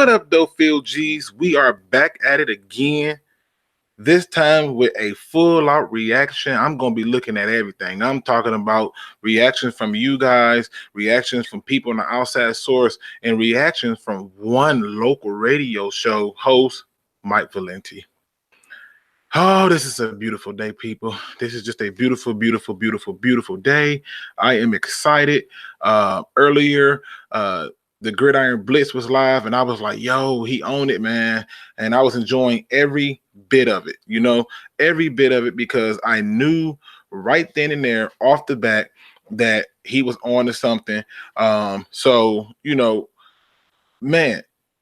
What up, though, Field G's? We are back at it again. This time with a full-out reaction. I'm going to be looking at everything. I'm talking about reactions from you guys, reactions from people on the outside source, and reactions from one local radio show host, Mike Valenti. Oh, this is a beautiful day, people. This is just a beautiful, beautiful, beautiful, beautiful day. I am excited. Earlier, the Gridiron Blitz was live, and I was like, yo, he owned it, man. And I was enjoying every bit of it, every bit of it, because I knew right then and there off the bat that he was on to something. Man,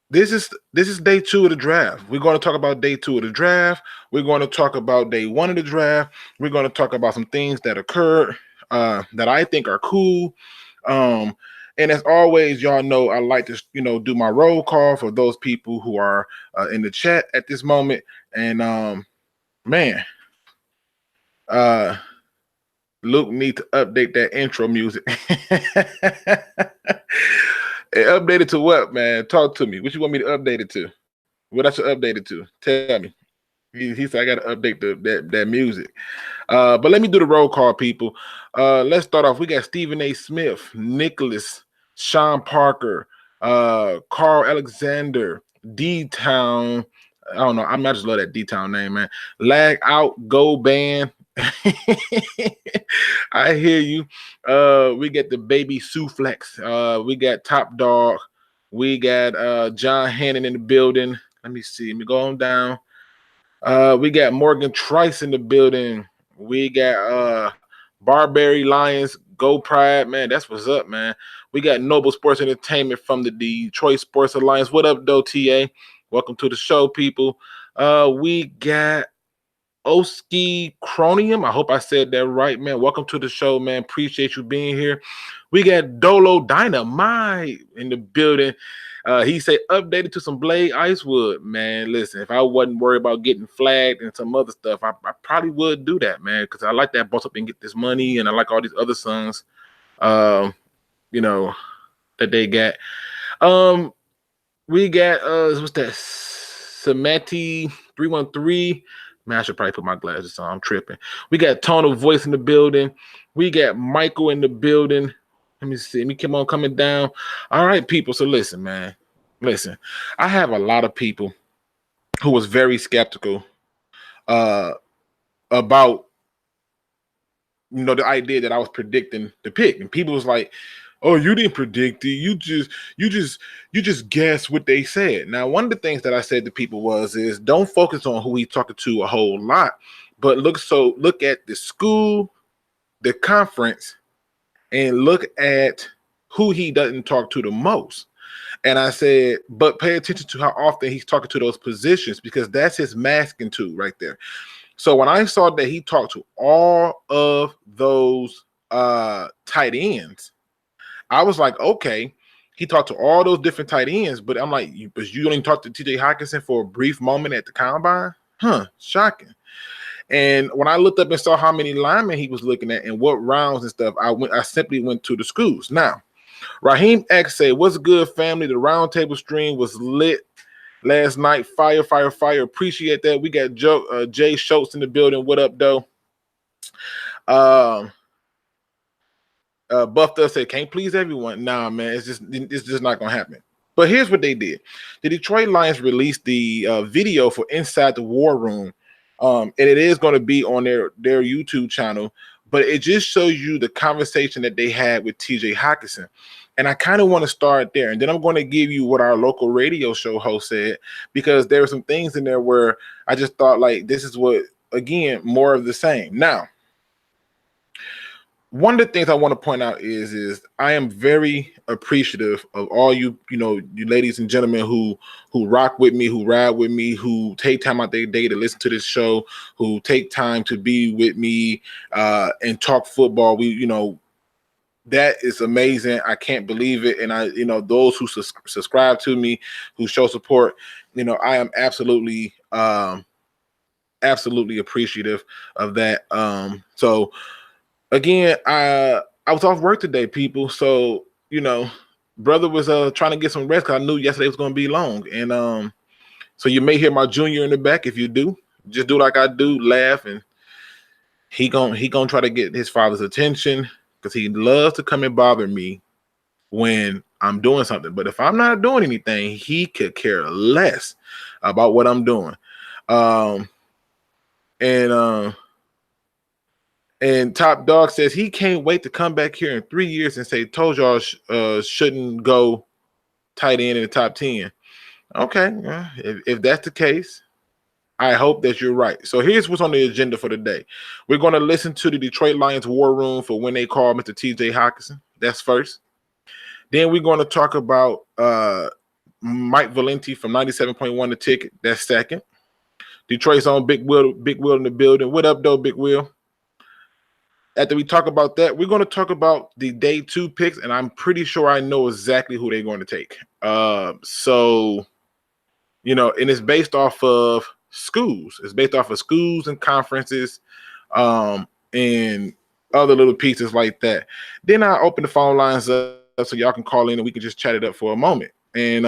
this is day 2 of the draft. We're going to talk about day 2 of the draft. We're going to talk about day 1 of the draft. We're going to talk about some things that occurred that I think are cool. And as always, y'all know I like to, do my roll call for those people who are in the chat at this moment. And Luke needs to update that intro music. Update it to what, man? Talk to me. What you want me to update it to? What I should update it to? Tell me. He said I got to update that music. But let me do the roll call, people. Let's start off. We got Stephen A. Smith, Nicholas, Sean Parker, Carl Alexander, D-Town. I don't know. I just love that D-Town name, man. Lag Out, Go Band. I hear you. We got the Baby Suflex. We got Top Dog. We got John Hannon in the building. Let me see. Let me go on down. We got Morgan Trice in the building. We got Barberry Lions, Go Pride, man. That's what's up, man. We got Noble Sports Entertainment from the Detroit Sports Alliance. What up, though, TA? Welcome to the show, people. We got Oski Chronium. I hope I said that right, man. Welcome to the show, man. Appreciate you being here. We got Dolo Dynamite in the building. He said updated to some Blade Icewood. Man, listen, if I wasn't worried about getting flagged and some other stuff, I probably would do that, man, because I like that Boss Up and Get This Money, and I like all these other songs, that they got. We got, what's that? Samati 313. Man, I should probably put my glasses on. I'm tripping. We got Tone of Voice in the building. We got Michael in the building. Let me see. Let me keep on coming down. All right, people. So listen, man. Listen, I have a lot of people who was very skeptical about, the idea that I was predicting the pick. And people was like, oh, you didn't predict it. You just guessed what they said. Now, one of the things that I said to people is don't focus on who he's talking to a whole lot, but look at the school, the conference, and look at who he doesn't talk to the most. And I said, but pay attention to how often he's talking to those positions, because that's his masking tool right there. So when I saw that he talked to all of those tight ends, I was like, okay, he talked to all those different tight ends, but I'm like, but you only talked to TJ Hockenson for a brief moment at the combine? Shocking. And when I looked up and saw how many linemen he was looking at and what rounds and stuff, I simply went to the schools. Now, Raheem X said, what's good, family? The roundtable stream was lit last night. Fire, fire, fire. Appreciate that. We got Jay Schultz in the building. What up, though? Buffed Up said, can't please everyone. Nah, man, it's just not gonna happen. But here's what they did. The Detroit Lions released the video for Inside the War Room. And it is going to be on their YouTube channel, but it just shows you the conversation that they had with TJ Hockenson. And I kind of want to start there. And then I'm going to give you what our local radio show host said, because there were some things in there where I just thought, like, this is what, again, more of the same. Now, one of the things I want to point out is I am very appreciative of all you ladies and gentlemen who rock with me, who ride with me, who take time out their day to listen to this show, who take time to be with me and talk football. That is amazing. I can't believe it. And those who subscribe to me, who show support, I am absolutely appreciative of that. So again, I was off work today, people. So, brother was trying to get some rest because I knew yesterday was going to be long. And so you may hear my junior in the back. If you do, just do like I do, laugh, and he gonna try to get his father's attention because he loves to come and bother me when I'm doing something. But if I'm not doing anything, he could care less about what I'm doing. And Top Dog says he can't wait to come back here in 3 years and say, told y'all shouldn't go tight end in the top 10. Okay, if that's the case, I hope that you're right. So here's what's on the agenda for today. We're going to listen to the Detroit Lions war room for when they call Mr. TJ Hockenson. That's first. Then we're going to talk about Mike Valenti from 97.1 The Ticket. That's second. Detroit's own Big Will in the building. What up, though, Big Will? After we talk about that, we're going to talk about the day 2 picks, and I'm pretty sure I know exactly who they're going to take. So, you know, and it's based off of schools. It's based off of schools and conferences and other little pieces like that. Then I open the phone lines up so y'all can call in and we can just chat it up for a moment. And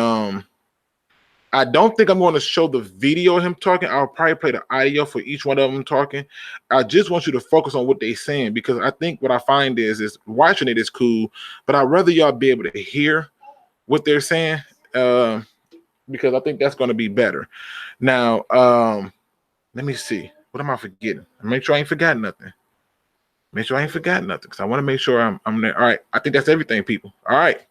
I don't think I'm going to show the video of him talking. I'll probably play the audio for each one of them talking. I just want you to focus on what they're saying, because I think what I find is watching it is cool, but I'd rather y'all be able to hear what they're saying because I think that's going to be better. Now, let me see. What am I forgetting? Make sure I ain't forgotten nothing. Make sure I ain't forgotten nothing because I want to make sure I'm there. All right. I think that's everything, people. All right.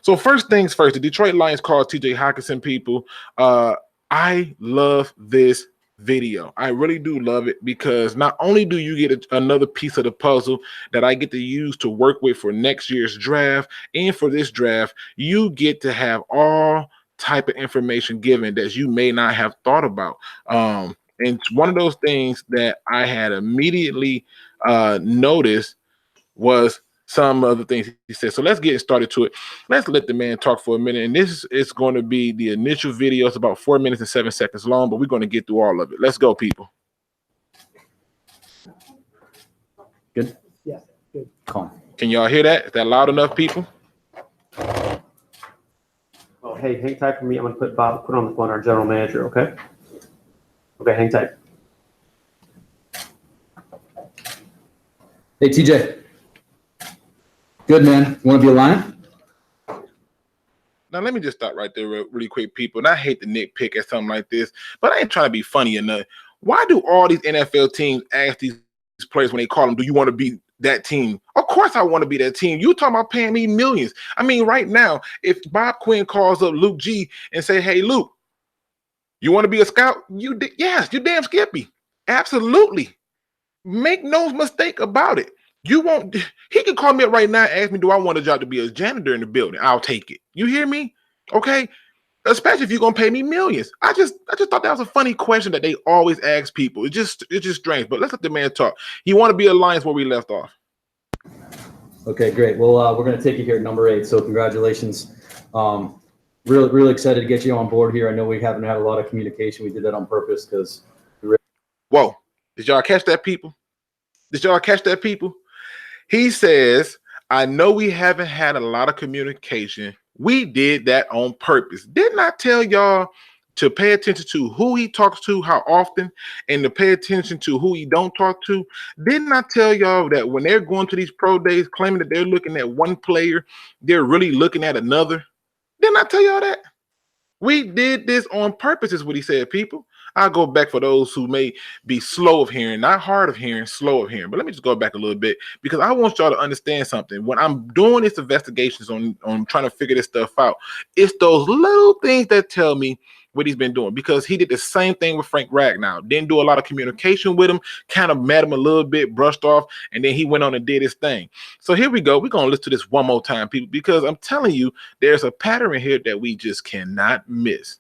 So first things first, the Detroit Lions called TJ Hockenson, people. I love this video. I really do love it because not only do you get another piece of the puzzle that I get to use to work with for next year's draft and for this draft, you get to have all type of information given that you may not have thought about. And it's one of those things that I had immediately noticed was some of the things he said. So let's get started to it. Let's let the man talk for a minute. And this is going to be the initial video. It's about 4 minutes and 7 seconds long, but we're going to get through all of it. Let's go, people. Good? Yeah, good. Calm. Can y'all hear that? Is that loud enough, people? Oh, hey, hang tight for me. I'm going to put on the phone our general manager, okay? Okay, hang tight. Hey, TJ. Good, man. You want to be a Lion? Now, let me just stop right there really quick, people. And I hate to nitpick at something like this, but I ain't trying to be funny enough. Why do all these NFL teams ask these players when they call them, do you want to be that team? Of course I want to be that team. You talking about paying me millions. I mean, right now, if Bob Quinn calls up Luke G and say, hey, Luke, you want to be a scout? Yes, you damn Skippy. Absolutely. Make no mistake about it. You won't. He can call me up right now and ask me, do I want a job to be a janitor in the building? I'll take it. You hear me? Okay. Especially if you're gonna pay me millions. I just thought that was a funny question that they always ask people. It's just strange. But let's let the man talk. He want to be a Lions where we left off. Okay, great. Well, we're gonna take you here at number 8. So congratulations. Really excited to get you on board here. I know we haven't had a lot of communication. We did that on purpose because. Whoa! Did y'all catch that, people? Did y'all catch that, people? He says, I know we haven't had a lot of communication. We did that on purpose. Didn't I tell y'all to pay attention to who he talks to, how often, and to pay attention to who he don't talk to? Didn't I tell y'all that when they're going to these pro days claiming that they're looking at one player, they're really looking at another? Didn't I tell y'all that? We did this on purpose is what he said, people. I'll go back for those who may be slow of hearing, not hard of hearing, slow of hearing. But let me just go back a little bit because I want y'all to understand something. When I'm doing these investigations on trying to figure this stuff out, it's those little things that tell me what he's been doing, because he did the same thing with Frank Ragnow. Didn't do a lot of communication with him, kind of met him a little bit, brushed off, and then he went on and did his thing. So here we go. We're going to listen to this one more time, people, because I'm telling you, there's a pattern in here that we just cannot miss.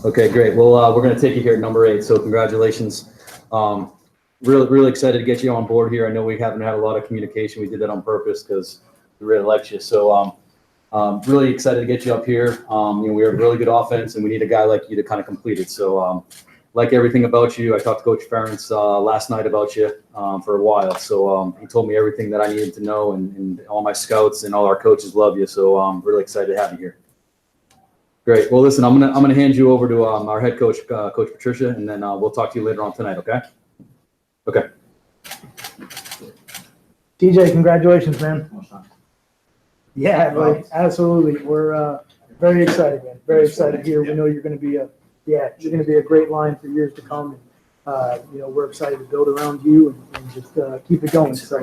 Okay, great. Well, we're going to take you here at number 8. So congratulations. Really excited to get you on board here. I know we haven't had a lot of communication. We did that on purpose because we really liked you. So really excited to get you up here. We have a really good offense, and we need a guy like you to kind of complete it. So like everything about you. I talked to Coach Ferentz last night about you for a while. So he told me everything that I needed to know, and all my scouts and all our coaches love you. So I'm really excited to have you here. Great. Well, listen, I'm gonna hand you over to our head coach, Coach Patricia, and then we'll talk to you later on tonight. Okay. Okay. TJ, congratulations, man. Yeah, buddy, absolutely. We're very excited, man. Very excited here. We know you're going to be a great line for years to come. And, we're excited to build around you and just keep it going. So,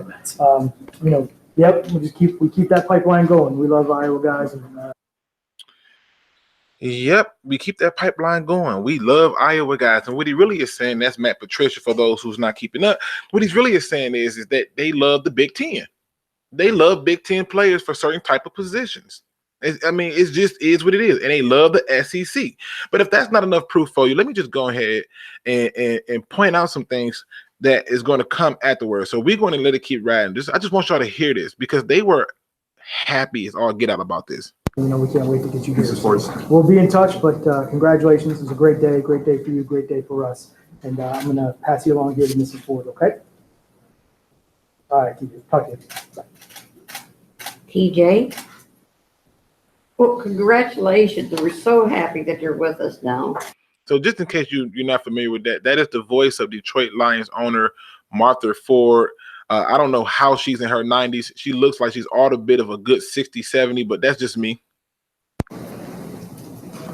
yep, we keep that pipeline going. We love Iowa guys. And, Yep, we keep that pipeline going. We love Iowa guys. And what he really is saying, that's Matt Patricia for those who's not keeping up. What he's really is saying is that they love the Big Ten. They love Big Ten players for certain type of positions. It's just is what it is. And they love the SEC. But if that's not enough proof for you, let me just go ahead and point out some things that is going to come afterwards. So we're going to let it keep riding. I just want y'all to hear this because they were happy as all get out about this. we can't wait to get you here. We'll be in touch, but congratulations. It's a great day for you, great day for us. And I'm going to pass you along here to Mrs. Ford, okay? All right, TJ, talk to you. Bye. TJ, well, congratulations. We're so happy that you're with us now. So just in case you're not familiar with that, that is the voice of Detroit Lions owner Martha Ford. I don't know how she's in her 90s. She looks like she's all a bit of a good 60, 70, but that's just me.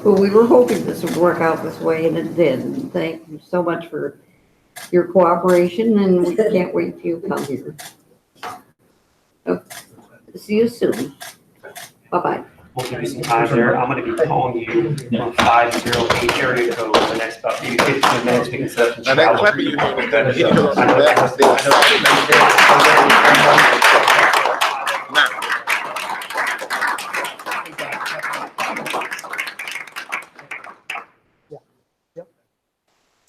Well, we were hoping this would work out this way, and it did. And thank you so much for your cooperation, and we can't wait till you come here. So, see you soon. Bye-bye. We'll give you some time there. I'm going to be calling you from 508 area code for the next about 15 minutes. We can set up some Now that travel. clapping you heard, that hit her on the back.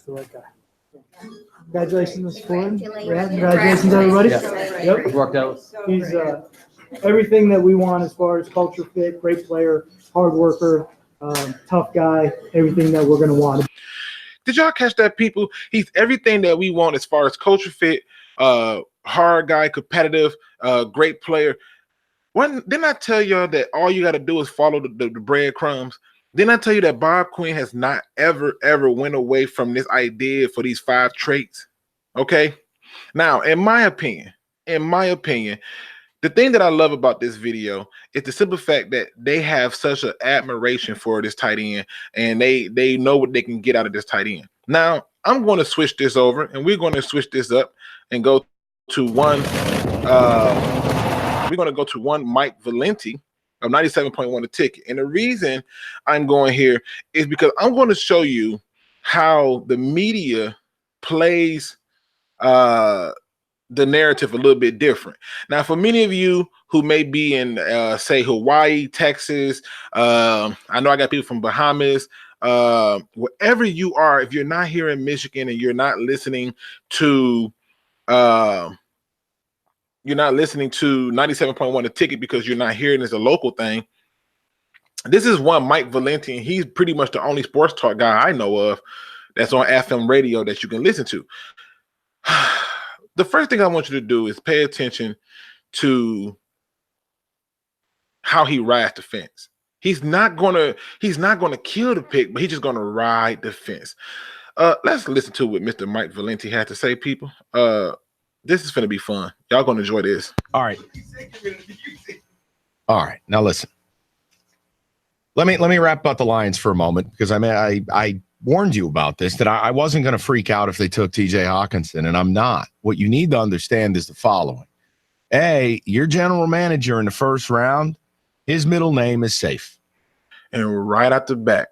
So like congratulations, Mr. Ford. Yeah, congratulations, everybody. Yep. It worked out. He's everything that we want as far as culture fit, great player, hard worker, tough guy, everything that we're going to want. Did y'all catch that, people? He's everything that we want as far as culture fit, hard guy, competitive, great player. Didn't I tell y'all that all you got to do is follow the breadcrumbs? Didn't I tell you that Bob Quinn has not ever went away from this idea for these 5 traits? Okay. Now, in my opinion, the thing that I love about this video is the simple fact that they have such an admiration for this tight end, and they know what they can get out of this tight end. Now, I'm going to switch this over, and we're going to switch this up and go to one. We're going to go to one Mike Valenti of 97.1 a ticket. And the reason I'm going here is because I'm going to show you how the media plays the narrative a little bit different. Now, for many of you who may be in, say, Hawaii, Texas, I know I got people from Bahamas, wherever you are, if you're not here in Michigan and you're not listening to 97.1 a ticket because you're not hearing it as a local thing, this is one Mike Valenti, and he's pretty much the only sports talk guy I know of that's on FM radio that you can listen to. The first thing I want you to do is pay attention to how he rides the fence. He's not gonna kill the pick, but he's just gonna ride the fence. Let's listen to what Mr. Mike Valenti had to say, people. This is gonna be fun. Y'all gonna enjoy this. All right. All right. Now listen. Let me wrap up the Lions for a moment, because I warned you about this, that I wasn't going to freak out if they took TJ Hawkinson, and I'm not. What you need to understand is the following. A, your general manager in the first round, his middle name is Safe. And right out the bat.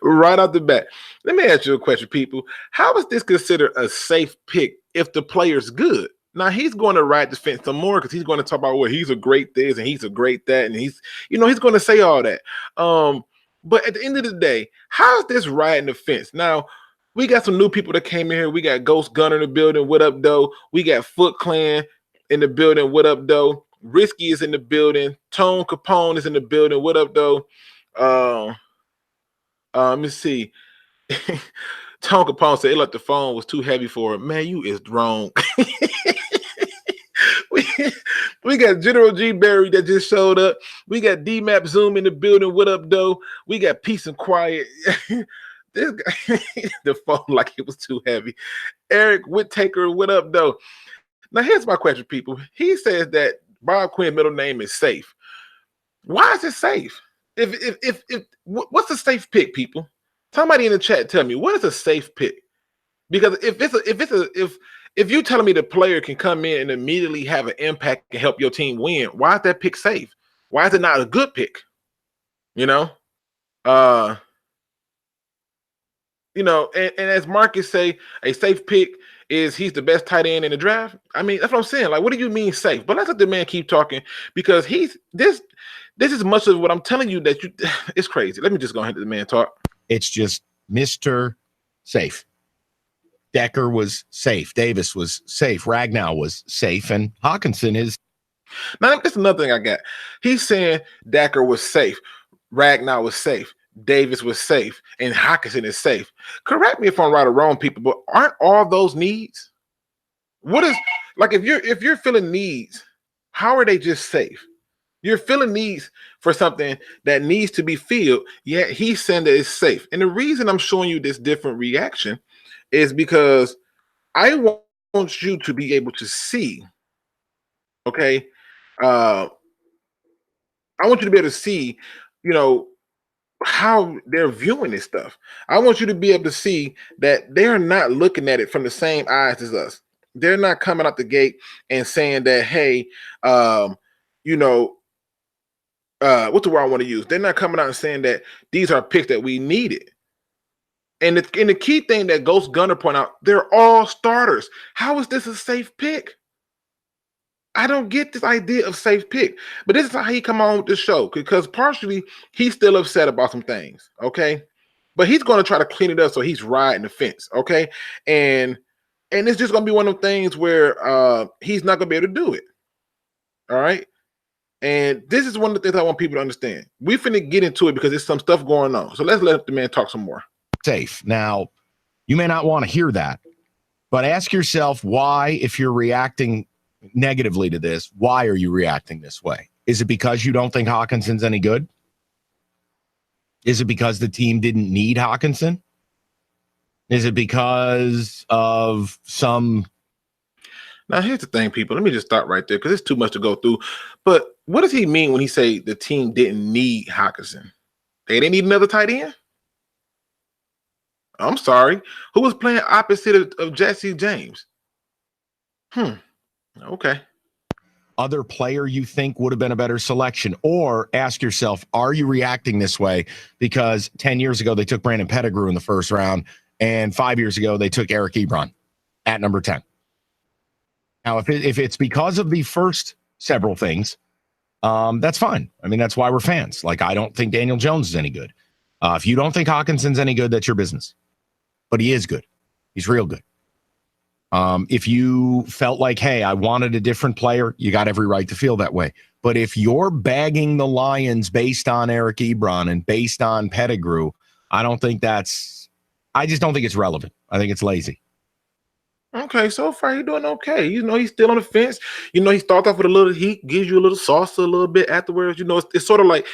Right out the bat. Let me ask you a question, people. How is this considered a safe pick if the player's good? Now, he's going to ride the fence some more because he's going to talk about, well, he's a great this and he's a great that, and he's going to say all that. But at the end of the day, how is this riding the fence? Now, we got some new people that came in here. We got Ghost Gunner in the building. What up, though? We got Foot Clan in the building. What up, though? Risky is in the building. Tone Capone is in the building. What up, though? Let me see. Tom Capone said, "Look, the phone was too heavy for him." Man, you is wrong. we got General G. Berry that just showed up. We got D-Map Zoom in the building. What up, though? We got Peace and Quiet. This guy, the phone like it was too heavy. Eric Whittaker, what up, though? Now, here's my question, people. He says that Bob Quinn's middle name is safe. Why is it safe? What's a safe pick, people? Somebody in the chat tell me, what is a safe pick? Because if you're telling me the player can come in and immediately have an impact and help your team win, why is that pick safe? Why is it not a good pick? You know, and as Marcus say, a safe pick is he's the best tight end in the draft. I mean, that's what I'm saying. Like, what do you mean safe? But let's let the man keep talking, because this is much of what I'm telling you that it's crazy. Let me just go ahead and let the man talk. It's just Mr. Safe. Decker was safe. Davis was safe. Ragnow was safe. And Hawkinson is. Now, that's another thing I got. He's saying Decker was safe. Ragnow was safe. Davis was safe. And Hawkinson is safe. Correct me if I'm right or wrong, people, but aren't all those needs? What is, like, if you're feeling needs, how are they just safe? You're feeling needs for something that needs to be filled, yet he's saying that it's safe. And the reason I'm showing you this different reaction is because I want you to be able to see, okay? I want you to be able to see, how they're viewing this stuff. I want you to be able to see that they're not looking at it from the same eyes as us. They're not coming out the gate and saying that, hey, what's the word I want to use? They're not coming out and saying that these are picks that we needed. And the key thing that Ghost Gunner point out, they're all starters. How is this a safe pick? I don't get this idea of safe pick. But this is how he come on with the show, because partially he's still upset about some things, okay? But he's going to try to clean it up, so he's riding the fence, okay? And it's just going to be one of those things where he's not going to be able to do it, all right? And this is one of the things I want people to understand. We finna get into it because there's some stuff going on. So let's let the man talk some more. Safe. Now, you may not want to hear that, but ask yourself why, if you're reacting negatively to this, why are you reacting this way? Is it because you don't think Hawkinson's any good? Is it because the team didn't need Hawkinson? Is it because of some... Now, here's the thing, people. Let me just stop right there because it's too much to go through. But what does he mean when he say the team didn't need Hawkinson? They didn't need another tight end? I'm sorry. Who was playing opposite of Jesse James? Okay. Other player you think would have been a better selection? Or ask yourself, are you reacting this way because 10 years ago they took Brandon Pettigrew in the first round, and 5 years ago they took Eric Ebron at number 10? Now, if it's because of the first several things, that's fine. I mean, that's why we're fans. Like, I don't think Daniel Jones is any good. If you don't think Hawkinson's any good, that's your business. But he is good. He's real good. If you felt like, hey, I wanted a different player, you got every right to feel that way. But if you're bagging the Lions based on Eric Ebron and based on Pettigrew, I just don't think it's relevant. I think it's lazy. Okay, so far he's doing okay. He's still on the fence. He starts off with a little heat, gives you a little salsa a little bit afterwards. It's sort of like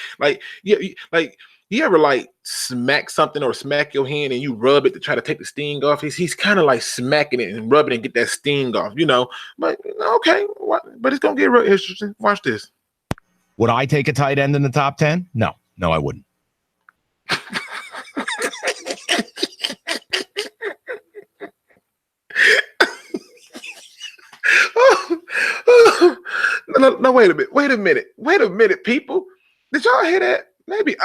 you ever smack something or smack your hand and you rub it to try to take the sting off. He's kind of like smacking it and rubbing it and get that sting off, But okay, but it's gonna get real interesting. Watch this. Would I take a tight end in the top 10? No, I wouldn't. No, wait a minute, people. Did y'all hear that? Maybe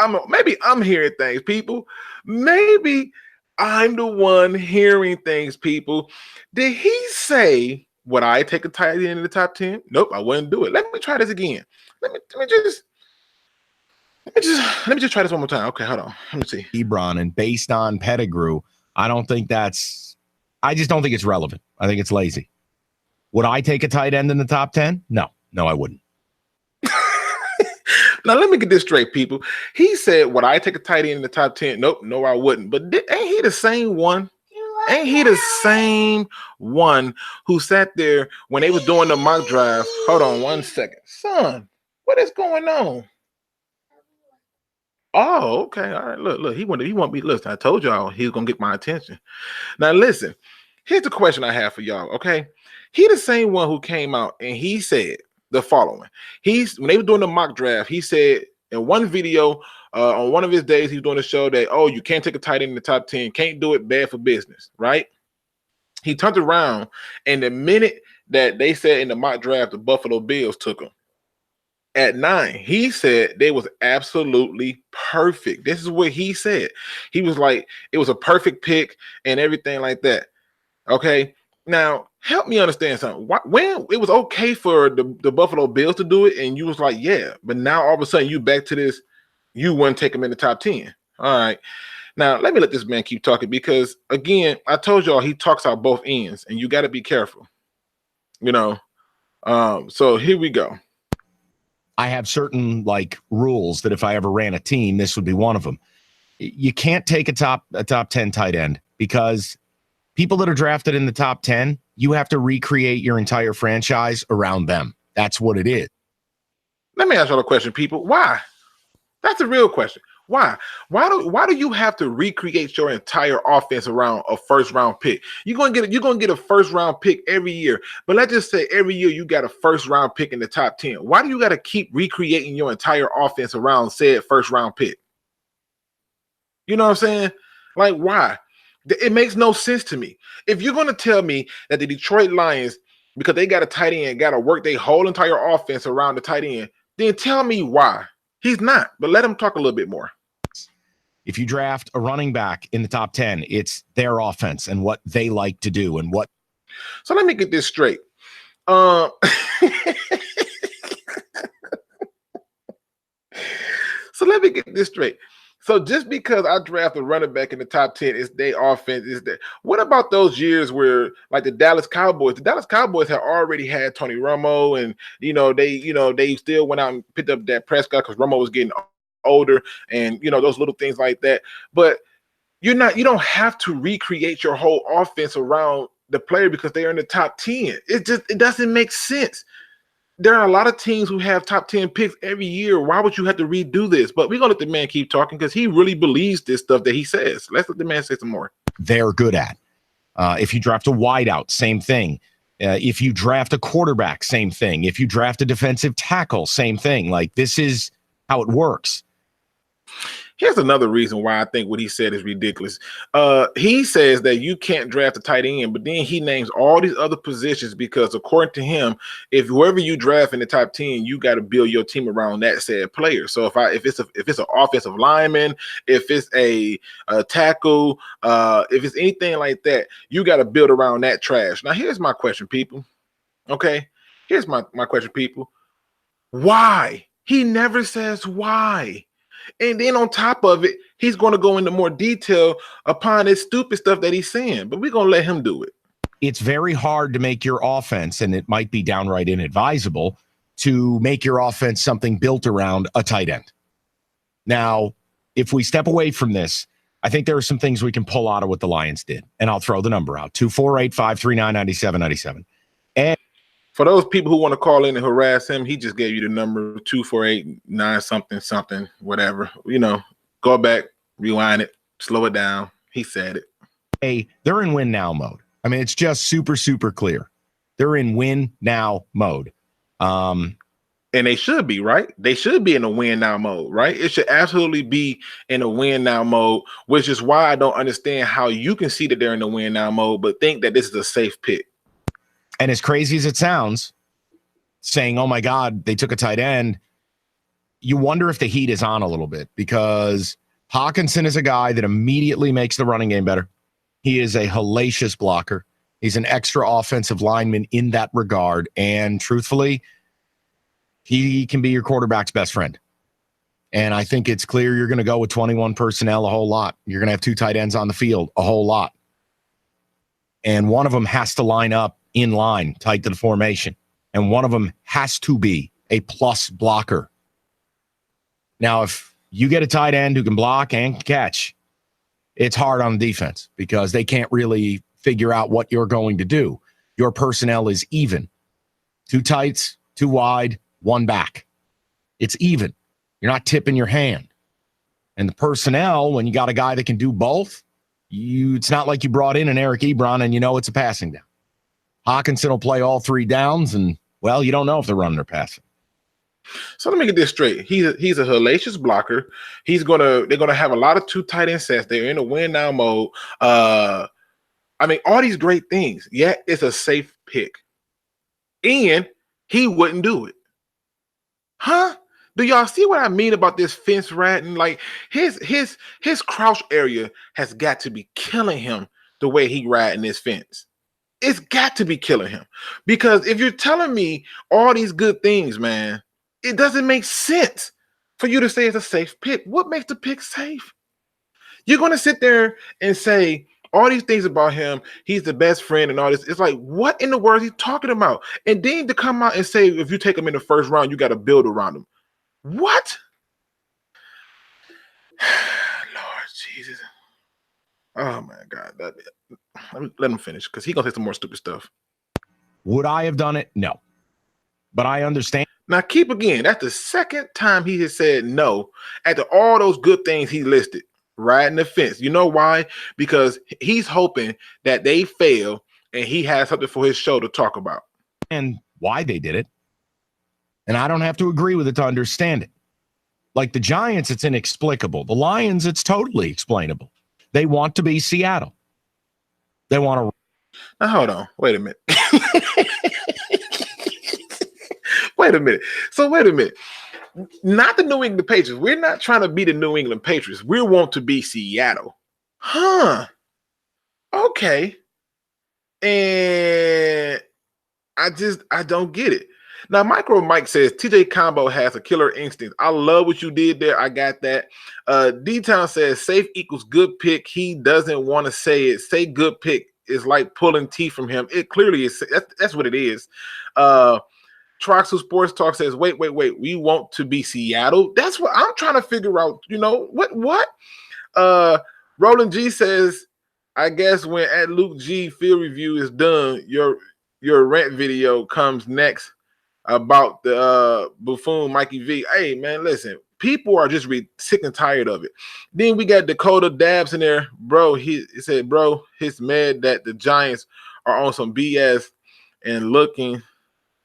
I'm hearing things, people. Maybe I'm the one hearing things, people. Did he say, would I take a tight end in the top 10? Nope, I wouldn't do it. Let me try this again. Let me just try this one more time. Okay, hold on. Let me see. Ebron, and based on Pettigrew, I just don't think it's relevant. I think it's lazy. Would I take a tight end in the top 10? No, I wouldn't. Now let me get this straight, people. He said, "Would I take a tight end in the top 10?" Nope, no, I wouldn't. But ain't he the same one? Ain't he the same one who sat there when they was doing the mock draft? Hold on 1 second, son. What is going on? Oh, okay. All right. Look. He want me. Listen, I told y'all he was gonna get my attention. Now listen. Here's the question I have for y'all. Okay, he the same one who came out and he said the following. When they were doing the mock draft, he said in one video on one of his days, he was doing a show that, oh, you can't take a tight end in the top 10, can't do it, bad for business, right? He turned around, and the minute that they said in the mock draft, the Buffalo Bills took him at 9, he said they was absolutely perfect. This is what he said. He was like, it was a perfect pick and everything like that. Okay, now help me understand something. When it was okay for the Buffalo Bills to do it, and you was like, yeah, but now all of a sudden you back to this, you wouldn't take him in the top 10. All right, now let me let this man keep talking, because again, I told y'all he talks out both ends, and you got to be careful. You know, so here we go. I have certain like rules that if I ever ran a team, this would be one of them. You can't take a top 10 tight end, because people that are drafted in the top 10, you have to recreate your entire franchise around them. That's what it is. Let me ask y'all a question, people. Why? That's a real question. Why? Why do you have to recreate your entire offense around a first round pick? You're gonna get a first round pick every year. But let's just say every year you got a first round pick in the top 10. Why do you got to keep recreating your entire offense around said first round pick? You know what I'm saying? Like, why? It makes no sense to me. If you're going to tell me that the Detroit Lions, because they got a tight end, got to work their whole entire offense around the tight end, then tell me why. He's not, but let him talk a little bit more. If you draft a running back in the top 10, it's their offense and what they like to do and what. So let me get this straight. So let me get this straight. So just because I draft a running back in the top 10, it's their offense, is that. What about those years where, like the Dallas Cowboys had already had Tony Romo, and they still went out and picked up Dak Prescott because Romo was getting older, and those little things like that. But you don't have to recreate your whole offense around the player because they are in the top 10. It doesn't make sense. There are a lot of teams who have top 10 picks every year. Why would you have to redo this? But we're going to let the man keep talking because he really believes this stuff that he says. Let's let the man say some more. They're good at. If you draft a wideout, same thing. If you draft a quarterback, same thing. If you draft a defensive tackle, same thing. Like, this is how it works. Here's another reason why I think what he said is ridiculous. He says that you can't draft a tight end, but then he names all these other positions because, according to him, if whoever you draft in the top 10, you got to build your team around that said player. So if it's an offensive lineman, if it's a tackle, if it's anything like that, you got to build around that trash. Now, here's my question, people. Okay, here's my question, people. Why? He never says why. And then on top of it, he's going to go into more detail upon his stupid stuff that he's saying, but we're going to let him do it. It's very hard to make your offense, and it might be downright inadvisable, to make your offense something built around a tight end. Now, if we step away from this, I think there are some things we can pull out of what the Lions did, and I'll throw the number out, 248-539-9797. And for those people who want to call in and harass him, he just gave you the number 248-9 something, whatever. Go back, rewind it, slow it down. He said it. Hey, they're in win now mode. I mean, it's just super, super clear. They're in win now mode. And they should be, right? They should be in a win now mode, right? It should absolutely be in a win now mode, which is why I don't understand how you can see that they're in the win now mode, but think that this is a safe pick. And as crazy as it sounds, saying, oh my God, they took a tight end, you wonder if the heat is on a little bit, because Hawkinson is a guy that immediately makes the running game better. He is a hellacious blocker. He's an extra offensive lineman in that regard. And truthfully, he can be your quarterback's best friend. And I think it's clear you're going to go with 21 personnel a whole lot. You're going to have 2 tight ends on the field a whole lot. And one of them has to line up in line, tight to the formation. And one of them has to be a plus blocker. Now, if you get a tight end who can block and catch, it's hard on the defense because they can't really figure out what you're going to do. Your personnel is even. 2 tights, 2 wide, 1 back. It's even. You're not tipping your hand. And the personnel, when you got a guy that can do both, it's not like you brought in an Eric Ebron and you know it's a passing down. Hockenson will play all 3 downs, and, well, you don't know if they're running or passing. So let me get this straight. He's a hellacious blocker. They're gonna have a lot of 2 tight end sets. They're in a win now mode. I mean, all these great things. Yet it's a safe pick. And he wouldn't do it. Huh? Do y'all see what I mean about this fence ratting? Like his crouch area has got to be killing him the way he riding this fence. It's got to be killing him. Because if you're telling me all these good things, man, it doesn't make sense for you to say it's a safe pick. What makes the pick safe? You're going to sit there and say all these things about him. He's the best friend and all this. It's like, what in the world is he talking about? And then to come out and say, if you take him in the first round, you got to build around him. What? Lord Jesus. Oh, my God. Let him finish because he's going to say some more stupid stuff. Would I have done it? No. But I understand. Now, keep again. That's the second time he has said no after all those good things he listed. Riding the fence. You know why? Because he's hoping that they fail and he has something for his show to talk about. And why they did it. And I don't have to agree with it to understand it. Like the Giants, it's inexplicable. The Lions, it's totally explainable. They want to be Seattle. They want to. Now, hold on. Wait a minute. Wait a minute. So wait a minute. Not the New England Patriots. We're not trying to be the New England Patriots. We want to be Seattle. Huh. Okay. And I don't get it. Now, MicroMike says TJ Combo has a killer instinct. I love what you did there. I got that. D-Town says safe equals good pick. He doesn't want to say it. Say good pick is like pulling teeth from him. It clearly is. That's what it is. Troxel Sports Talk says, wait. We want to be Seattle. That's what I'm trying to figure out. You know, what? Roland G says, I guess when at Luke G field review is done, your rant video comes next about the buffoon Mikey V. Hey, man, listen. People are just sick and tired of it. Then we got Dakota Dabs in there. Bro, he said, bro, he's mad that the Giants are on some BS and looking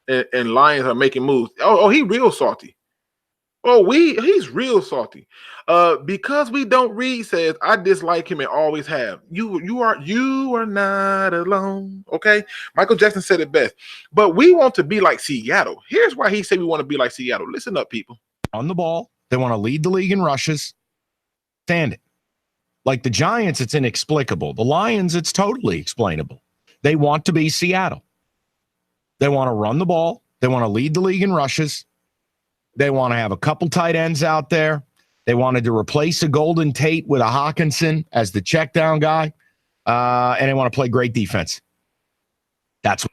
and Lions are making moves. Oh, he real salty. He's real salty. Because we don't read, says I dislike him and always have. You are not alone. Okay. Michael Jackson said it best. But we want to be like Seattle. Here's why he said we want to be like Seattle. Listen up, people. On the ball. They want to lead the league in rushes. Stand it. Like the Giants, it's inexplicable. The Lions, it's totally explainable. They want to be Seattle. They want to run the ball. They want to lead the league in rushes. They want to have a couple tight ends out there. They wanted to replace a Golden Tate with a Hockenson as the check down guy. And they want to play great defense. That's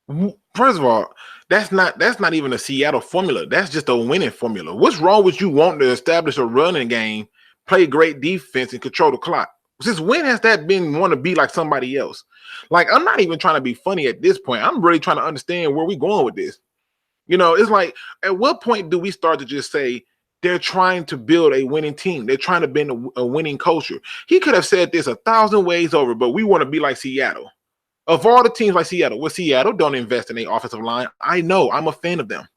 what. First of all, that's not even a Seattle formula. That's just a winning formula. What's wrong with you wanting to establish a running game, play great defense, and control the clock? Since when has that been want to be like somebody else? Like, I'm not even trying to be funny at this point. I'm really trying to understand where we're going with this. You know, it's like, at what point do we start to just say they're trying to build a winning team? They're trying to build a winning culture. He could have said this 1,000 ways over, but we want to be like Seattle. Of all the teams like Seattle, well, Seattle don't invest in their offensive line. I know. I'm a fan of them.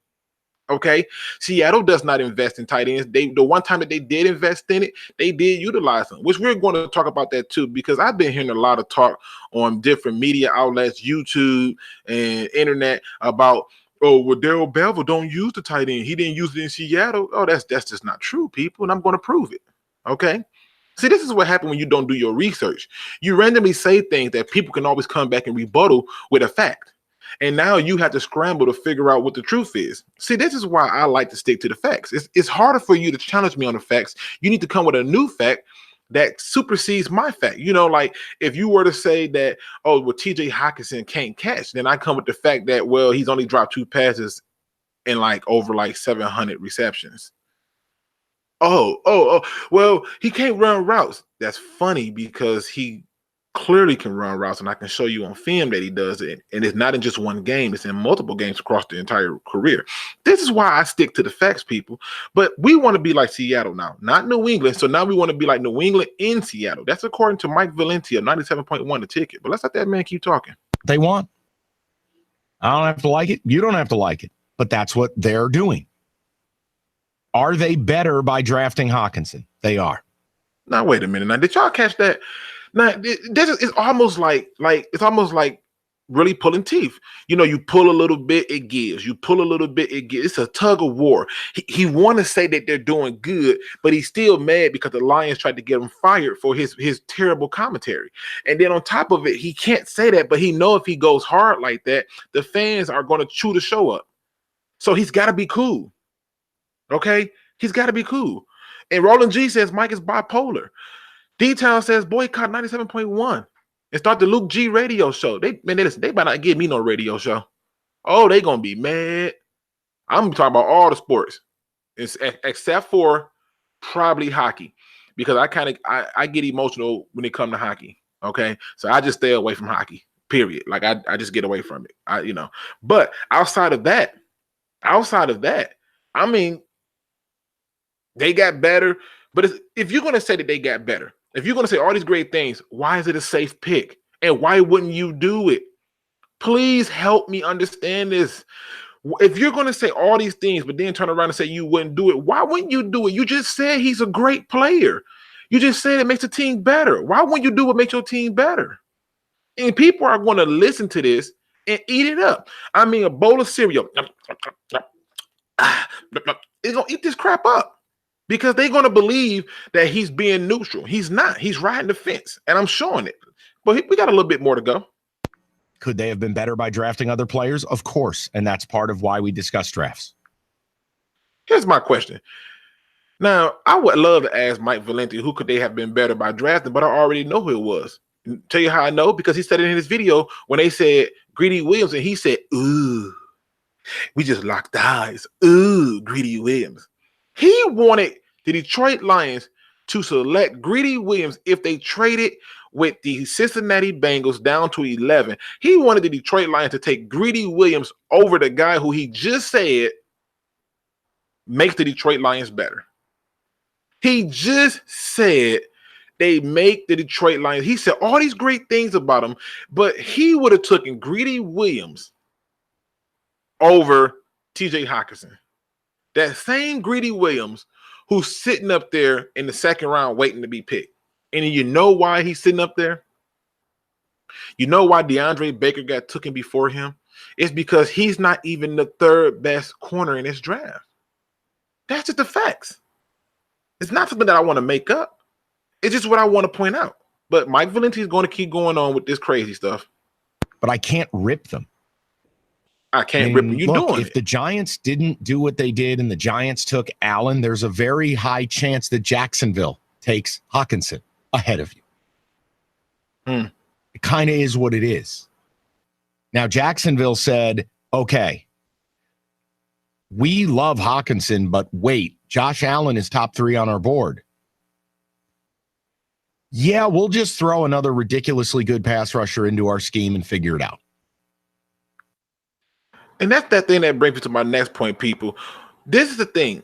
Okay? Seattle does not invest in tight ends. The one time that they did invest in it, they did utilize them, which we're going to talk about that too, because I've been hearing a lot of talk on different media outlets, YouTube and internet about, oh, well, Darrell Bevell don't use the tight end. He didn't use it in Seattle. Oh, that's just not true, people, and I'm going to prove it. Okay? See, this is what happens when you don't do your research. You randomly say things that people can always come back and rebuttal with a fact. And now you have to scramble to figure out what the truth is. See, this is why I like to stick to the facts. It's harder for you to challenge me on the facts. You need to come with a new fact that supersedes my fact. You know, like if you were to say that, oh, well, TJ Hockenson can't catch, then I come with the fact that, well, he's only dropped 2 passes in over 700 receptions. Oh. Well, he can't run routes. That's funny because he clearly can run routes, and I can show you on film that he does it. And it's not in just one game; it's in multiple games across the entire career. This is why I stick to the facts, people. But we want to be like Seattle now, not New England. So now we want to be like New England in Seattle. That's according to Mike Valenti, 97.1 the ticket. But let's let that man keep talking. They want. I don't have to like it. You don't have to like it. But that's what they're doing. Are they better by drafting Hockenson? They are. Now wait a minute. Now did y'all catch that? Now this is almost like it's almost like really pulling teeth. You know, you pull a little bit, it gives. You pull a little bit, it gives. It's a tug of war. He want to say that they're doing good, but he's still mad because the Lions tried to get him fired for his terrible commentary. And then on top of it, he can't say that, but he know if he goes hard like that, the fans are going to chew the show up. So he's got to be cool. Okay? He's got to be cool. And Roland G says Mike is bipolar. D-Town says boycott 97.1 and start the Luke G radio show. They better not give me no radio show. Oh, they gonna be mad. I'm talking about all the sports, except for probably hockey, because I get emotional when it comes to hockey. Okay, so I just stay away from hockey. Period. Like I just get away from it. But outside of that, I mean, they got better. But if you're gonna say that they got better, if you're going to say all these great things, why is it a safe pick? And why wouldn't you do it? Please help me understand this. If you're going to say all these things, but then turn around and say you wouldn't do it, why wouldn't you do it? You just said he's a great player. You just said it makes the team better. Why wouldn't you do what makes your team better? And people are going to listen to this and eat it up. I mean, a bowl of cereal. It's going to eat this crap up. Because they're going to believe that he's being neutral. He's not. He's riding the fence, and I'm showing it. But we got a little bit more to go. Could they have been better by drafting other players? Of course, and that's part of why we discuss drafts. Here's my question. Now, I would love to ask Mike Valenti who could they have been better by drafting, but I already know who it was. Tell you how I know? Because he said it in his video when they said Greedy Williams, and he said, ooh, we just locked eyes. Ooh, Greedy Williams. He wanted the Detroit Lions to select Greedy Williams if they traded with the Cincinnati Bengals down to 11. He wanted the Detroit Lions to take Greedy Williams over the guy who he just said makes the Detroit Lions better. He just said they make the Detroit Lions. He said all these great things about him, but he would have taken Greedy Williams over TJ Hockenson. That same Greedy Williams who's sitting up there in the second round waiting to be picked. And you know why he's sitting up there? You know why DeAndre Baker got taken before him? It's because he's not even the third best corner in this draft. That's just the facts. It's not something that I want to make up. It's just what I want to point out. But Mike Valenti is going to keep going on with this crazy stuff. But I can't rip them. I can't rip you doing if the Giants didn't do what they did and the Giants took Allen, there's a very high chance that Jacksonville takes Hockenson ahead of you. It kind of is what it is. Now, Jacksonville said, okay, we love Hockenson, but wait, Josh Allen is top 3 on our board. Yeah, we'll just throw another ridiculously good pass rusher into our scheme and figure it out. And that's that thing that brings me to my next point, people. This is the thing.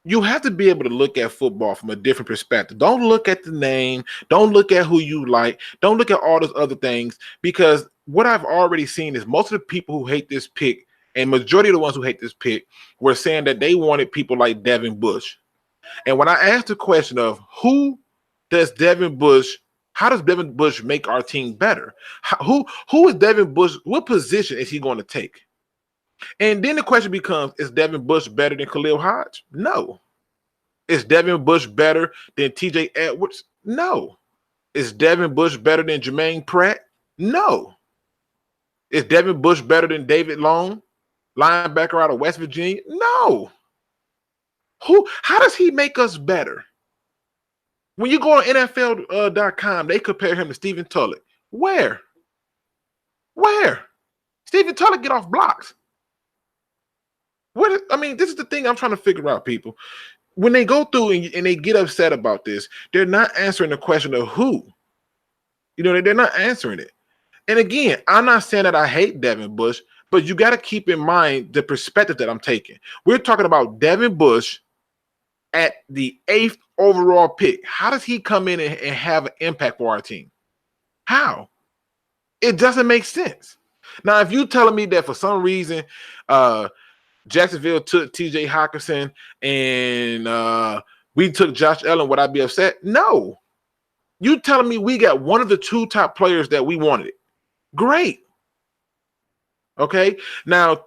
You have to be able to look at football from a different perspective. Don't look at the name. Don't look at who you like. Don't look at all those other things, because what I've already seen is most of the people who hate this pick, and majority of the ones who hate this pick, were saying that they wanted people like Devin Bush. And when I asked the question of how does Devin Bush make our team better? Who is Devin Bush? What position is he going to take? And then the question becomes, is Devin Bush better than Khalil Hodge? No. Is Devin Bush better than TJ Edwards? No. Is Devin Bush better than Jermaine Pratt? No. Is Devin Bush better than David Long, linebacker out of West Virginia? No. How does he make us better? When you go on NFL.com, they compare him to Stephen Tulloch. Where? Stephen Tulloch get off blocks. This is the thing I'm trying to figure out, people. when they go through and they get upset about this, they're not answering the question of who. You know, they're not answering it. And again, I'm not saying that I hate Devin Bush, but you got to keep in mind the perspective that I'm taking. We're talking about Devin Bush at the 8th overall pick. How does he come in and have an impact for our team? How? It doesn't make sense. Now, if you're telling me that for some reason Jacksonville took TJ Hawkinson and we took Josh Allen, would I be upset? No. You telling me we got one of the 2 top players that we wanted? Great. Okay. Now,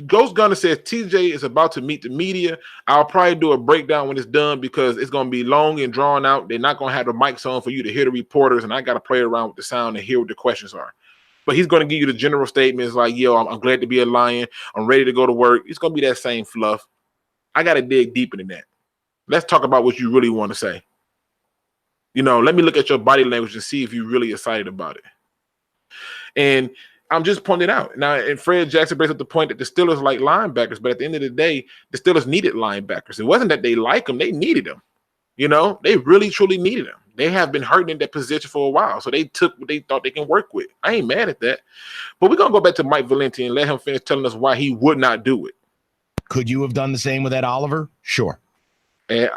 Ghost Gunner says TJ is about to meet the media. I'll probably do a breakdown when it's done because it's going to be long and drawn out. They're not going to have the mics on for you to hear the reporters, and I got to play around with the sound and hear what the questions are. But he's going to give you the general statements like, yo, I'm glad to be a Lion. I'm ready to go to work. It's going to be that same fluff. I got to dig deeper than that. Let's talk about what you really want to say. You know, let me look at your body language and see if you're really excited about it. And I'm just pointing it out. Now, and Fred Jackson brings up the point that the Steelers like linebackers, but at the end of the day, the Steelers needed linebackers. It wasn't that they like them, they needed them. You know, they really, truly needed them. They have been hurting in that position for a while, so they took what they thought they can work with. I ain't mad at that. But we're going to go back to Mike Valenti and let him finish telling us why he would not do it. Could you have done the same with Ed Oliver? Sure. And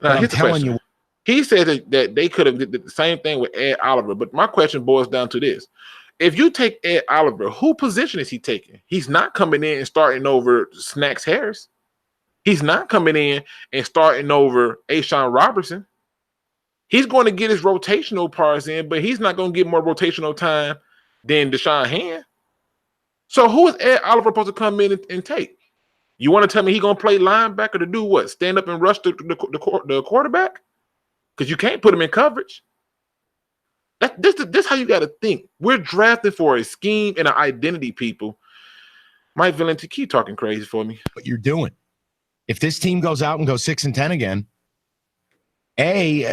I'm telling you. He said that they could have did the same thing with Ed Oliver, but my question boils down to this. If you take Ed Oliver, who position is he taking? He's not coming in and starting over Snacks Harris. He's not coming in and starting over Ashawn Robertson. He's going to get his rotational parts in, but he's not going to get more rotational time than Deshaun Hand. So who is Ed Oliver supposed to come in and take? You want to tell me he's going to play linebacker to do what? Stand up and rush the quarterback? Because you can't put him in coverage. This how you got to think. We're drafting for a scheme and an identity, people. Mike Valenti, keep talking crazy for me. What you're doing. If this team goes out and goes 6-10 again,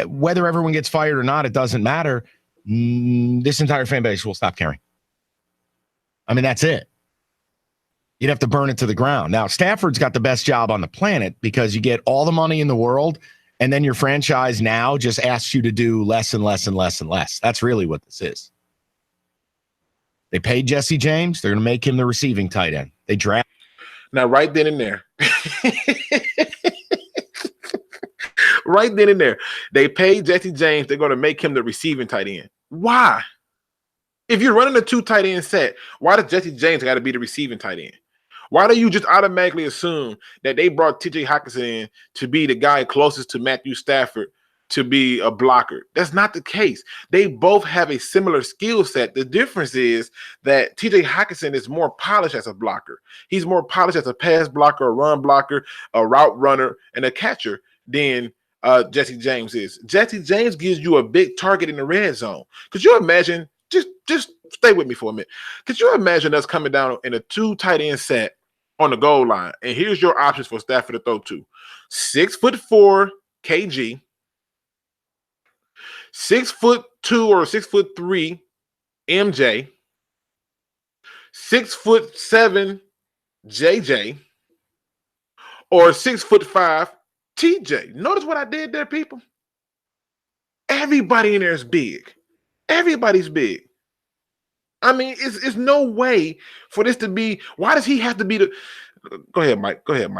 whether everyone gets fired or not, it doesn't matter. This entire fan base will stop caring. I mean, that's it. You'd have to burn it to the ground. Now, Stafford's got the best job on the planet because you get all the money in the world, and then your franchise now just asks you to do less and less and less and less. That's really what this is. They paid Jesse James. They're going to make him the receiving tight end. They draft. Now, right then and there. Right then and there. They paid Jesse James. They're going to make him the receiving tight end. Why? If you're running a 2 tight end set, why does Jesse James got to be the receiving tight end? Why do you just automatically assume that they brought TJ Hawkinson in to be the guy closest to Matthew Stafford to be a blocker? That's not the case. They both have a similar skill set. The difference is that TJ Hawkinson is more polished as a blocker. He's more polished as a pass blocker, a run blocker, a route runner, and a catcher than Jesse James is. Jesse James gives you a big target in the red zone. Could you imagine? Just stay with me for a minute. Could you imagine us coming down in a 2 tight end set on the goal line? And here's your options for Stafford to throw to. 6'4" KG, 6'2" or 6'3" MJ, 6'7" JJ, or 6'5" TJ. Notice what I did there, people. Everybody in there is big. Everybody's big. I mean, it's no way for this to be. Why does he have to be the? Go ahead, Mike. Go ahead.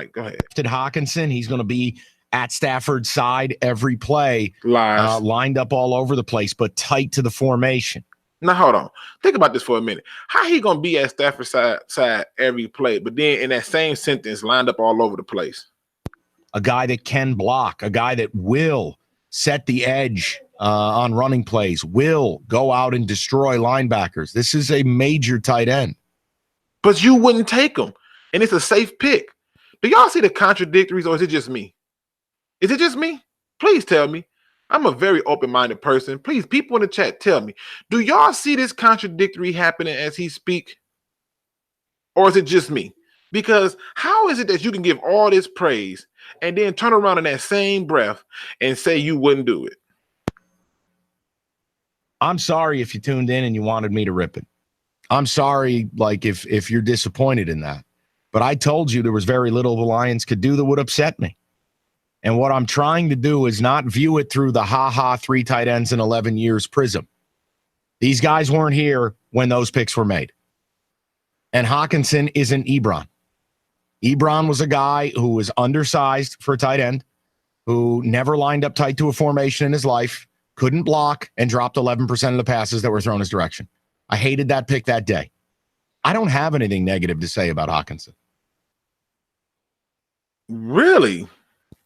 Hawkinson, he's going to be at Stafford's side every play, Lies. lined up all over the place, but tight to the formation. Now, hold on. Think about this for a minute. How he going to be at Stafford's side every play, but then in that same sentence, lined up all over the place? A guy that can block, a guy that will set the edge on running plays, will go out and destroy linebackers. This is a major tight end. But you wouldn't take him, and it's a safe pick. Do y'all see the contradictories, or is it just me? Is it just me? Please tell me. I'm a very open-minded person. Please, people in the chat, tell me. Do y'all see this contradictory happening as he speak? Or is it just me? Because how is it that you can give all this praise and then turn around in that same breath and say you wouldn't do it? I'm sorry if you tuned in and you wanted me to rip it. I'm sorry, like, if you're disappointed in that. But I told you there was very little the Lions could do that would upset me. And what I'm trying to do is not view it through the ha-ha 3 tight ends in 11 years prism. These guys weren't here when those picks were made. And Hawkinson isn't Ebron. Ebron was a guy who was undersized for a tight end, who never lined up tight to a formation in his life, couldn't block, and dropped 11% of the passes that were thrown his direction. I hated that pick that day. I don't have anything negative to say about Hawkinson. Really?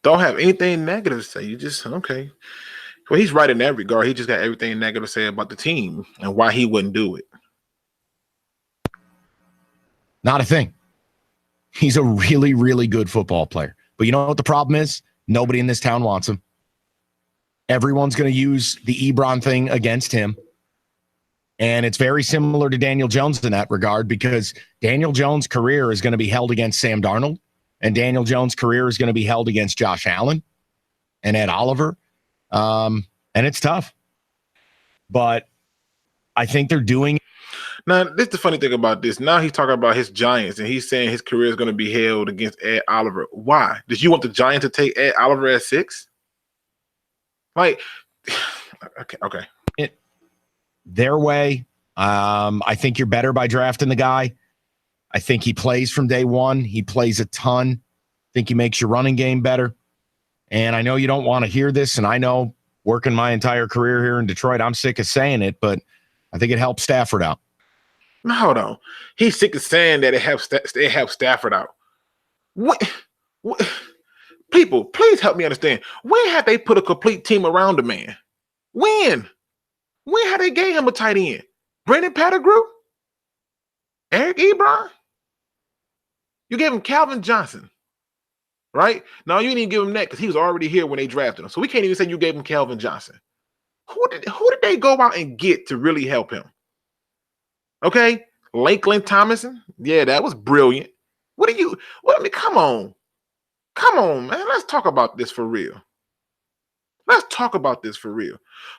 Don't have anything negative to say. You just, okay. Well, he's right in that regard. He just got everything negative to say about the team and why he wouldn't do it. Not a thing. He's a really, really good football player. But you know what the problem is? Nobody in this town wants him. Everyone's going to use the Ebron thing against him. And it's very similar to Daniel Jones in that regard, because Daniel Jones' career is going to be held against Sam Darnold, and Daniel Jones' career is going to be held against Josh Allen and Ed Oliver. And it's tough. But I think they're doing. Now, this is the funny thing about this. Now he's talking about his Giants, and he's saying his career is going to be held against Ed Oliver. Why? Did you want the Giants to take Ed Oliver at 6? Like, okay. Their way. I think you're better by drafting the guy. I think he plays from day one. He plays a ton. I think he makes your running game better. And I know you don't want to hear this, and I know working my entire career here in Detroit, I'm sick of saying it, but I think it helps Stafford out. Now, hold on. He's sick of saying that it helps Stafford out. What? People, please help me understand. When have they put a complete team around the man? When have they gave him a tight end? Brandon Pettigrew? Eric Ebron? You gave him Calvin Johnson, right? No, you didn't even give him that because he was already here when they drafted him. So we can't even say you gave him Calvin Johnson. Who did they go out and get to really help him? Okay, Lakeland Thomason. Yeah, that was brilliant. Come on, man. Let's talk about this for real.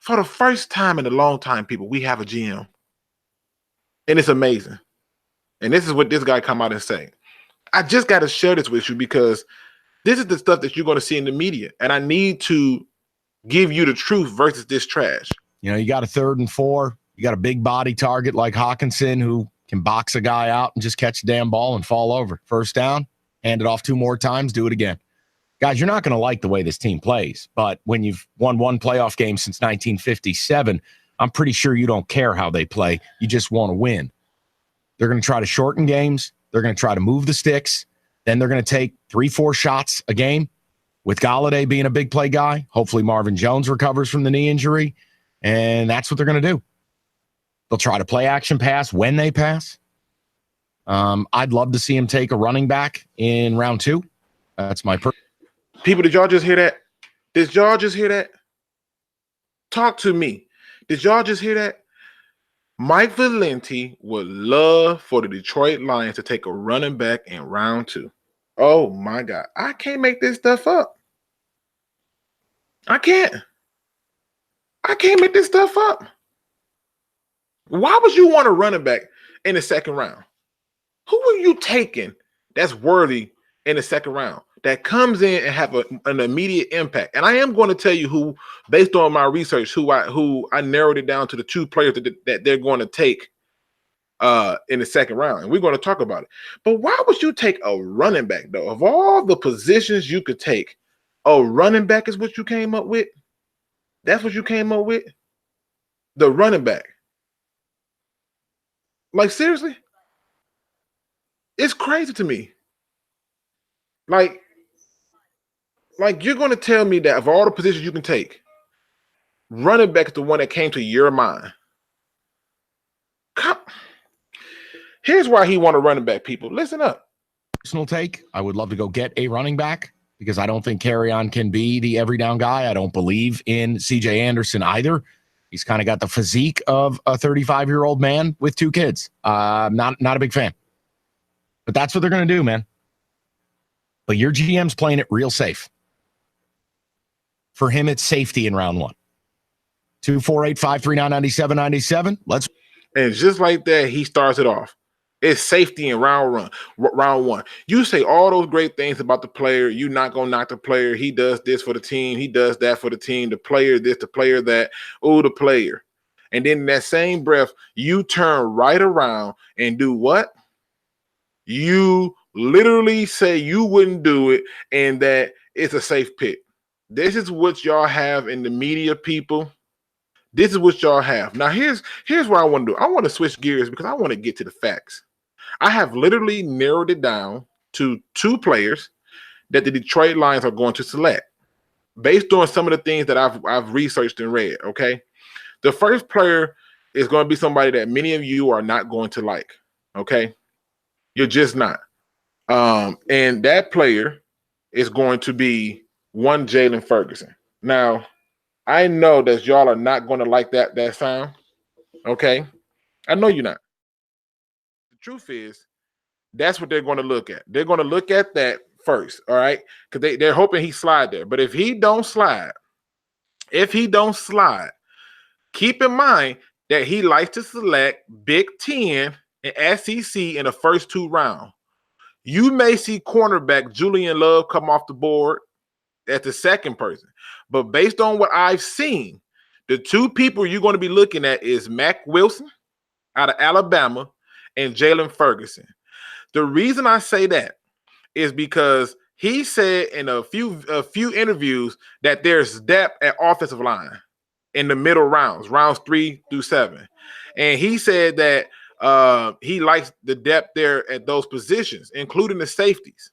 For the first time in a long time, people, we have a GM. And it's amazing. And this is what this guy come out and say. I just got to share this with you because this is the stuff that you're going to see in the media. And I need to give you the truth versus this trash. You know, you got a 3rd and 4. You got a big body target like Hawkinson who can box a guy out and just catch the damn ball and fall over. First down, hand it off 2 more times, do it again. Guys, you're not going to like the way this team plays, but when you've won 1 playoff game since 1957, I'm pretty sure you don't care how they play. You just want to win. They're going to try to shorten games. They're going to try to move the sticks. Then they're going to take 3-4 shots a game with Golladay being a big play guy. Hopefully Marvin Jones recovers from the knee injury, and that's what they're going to do. They'll try to play action pass when they pass. I'd love to see him take a running back in round 2. That's my People, did y'all just hear that? Did y'all just hear that? Talk to me. Did y'all just hear that? Mike Valenti would love for the Detroit Lions to take a running back in round 2. Oh, my God. I can't make this stuff up. I can't make this stuff up. Why would you want a running back in the 2nd round? Who are you taking that's worthy in the 2nd round that comes in and have an immediate impact? And I am going to tell you who, based on my research, who I narrowed it down to the 2 players that they're going to take in the 2nd round. And we're going to talk about it. But why would you take a running back, though? Of all the positions you could take, a running back is what you came up with? That's what you came up with? The running back. Like, seriously? It's crazy to me. Like you're going to tell me that of all the positions you can take, running back is the one that came to your mind. Here's why he want a running back, people. Listen up. Personal take, I would love to go get a running back because I don't think Carrion can be the every down guy. I don't believe in CJ Anderson either. He's kind of got the physique of a 35-year-old man with 2 kids. Not a big fan. But that's what they're going to do, man. But your GM's playing it real safe. For him, it's safety in round 1. 248-539-9797. Let's. And just like that, he starts it off. It's safety in round one. You say all those great things about the player. You're not gonna knock the player. He does this for the team. He does that for the team. The player this, the player that. Oh, the player. And then in that same breath, you turn right around and do what? You literally say you wouldn't do it and that it's a safe pick. This is what y'all have in the media, people. This is what y'all have. Now, here's what I want to do. I want to switch gears because I want to get to the facts. I have literally narrowed it down to 2 players that the Detroit Lions are going to select based on some of the things that I've researched and read, okay? The first player is going to be somebody that many of you are not going to like, okay? You're just not. And that player is going to be one Jalen Ferguson. Now, I know that y'all are not going to like that sound, okay? I know you're not. The truth is, that's what they're going to look at. They're going to look at that first, all right? Because they're hoping he slide there. But if he don't slide, keep in mind that he likes to select Big Ten and SEC in the first 2 rounds. You may see cornerback Julian Love come off the board as the second person. But based on what I've seen, the 2 people you're going to be looking at is Mack Wilson out of Alabama and Jalen Ferguson. The reason I say that is because he said in a few interviews that there's depth at offensive line in the middle rounds 3 through 7. And he said that he likes the depth there at those positions, including the safeties.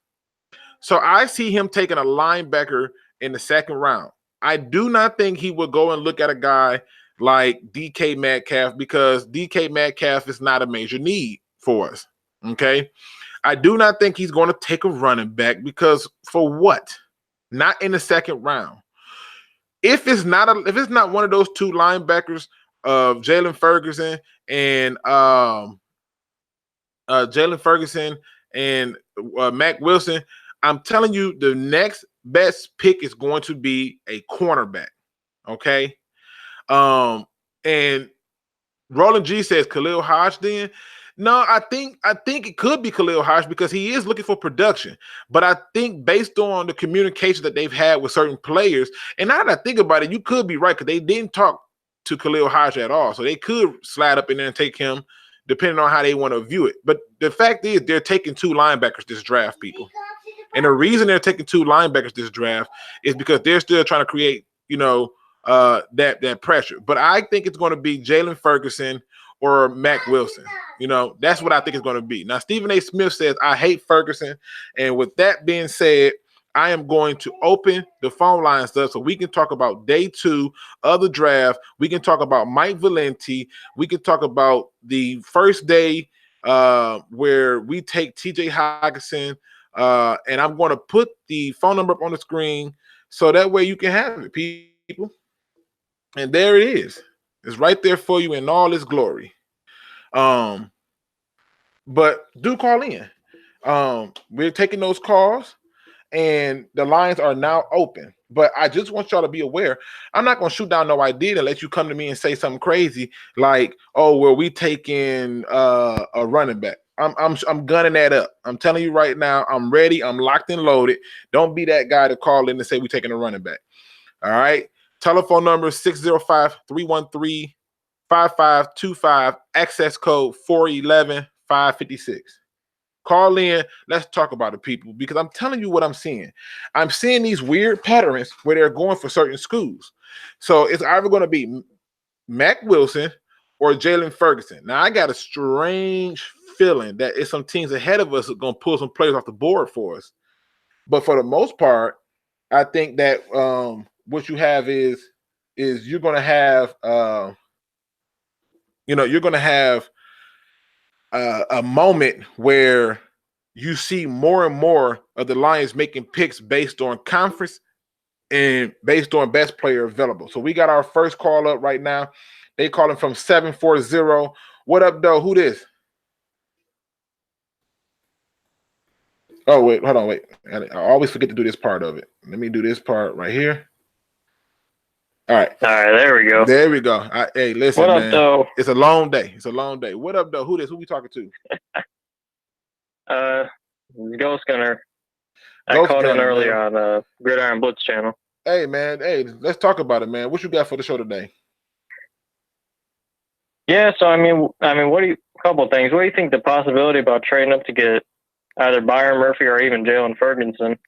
So I see him taking a linebacker in the 2nd round. I do not think he would go and look at a guy like DK Metcalf because DK Metcalf is not a major need for us. Okay. I do not think he's going to take a running back because for what? Not in the 2nd round. If it's not one of those 2 linebackers of Jalen Ferguson and Mack Wilson, I'm telling you, the next best pick is going to be a cornerback. Okay. And Roland G says Khalil Hodge then. No, I think it could be Khalil Hodge because he is looking for production. But I think based on the communication that they've had with certain players, and now that I think about it, you could be right because they didn't talk to Khalil Hodge at all. So they could slide up in there and take him depending on how they want to view it. But the fact is they're taking 2 linebackers this draft, people. And the reason they're taking 2 linebackers this draft is because they're still trying to create, that pressure. But I think it's going to be Jalen Ferguson or Mack Wilson. That's what I think it's going to be. Now, Stephen A. Smith says, I hate Ferguson. And with that being said, I am going to open the phone lines up so we can talk about day 2 of the draft. We can talk about Mike Valenti. We can talk about the first day where we take TJ Hockenson. And I'm going to put the phone number up on the screen so that way you can have it, people. And there it is. It's right there for you in all its glory. But do call in. We're taking those calls, and the lines are now open. But I just want y'all to be aware. I'm not going to shoot down no idea and let you come to me and say something crazy like, "Oh, well, we taking a running back." I'm gunning that up. I'm telling you right now, I'm ready. I'm locked and loaded. Don't be that guy to call in and say we're taking a running back. All right. Telephone number 605-313-5525. Access code 411-556. Call in. Let's talk about it, people, because I'm telling you what I'm seeing. I'm seeing these weird patterns where they're going for certain schools. So it's either going to be Mack Wilson or Jalen Ferguson. Now, I got a strange feeling that it's some teams ahead of us that are going to pull some players off the board for us. But for the most part, I think that what you have is you're going to have a moment where you see more and more of the Lions making picks based on conference and based on best player available. So we got our first call up right now. They calling from 740. What up, though? Who this? Oh, wait, hold on, wait. I always forget to do this part of it. Let me do this part right here. All right, there we go. There we go. Hey, listen, what up, man. though? It's a long day. What up, though? Who this? Who we talking to? Ghost Gunner. I Ghost caught in Gunner, earlier man. on Gridiron Blitz channel. Hey, man. Hey, let's talk about it, man. What you got for the show today? Yeah, so a couple of things. What do you think the possibility about trading up to get either Byron Murphy or even Jalen Ferguson?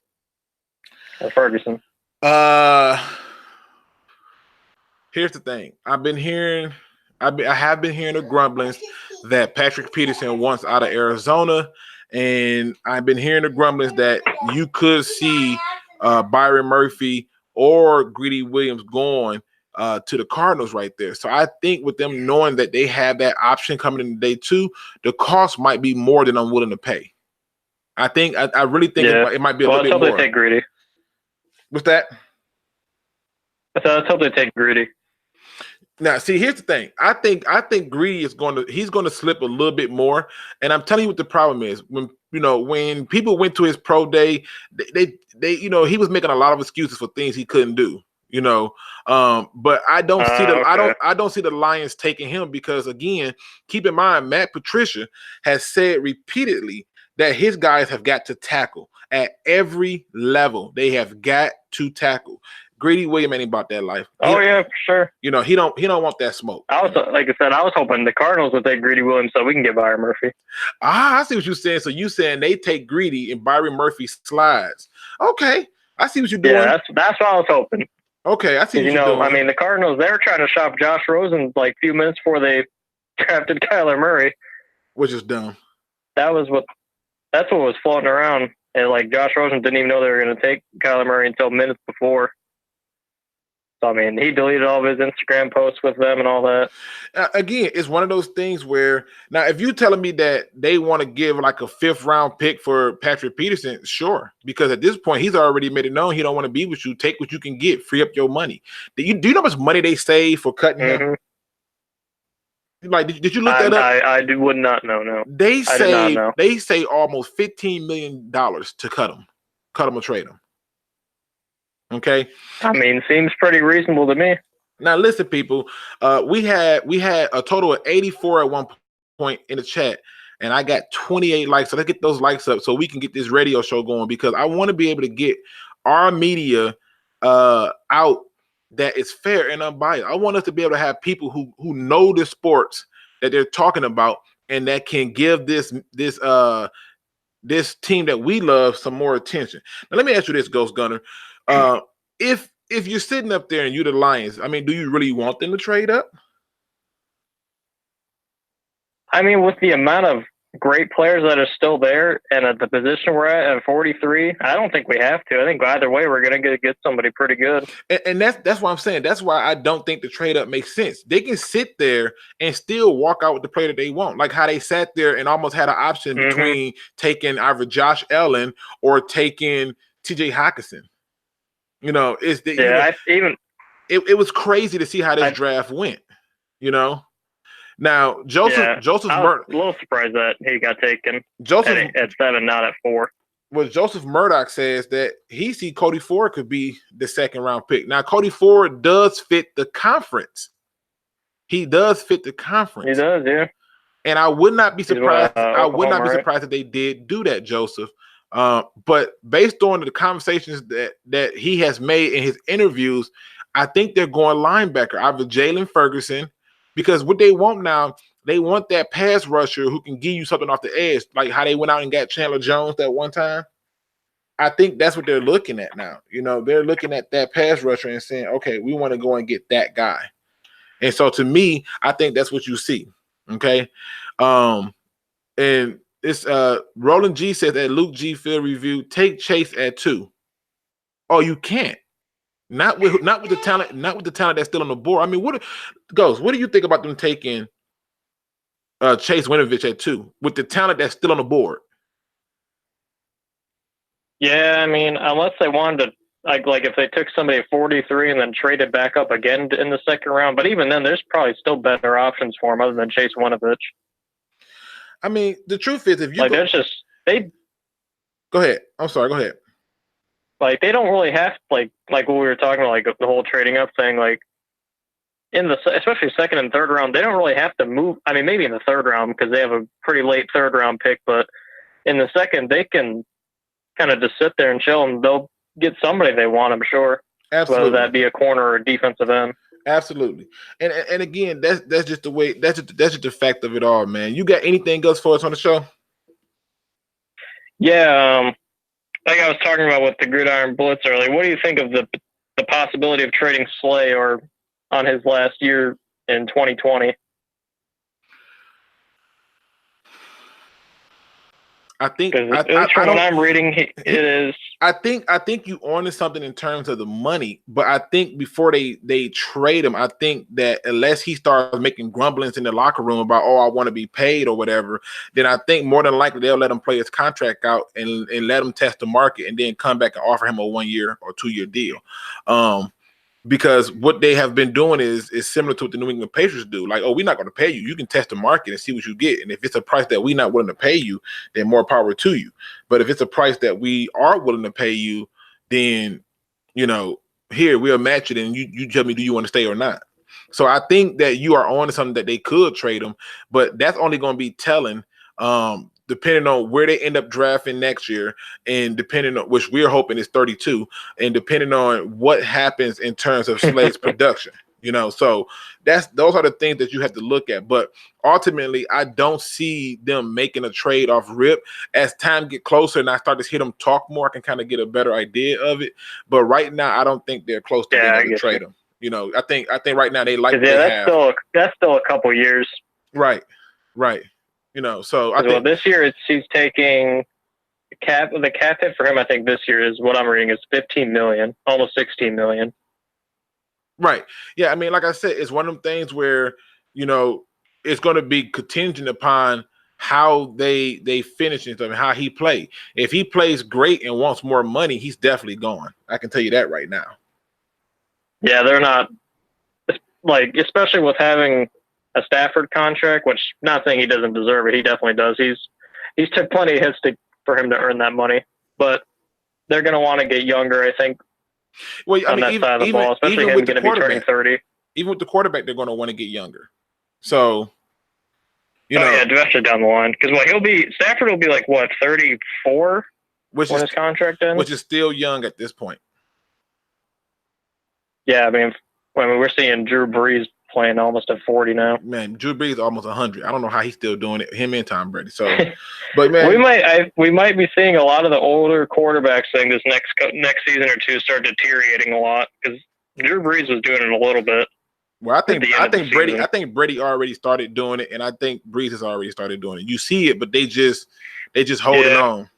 Here's the thing. I have been hearing the grumblings that Patrick Peterson wants out of Arizona, and I've been hearing the grumblings that you could see Byron Murphy or Greedy Williams going to the Cardinals right there. So I think with them knowing that they have that option coming in day 2, the cost might be more than I'm willing to pay. I really think it might be a little bit more. Let's hope they take Greedy. What's that? Let's hope they take Greedy. Now, see, here's the thing. I think Greedy is going to slip a little bit more. And I'm telling you what the problem is. When people went to his pro day, they he was making a lot of excuses for things he couldn't do. But I don't see I don't see the Lions taking him because, again, keep in mind, Matt Patricia has said repeatedly that his guys have got to tackle at every level. They have got to tackle. Greedy Williams ain't about that life. For sure. He don't want that smoke. I was hoping the Cardinals would take Greedy Williams so we can get Byron Murphy. I see what you're saying. So you saying they take Greedy and Byron Murphy slides. Okay. I see what you're doing. Yeah, that's what I was hoping. Okay, I see what you're doing. I mean, the Cardinals, they were trying to shop Josh Rosen like a few minutes before they drafted Kyler Murray. Which is dumb. That's what was floating around. And Josh Rosen didn't even know they were going to take Kyler Murray until minutes before. So, I mean, he deleted all of his Instagram posts with them and all that. Again, it's one of those things where now if you're telling me that they want to give a 5th-round pick for Patrick Peterson, sure. Because at this point, he's already made it known he don't want to be with you. Take what you can get. Free up your money. Do you know how much money they save for cutting him? Did you look that up? I would not know, no. They say almost $15 million to cut him or trade him. Okay. I mean, seems pretty reasonable to me. Now, listen, people. We had a total of 84 at one point in the chat, and I got 28 likes. So let's get those likes up so we can get this radio show going because I want to be able to get our media out that is fair and unbiased. I want us to be able to have people who know the sports that they're talking about and that can give this team that we love some more attention. Now, let me ask you this, Ghost Gunner. If you're sitting up there and you're the Lions, I mean, do you really want them to trade up? I mean, with the amount of great players that are still there and at the position we're at 43, I don't think we have to. I think either way, we're going to get somebody pretty good. And that's what I'm saying. That's why I don't think the trade up makes sense. They can sit there and still walk out with the player that they want, like how they sat there and almost had an option between taking either Josh Allen or taking TJ Hockenson. It was crazy to see how this draft went. Now Joseph Murdoch, a little surprised that he got taken at 7, not at 4. Well, Joseph Murdoch says that he see Cody Ford could be the 2nd-round pick. Now Cody Ford does fit the conference. He does fit the conference. He does, yeah. And I would not be surprised. I would not be surprised if they did do that, Joseph. But based on the conversations that he has made in his interviews, I think they're going linebacker, either Jalen Ferguson, because what they want now, they want that pass rusher who can give you something off the edge, like how they went out and got Chandler Jones that one time. I think that's what they're looking at now. They're looking at that pass rusher and saying, okay, we want to go and get that guy. And so to me, I think that's what you see. Okay. And it's Roland G says at Lukegsfieldreview, take Chase at 2. Oh, you can't. Not with the talent that's still on the board. I mean, what do you think about them taking Chase Winovich at 2 with the talent that's still on the board? Yeah, I mean, unless they wanted to, like if they took somebody at 43 and then traded back up again in the 2nd round, but even then, there's probably still better options for him other than Chase Winovich. I mean, the truth is, if you go ahead. I'm sorry. Go ahead. They don't really have like what we were talking about, like the whole trading up thing. Like especially 2nd and 3rd round, they don't really have to move. I mean, maybe in the 3rd round because they have a pretty late 3rd round pick, but in the second, they can kind of just sit there and chill, and they'll get somebody they want, I'm sure. Absolutely. Whether that be a corner or a defensive end. Absolutely. And again, that's just the way, that's just the fact of it all, man. You got anything else for us on the show? Yeah, like I was talking about with the Gridiron Blitz earlier, what do you think of the possibility of trading Slay or on his last year in 2020? I think from what I'm reading, it is. I think you onto something in terms of the money, but I think before they trade him, I think that unless he starts making grumblings in the locker room about, oh, I want to be paid or whatever, then I think more than likely they'll let him play his contract out and let him test the market and then come back and offer him a 1 year or 2 year deal. Because what they have been doing is similar to what the New England Patriots do. Like, oh, we're not going to pay you. You can test the market and see what you get. And if it's a price that we're not willing to pay you, then more power to you. But if it's a price that we are willing to pay you, then, here, we'll match it. And you tell me, do you want to stay or not? So I think that you are on to something that they could trade him, but that's only going to be telling, depending on where they end up drafting next year, and depending on, which we're hoping is 32, and depending on what happens in terms of Slade's production, so those are the things that you have to look at. But ultimately, I don't see them making a trade off rip. As time get closer and I start to hear them talk more, I can kind of get a better idea of it. But right now, I don't think they're close to being able to trade him. I think right now they like what they have. That's still a couple years. Right. So I think this year he's taking the cap hit for him. I think this year is what I'm reading is $15 million, almost $16 million. Right. Yeah. I mean, like I said, it's one of them things where it's going to be contingent upon how they finish and stuff, and how he play. If he plays great and wants more money, he's definitely gone. I can tell you that right now. Yeah, they're not especially with having a Stafford contract, which not saying he doesn't deserve it. He definitely does. He's took plenty of hits for him to earn that money, but they're going to want to get younger, I think. Well, I mean, that side of the ball, especially him going to be turning 30. Even with the quarterback, they're going to want to get younger. So, especially down the line, because Stafford will be 34 when his contract ends, which is still young at this point. Yeah, I mean, we're seeing Drew Brees playing almost at 40 now. Man, Drew Brees is almost 100. I don't know how he's still doing it. Him and Tom Brady. So, but man, we might be seeing a lot of the older quarterbacks saying this next season or two start deteriorating a lot, because Drew Brees was doing it a little bit. Well, I think Brady already started doing it, and I think Brees has already started doing it. You see it, but they just holding on.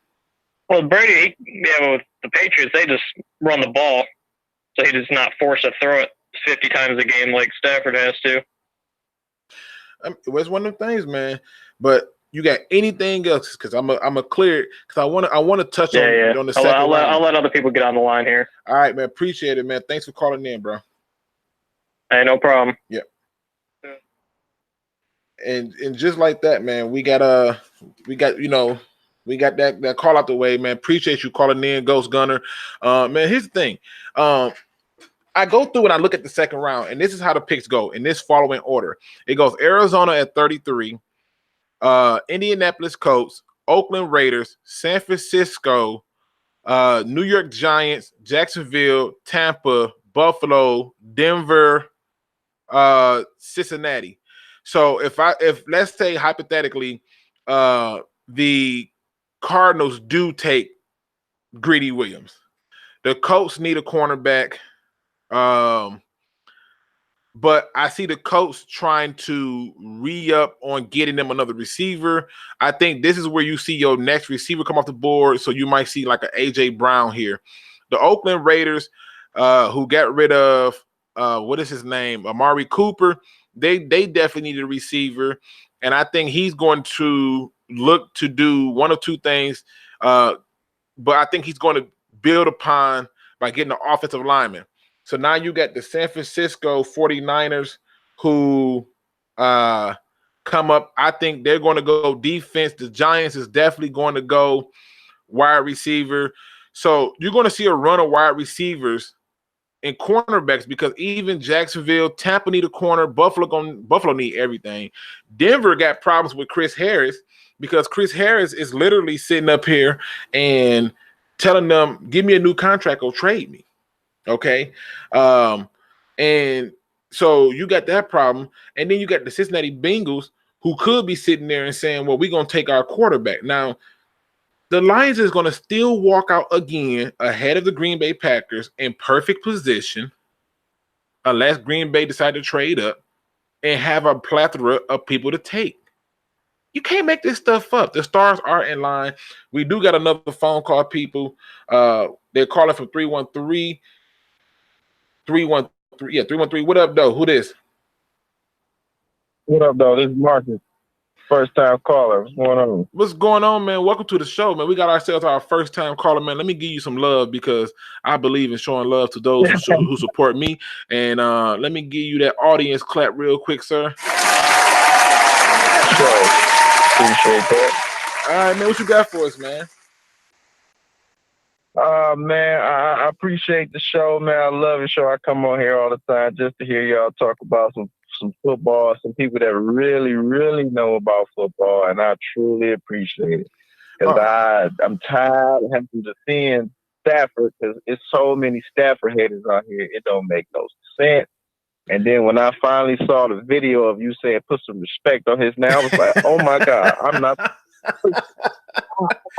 Well, Brady, with the Patriots, they just run the ball, so he does not forced to throw it 50 times a game like Stafford has to. It's one of them things, man. But you got anything else? Because I'm a clear, because I want to touch on the second round. I'll let other people get on the line here. All right, man. Appreciate it, man. Thanks for calling in, bro. Hey, no problem. Yep. And just like that, man, we got that call out the way, man. Appreciate you calling in, Ghost Gunner. Man, here's the thing. I go through and I look at the second round, and this is how the picks go in this following order. It goes Arizona at 33, Indianapolis Colts, Oakland Raiders, San Francisco, New York Giants, Jacksonville, Tampa, Buffalo, Denver, Cincinnati. So if let's say hypothetically, the Cardinals do take Greedy Williams, the Colts need a cornerback. But I see the Colts trying to re-up on getting them another receiver. I think this is where you see your next receiver come off the board. So you might see like an AJ Brown here. The Oakland Raiders, who got rid of what is his name? Amari Cooper. They definitely need a receiver. And I think he's going to look to do one of two things. But I think he's going to build upon by getting an offensive lineman. So now you got the San Francisco 49ers who come up. I think they're going to go defense. The Giants is definitely going to go wide receiver. So you're going to see a run of wide receivers in cornerbacks because even Jacksonville, Tampa need a corner, Buffalo need everything. Denver got problems with Chris Harris because Chris Harris is literally sitting up here and telling them, give me a new contract or trade me. Okay. And so you got that problem. And then you got the Cincinnati Bengals who could be sitting there and saying, well, we're going to take our quarterback. Now, the Lions is going to still walk out again ahead of the Green Bay Packers in perfect position unless Green Bay decide to trade up and have a plethora of people to take. You can't make this stuff up. The stars are in line. We do got another phone call, people. They're calling from 313. 313. Yeah, 313. What up, though? Who this? What up, though? This is Marcus. First time caller. What's going on? What's going on, man? Welcome to the show, man. We got ourselves our first time caller, man. Let me give you some love because I believe in showing love to those who support me. And let me give you that audience clap real quick, sir. Sure. Appreciate that. All right, man. What you got for us, man? Man, I appreciate the show, man. I love the show. I come on here all the time just to hear y'all talk about some football, some people that really, really know about football, and I truly appreciate it. Because I'm tired of having to seeing Stafford, because it's so many Stafford haters out here. It don't make no sense. And then when I finally saw the video of you saying put some respect on his name, I was like, oh my God, I'm not.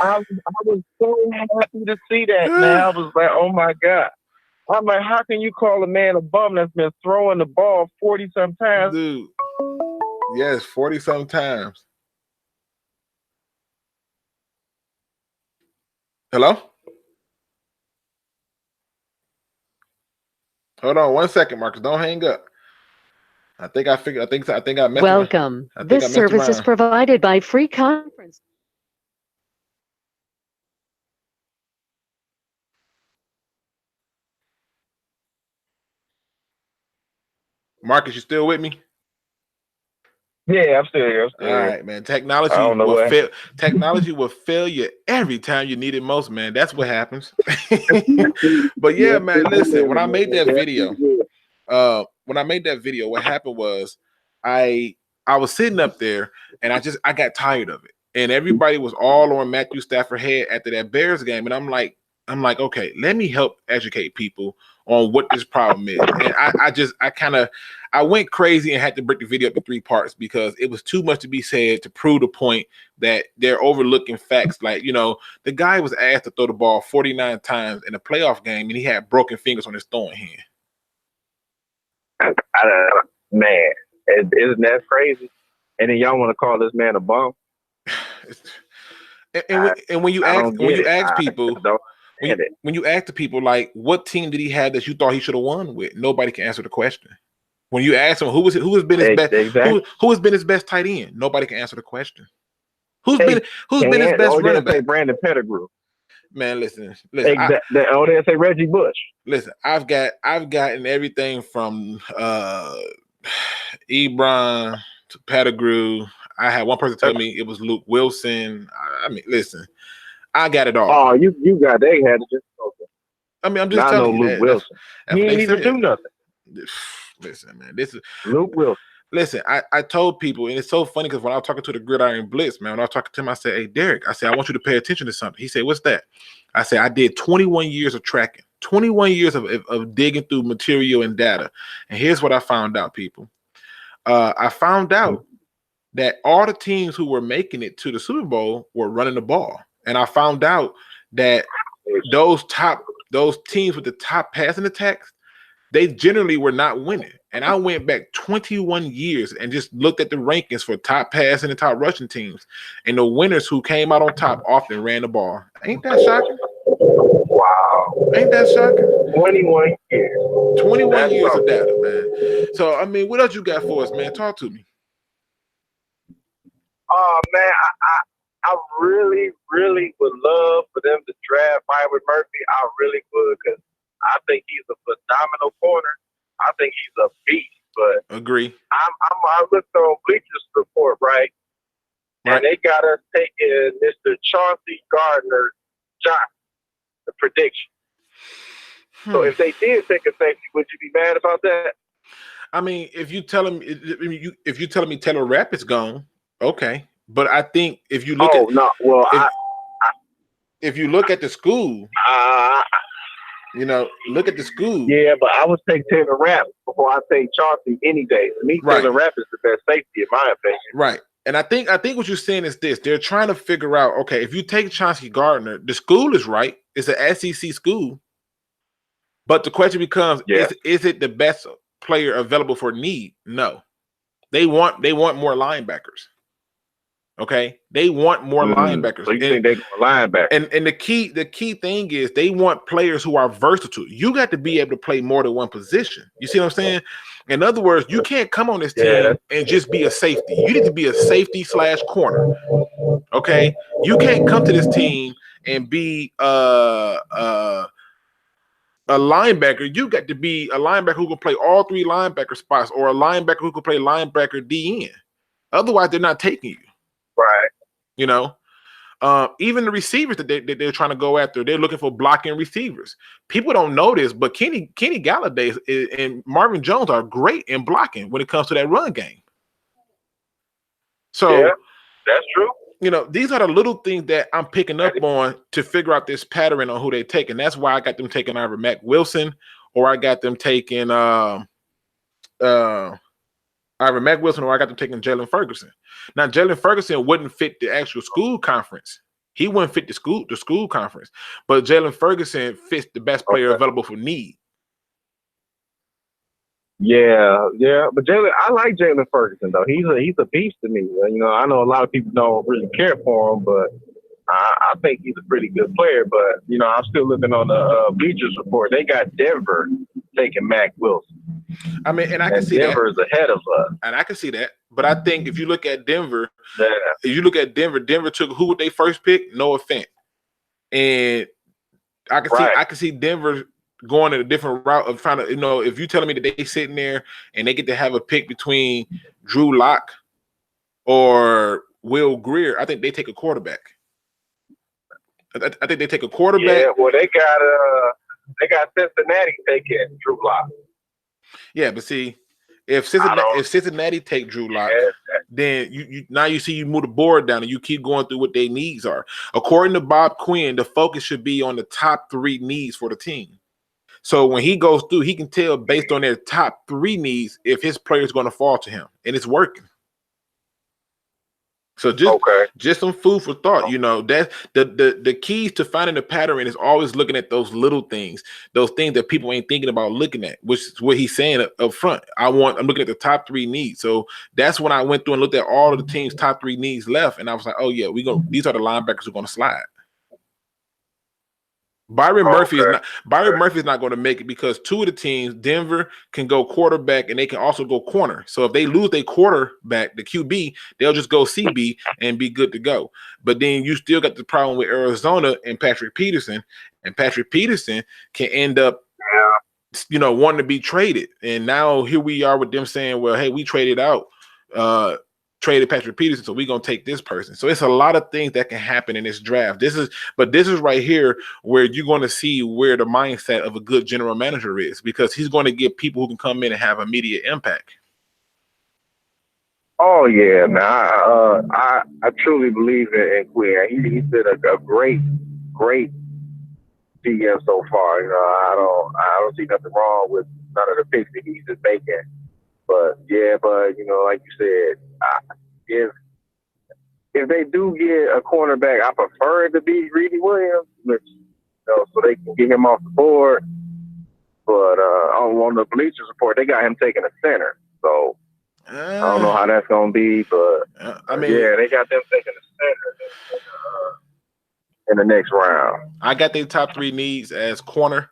I was so happy to see that, man. I was like, oh my God. I'm like, how can you call a man a bum that's been throwing the ball 40-some times? Dude, yes, 40-some times. Hello? Hold on 1 second, Marcus. Don't hang up. I think I messed Welcome. This service is provided by Free Conference. Marcus, you still with me? Yeah, I'm still here. All right, man. Technology will fail you every time you need it most, man. That's what happens. But yeah, man, listen, when I made that video, what happened was I was sitting up there and I got tired of it. And everybody was all on Matthew Stafford head after that Bears game. And I'm like, okay, let me help educate people on what this problem is. And I went crazy and had to break the video up in 3 parts because it was too much to be said to prove the point that they're overlooking facts. Like, the guy was asked to throw the ball 49 times in a playoff game and he had broken fingers on his throwing hand. Man, isn't that crazy? And then y'all want to call this man a bum? And when you ask people, like, what team did he have that you thought he should have won with? Nobody can answer the question. When you ask him who has been his best tight end, nobody can answer the question. Who's been his best running back? Brandon Pettigrew. Man, listen. They say Reggie Bush. Listen, I've gotten everything from Ebron to Pettigrew. I had one person tell me it was Luke Wilson. I mean, listen, I got it all. Oh, you got they had it just okay. I mean, I'm just telling you. Luke Wilson. He didn't even do nothing. Listen, man, this is Luke Wilson. Listen, I told people, and it's so funny because when I was talking to the Gridiron Blitz, man, when I was talking to him, I said, hey, Derrick, I said, I want you to pay attention to something. He said, what's that? I said, I did 21 years of tracking, 21 years of digging through material and data. And here's what I found out, people. I found out that all the teams who were making it to the Super Bowl were running the ball. And I found out that those teams with the top passing attacks, they generally were not winning. And I went back 21 years and just looked at the rankings for top passing and top rushing teams. And the winners who came out on top often ran the ball. Ain't that shocking? Wow. Ain't that shocking? 21 years. 21 years of data, man. So, I mean, what else you got for us, man? Talk to me. Oh, man, I really, really would love for them to draft Byron Murphy. I really would, because I think he's a phenomenal corner. I think he's a beast. But agree. I looked on Bleachers Report, right? And they got us taking Mr. Chauncey Gardner Johnson, the prediction. So if they did take a safety, would you be mad about that? I mean, if you tell him, if you telling me Taylor Rapp is gone, okay. But I think if you look if you look at the school, look at the school. Yeah, but I would take Taylor Rapp before I take Chauncey any day. To me, Taylor Rapp is the best safety in my opinion. Right. And I think what you're saying is this: they're trying to figure out, okay, if you take Chauncey Gardner, the school is right; it's an SEC school. But the question becomes: is it the best player available for need? No, they want more linebackers. Okay, they want more linebackers. So you think they go linebacker? And the key thing is they want players who are versatile. You got to be able to play more than one position. You see what I'm saying? In other words, you can't come on this team and just be a safety. You need to be a safety / corner. Okay, you can't come to this team and be a linebacker. You got to be a linebacker who can play all 3 linebacker spots, or a linebacker who can play linebacker DN. Otherwise, they're not taking you. Right. You know, even the receivers that they're trying to go after, they're looking for blocking receivers. People don't know this, but Kenny Galladay and Marvin Jones are great in blocking when it comes to that run game. So that's true. You know, these are the little things that I'm picking up on to figure out this pattern on who they take. And that's why I got them taking either Mac Wilson, or I got them taking either Mac Wilson, or I got them taking Jalen Ferguson. Now, Jalen Ferguson wouldn't fit the actual school conference. He wouldn't fit the school conference. But Jalen Ferguson fits the best player available for need. Yeah. But I like Jalen Ferguson though. He's a beast to me. You know, I know a lot of people don't really care for him, but I think he's a pretty good player. But you know, I'm still looking on the Bleachers Report. They got Denver taking Mac Wilson. I mean, and I can see Denver is ahead of us. And I can see that. But I think if you look at Denver, Denver took who would they first pick? Noah Fant. And I can see Denver going in a different route of trying to, you know, if you're telling me that they sitting there and they get to have a pick between Drew Lock or Will Greer, I think they take a quarterback. I think they take a quarterback. Yeah, well, they got Cincinnati taking Drew Lock. Yeah, but see, if Cincinnati take Drew Lock, then you move the board down and you keep going through what their needs are. According to Bob Quinn, the focus should be on the top 3 needs for the team. So when he goes through, he can tell based on their top 3 needs if his player is going to fall to him, and it's working. So just some food for thought. You know, that the keys to finding the pattern is always looking at those little things, those things that people ain't thinking about looking at, which is what he's saying up front. I'm looking at the top 3 needs. So that's when I went through and looked at all of the team's top 3 needs left, and I was like, oh yeah, these are the linebackers who are going to slide. Byron Murphy is not going to make it because 2 of the teams, Denver can go quarterback and they can also go corner. So if they lose their quarterback, the QB, they'll just go CB and be good to go. But then you still got the problem with Arizona and Patrick Peterson, and Patrick Peterson can end up, you know, wanting to be traded. And now here we are with them saying, well, hey, we traded Patrick Peterson, so we're gonna take this person. So it's a lot of things that can happen in this draft. This is right here where you're going to see where the mindset of a good general manager is, because he's going to get people who can come in and have immediate impact. Oh yeah, man. I truly believe in Quinn. He's been a great GM so far. You know, I don't see nothing wrong with none of the picks that he's just making. But you know, like you said, if they do get a cornerback, I prefer it to be Greedy Williams, which, you know, so they can get him off the board. But on the Bleachers Report, they got him taking a center. So I don't know how that's gonna be, but they got them taking a center in the next round. I got their top 3 needs as corner.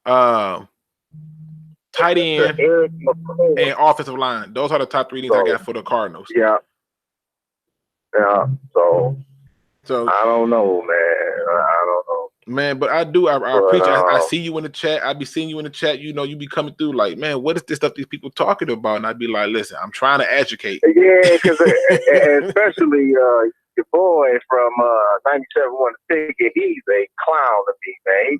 Tight end, and offensive line. Those are the top 3 needs I got for the Cardinals. Yeah. So I don't know, man. I don't know. Man, but I appreciate. I see you in the chat. I be seeing you in the chat. You know, you be coming through like, man, what is this stuff these people talking about? And I'd be like, listen, I'm trying to educate. Yeah, because especially your boy from 97 won the ticket. He's a clown to me, man.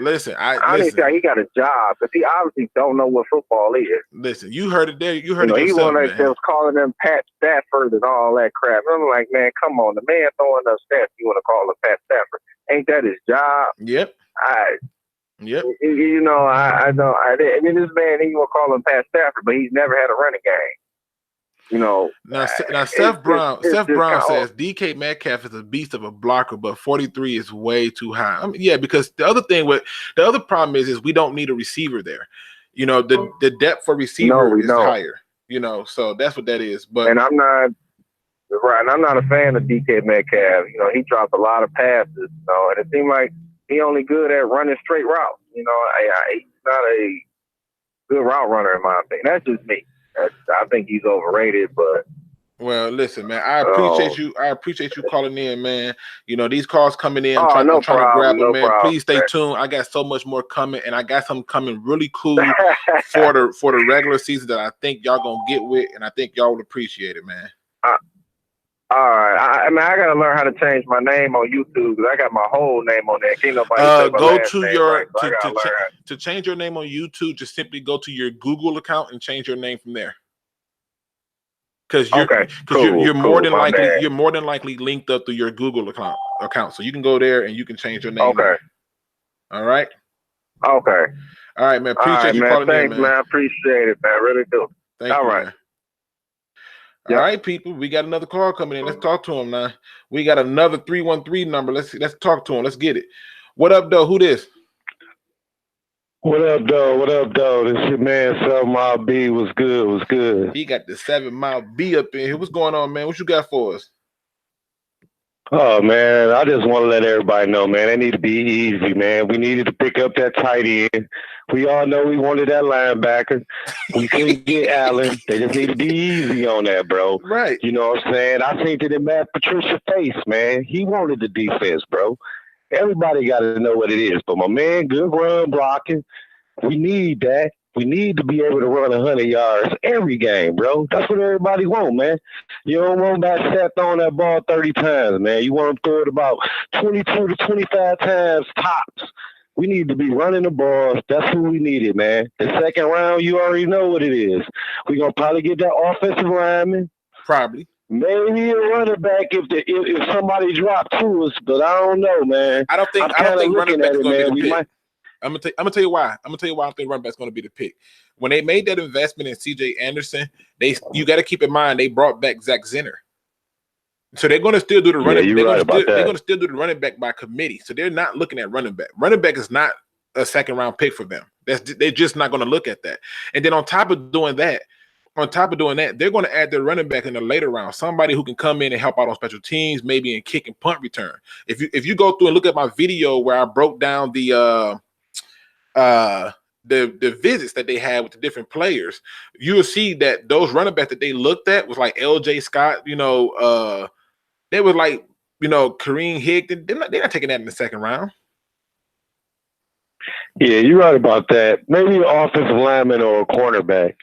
Listen, I don't even think he got a job because he obviously don't know what football is. Listen, you heard it there. You heard it He yourself, one that was calling them Pat Stafford and all that crap. I'm like, man, come on. The man throwing up stats, you want to call him Pat Stafford. Ain't that his job? Yep. Yep. You know, I mean, this man, he will call him Pat Stafford, but he's never had a running game. You know, now Seth Brown says DK Metcalf is a beast of a blocker, but 43 is way too high. I mean, yeah, because the other problem is we don't need a receiver there. You know, the depth for receiver is higher. You know, so that's what that is. But I'm not a fan of DK Metcalf. You know, he dropped a lot of passes. You know, and it seemed like he only good at running straight routes. You know, he's not a good route runner in my opinion. That's just me. I think he's overrated, but well, listen, man, I appreciate you. I appreciate you calling in, man. You know, these calls coming in. I'm trying to grab them, man. Please stay tuned. I got so much more coming, and I got something coming really cool for the regular season that I think y'all gonna get with, and I think y'all will appreciate it, man. All right, I mean, I gotta learn how to change my name on YouTube because I got my whole name on there. Can't nobody go to your to change your name on YouTube. Just simply go to your Google account and change your name from there. Because you're more than likely linked up to your Google account, so you can go there and you can change your name. Okay. There. All right. Okay. All right, man. Appreciate you calling in, man. Man. I appreciate it, man. I really do. Thank you, man. All right, people. We got another call coming in. Let's talk to him now. We got another 313 number. Let's talk to him. Let's get it. What up, though? Who this? What up, though? What up, though? This your man, 7 Mile B. Was good. Was good. He got the 7 Mile B up in here. What's going on, man? What you got for us? Oh, man, I just want to let everybody know, man, they need to be easy, man. We needed to pick up that tight end. We all know we wanted that linebacker. We couldn't get Allen. They just need to be easy on that, bro. Right. You know what I'm saying? I think that in Matt Patricia's face, man, he wanted the defense, bro. Everybody got to know what it is. But my man, good run blocking. We need that. We need to be able to run 100 yards every game, bro. That's what everybody want, man. You don't want that set on that ball 30 times, man. You want to throw it about 22 to 25 times tops. We need to be running the ball. That's who we needed, man. The second round, you already know what it is. We're going to probably get that offensive lineman. Probably. Maybe a running back if somebody dropped to us, but I don't know, man. I don't think running back is going to be the pick. I'm gonna tell you why. I think running back's gonna be the pick. When they made that investment in CJ Anderson, you got to keep in mind they brought back Zach Zinner, so they're gonna still do the running. They're gonna still do the running back by committee. So they're not looking at running back. Running back is not a second round pick for them. They're just not gonna look at that. And then on top of doing that, they're going to add their running back in the later round, somebody who can come in and help out on special teams, maybe in kick and punt return. If you go through and look at my video where I broke down the visits that they had with the different players, you'll see that those running backs that they looked at was like LJ Scott, they were like, Kareem Higgs. They're not taking that in the second round. Yeah, you're right about that. Maybe an offensive lineman or a cornerback.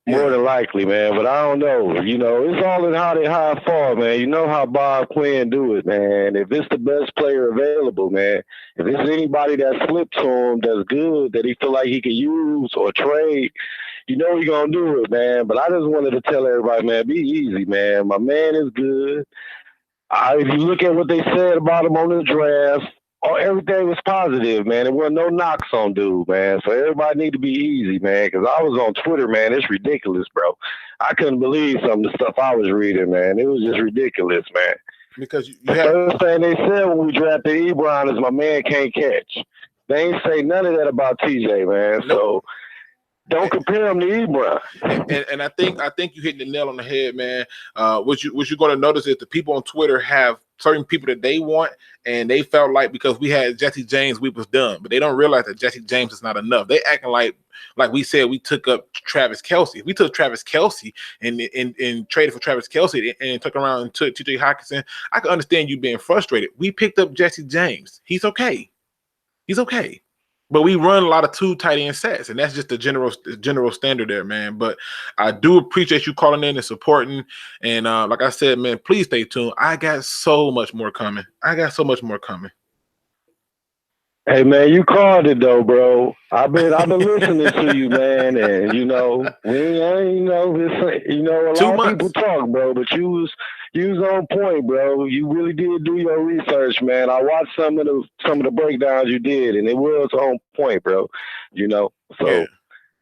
More than likely, man, but I don't know. It's all in how they high fall, man. You know how Bob Quinn do it, man. If it's the best player available, man, if it's anybody that slips to him that's good, that he feel like he can use or trade, he's going to do it, man. But I just wanted to tell everybody, man, be easy, man. My man is good. If you look at what they said about him on the draft, everything was positive, man. There wasn't no knocks on dude, man. So everybody need to be easy, man, because I was on Twitter, man. It's ridiculous, bro. I couldn't believe some of the stuff I was reading, man. It was just ridiculous, man. Because the first thing they said when we drafted Ebron is my man can't catch. They ain't say none of that about TJ, man. Nope. So don't compare him to Ebron. And I think you hit the nail on the head, man. What you're going to notice is the people on Twitter have certain people that they want, and they felt like because we had Jesse James, we was done. But they don't realize that Jesse James is not enough. They acting like we said we took up Travis Kelce. We took Travis Kelce and traded for Travis Kelce and took around and took TJ Hockenson. I can understand you being frustrated. We picked up Jesse James. He's okay. He's okay. But we run a lot of 2 tight end sets, and that's just the general standard there, man. But I do appreciate you calling in and supporting. And like I said, man, please stay tuned. I got so much more coming. Hey man, you called it though, bro. I've been listening to you, man, and you know, a lot of people talk, bro, but you was on point, bro. You really did do your research, man. I watched some of the breakdowns you did, and it was on point, bro. You know, so. Yeah.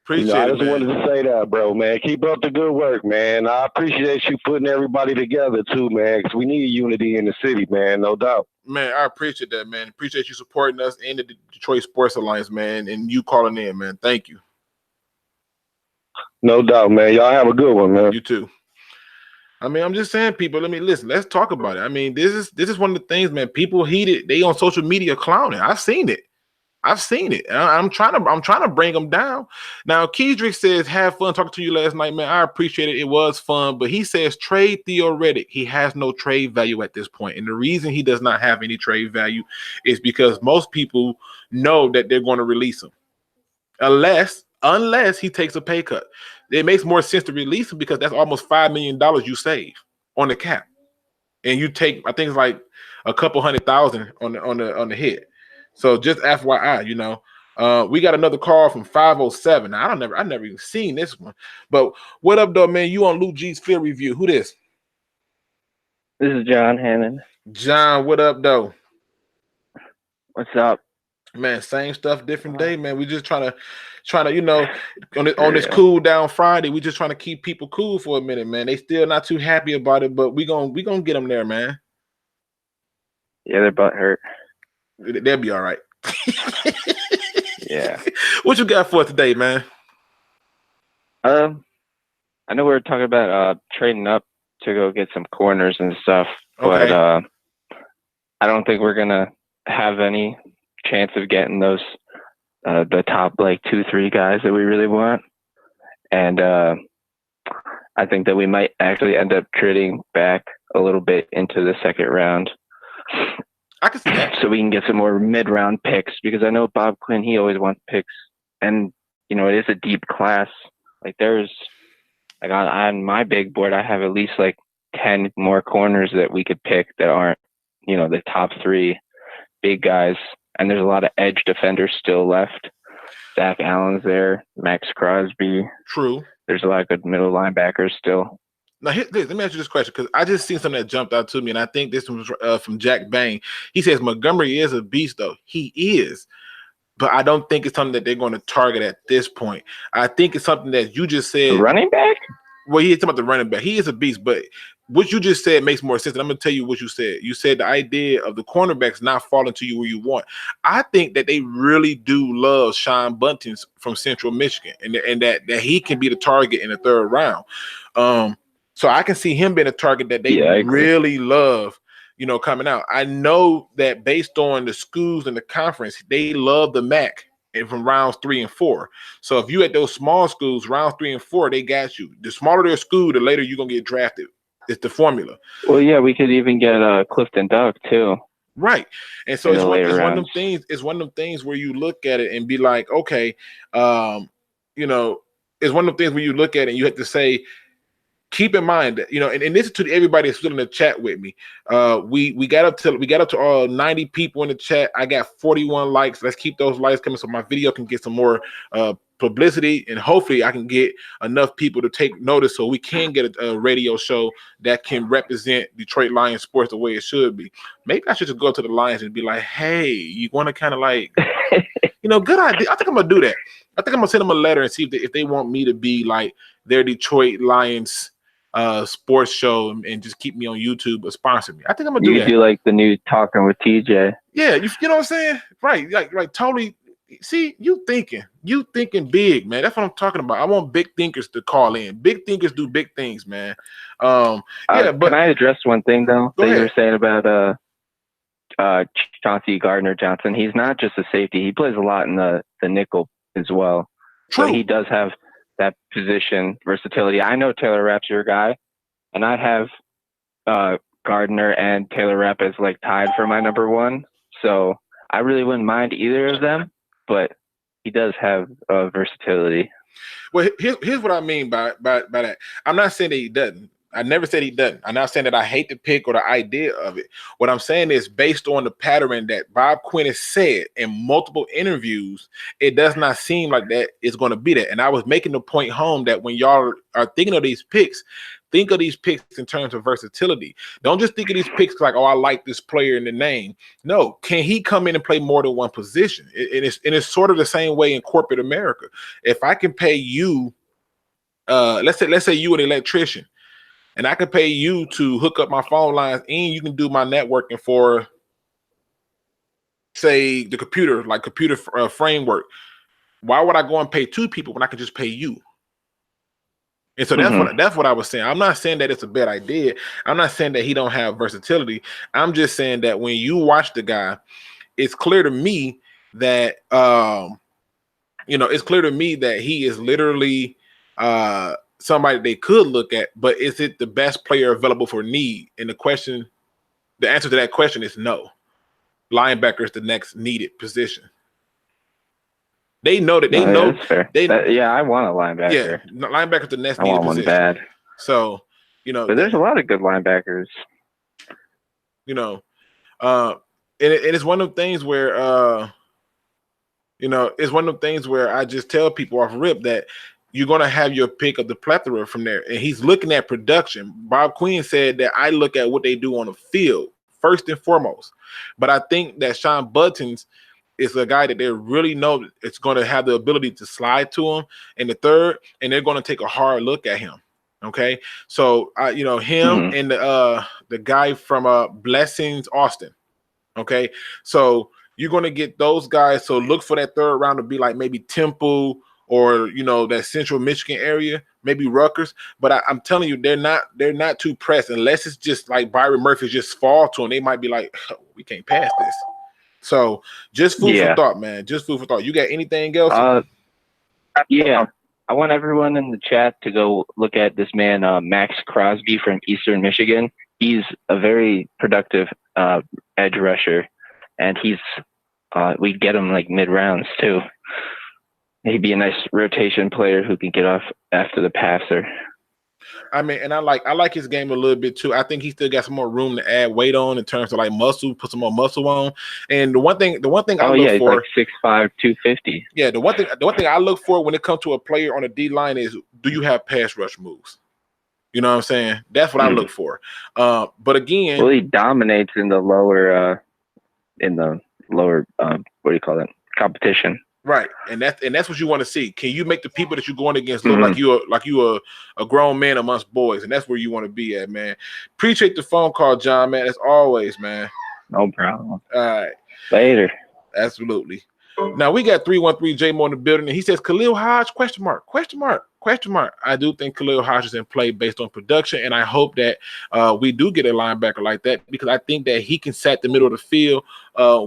Appreciate I it, just man. wanted to say that, bro, man. Keep up the good work, man. I appreciate you putting everybody together, too, man, because we need unity in the city, man, no doubt. Man, I appreciate that, man. Appreciate you supporting us and the Detroit Sports Alliance, man, and you calling in, man. Thank you. No doubt, man. Y'all have a good one, man. You too. I mean, I'm just saying, people, let's talk about it. I mean, this is one of the things, man. People heated. They on social media clowning. I've seen it. I'm trying to bring them down. Now, Kedrick says, have fun talking to you last night, man. I appreciate it. It was fun. But he says trade theoretic. He has no trade value at this point. And the reason he does not have any trade value is because most people know that they're going to release him. Unless he takes a pay cut. It makes more sense to release him because that's almost $5 million you save on the cap. And you take, I think it's like a couple $100,000 on the hit. So just FYI, you know, we got another call from 507. Now, I never even seen this one. But what up, though, man? You on Lukegsfieldreview? Who this? This is John Hannon. John, what up, though? What's up, man? Same stuff, different day, man. We just trying to, you know, on this cool down Friday. We just trying to keep people cool for a minute, man. They still not too happy about it, but we gonna get them there, man. Yeah, their butt hurt. They'll be all right. Yeah. What you got for us today, man? I know we were talking about trading up to go get some corners and stuff, but I don't think we're gonna have any chance of getting those the top like 2-3 guys that we really want. And I think that we might actually end up trading back a little bit into the second round. I can see that. So we can get some more mid-round picks, because I know Bob Quinn, he always wants picks. And, you know, it is a deep class. Like there's, like on my big board, I have at least like 10 more corners that we could pick that aren't, you know, the top 3 big guys. And there's a lot of edge defenders still left. Zach Allen's there, Max Crosby. True. There's a lot of good middle linebackers still. Now, let me ask you this question, because I just seen something that jumped out to me, and I think this was from Jack Bain. He says Montgomery is a beast, though. He is. But I don't think it's something that they're going to target at this point. I think it's something that you just said. The running back? Well, he's talking about the running back. He is a beast, but what you just said makes more sense. And I'm going to tell you what you said. You said the idea of the cornerbacks not falling to you where you want. I think that they really do love Sean Buntings from Central Michigan, and that he can be the target in the 3rd round. So I can see him being a target that they really love, you know, coming out. I know that based on the schools in the conference, they love the MAC and from rounds 3 and 4. So if you at those small schools, rounds 3 and 4, they got you. The smaller their school, the later you're going to get drafted. It's the formula. Well, yeah, we could even get Clifton Duck too. Right. And so it's one of them things. It's one of them things where you look at it and be like, okay, you know, it's one of them things where you look at it and you have to say, keep in mind that, you know, and this is to everybody that's still in the chat with me. We got up to 90 people in the chat. I got 41 likes. Let's keep those likes coming so my video can get some more publicity, and hopefully I can get enough people to take notice so we can get a radio show that can represent Detroit Lions sports the way it should be. Maybe I should just go to the Lions and be like, hey, you want to kind of like, you know, good idea. I think I'm gonna do that. I think I'm gonna send them a letter and see if they want me to be like their Detroit Lions sports show and just keep me on YouTube or sponsor me. I think I'm gonna do that. You do like the new Talking with TJ. Yeah, you know what I'm saying? Right. Like totally. See, you thinking big, man. That's what I'm talking about. I want big thinkers to call in. Big thinkers do big things, man. But can I address one thing though that ahead. you were saying about Chauncey Gardner-Johnson? He's not just a safety. He plays a lot in the nickel as well. True. So he does have that position versatility. I know Taylor Rapp's your guy, and I have Gardner and Taylor Rapp as like tied for my number 1. So I really wouldn't mind either of them. but he does have versatility. Well, here's what I mean by that. I'm not saying that he doesn't. I never said he doesn't. I'm not saying that I hate the pick or the idea of it. What I'm saying is based on the pattern that Bob Quinn has said in multiple interviews, it does not seem like that is going to be that. And I was making the point home that when y'all are thinking of these picks, think of these picks in terms of versatility. Don't just think of these picks like, oh, I like this player in the name. No, can he come in and play more than one position? And it's sort of the same way in corporate America. If I can pay you, let's say you an electrician, and I can pay you to hook up my phone lines and you can do my networking for, say, the computer, like computer framework. Why would I go and pay two people when I can just pay you? And so that's what I was saying. I'm not saying that it's a bad idea. I'm not saying that he don't have versatility. I'm just saying that when you watch the guy, it's clear to me that it's clear to me that he is literally somebody they could look at, but is it the best player available for need? And the answer to that question is no. Linebacker is the next needed position. They know that they know. That's fair. I want a linebacker. Yeah, linebacker's the next I needed want one position. bad. So, but there's a lot of good linebackers. And it's one of the things where it's one of the things where I just tell people off rip that you're going to have your pick of the plethora from there. And he's looking at production. Bob Quinn said that I look at what they do on the field first and foremost. But I think that Sean Buttons is a guy that they really know it's going to have the ability to slide to him in the third, and they're going to take a hard look at him. Okay. So, him and the guy from Blessings, Austin. Okay. So you're going to get those guys. So look for that third round to be like maybe Temple, or that Central Michigan area, maybe Rutgers. But I'm telling you, they're not too pressed unless it's just like Byron Murphy just fall to them. They might be like, oh, we can't pass this. So just food for thought, man. Just food for thought. You got anything else? I want everyone in the chat to go look at this man, Max Crosby from Eastern Michigan. He's a very productive edge rusher, and we get him like mid rounds too. He'd be a nice rotation player who can get off after the passer. I mean, and I like his game a little bit too. I think he still got some more room to add weight on in terms of like muscle, put some more muscle on. And the one thing I look for, like 6'5", 250. Yeah, the one thing I look for when it comes to a player on a D line is, do you have pass rush moves? You know what I'm saying? That's what I look for. But again, he dominates in the lower what do you call it? Competition. Right, and that's what you want to see. Can you make the people that you're going against look like you a grown man amongst boys? And that's where you want to be at, man. Appreciate the phone call, John, man. As always, man. No problem. All right. Later. Absolutely. Now we got 313 J Mo in the building, and he says Khalil Hodge ? I do think Khalil Hodge is in play based on production, and I hope that we do get a linebacker like that, because I think that he can set the middle of the field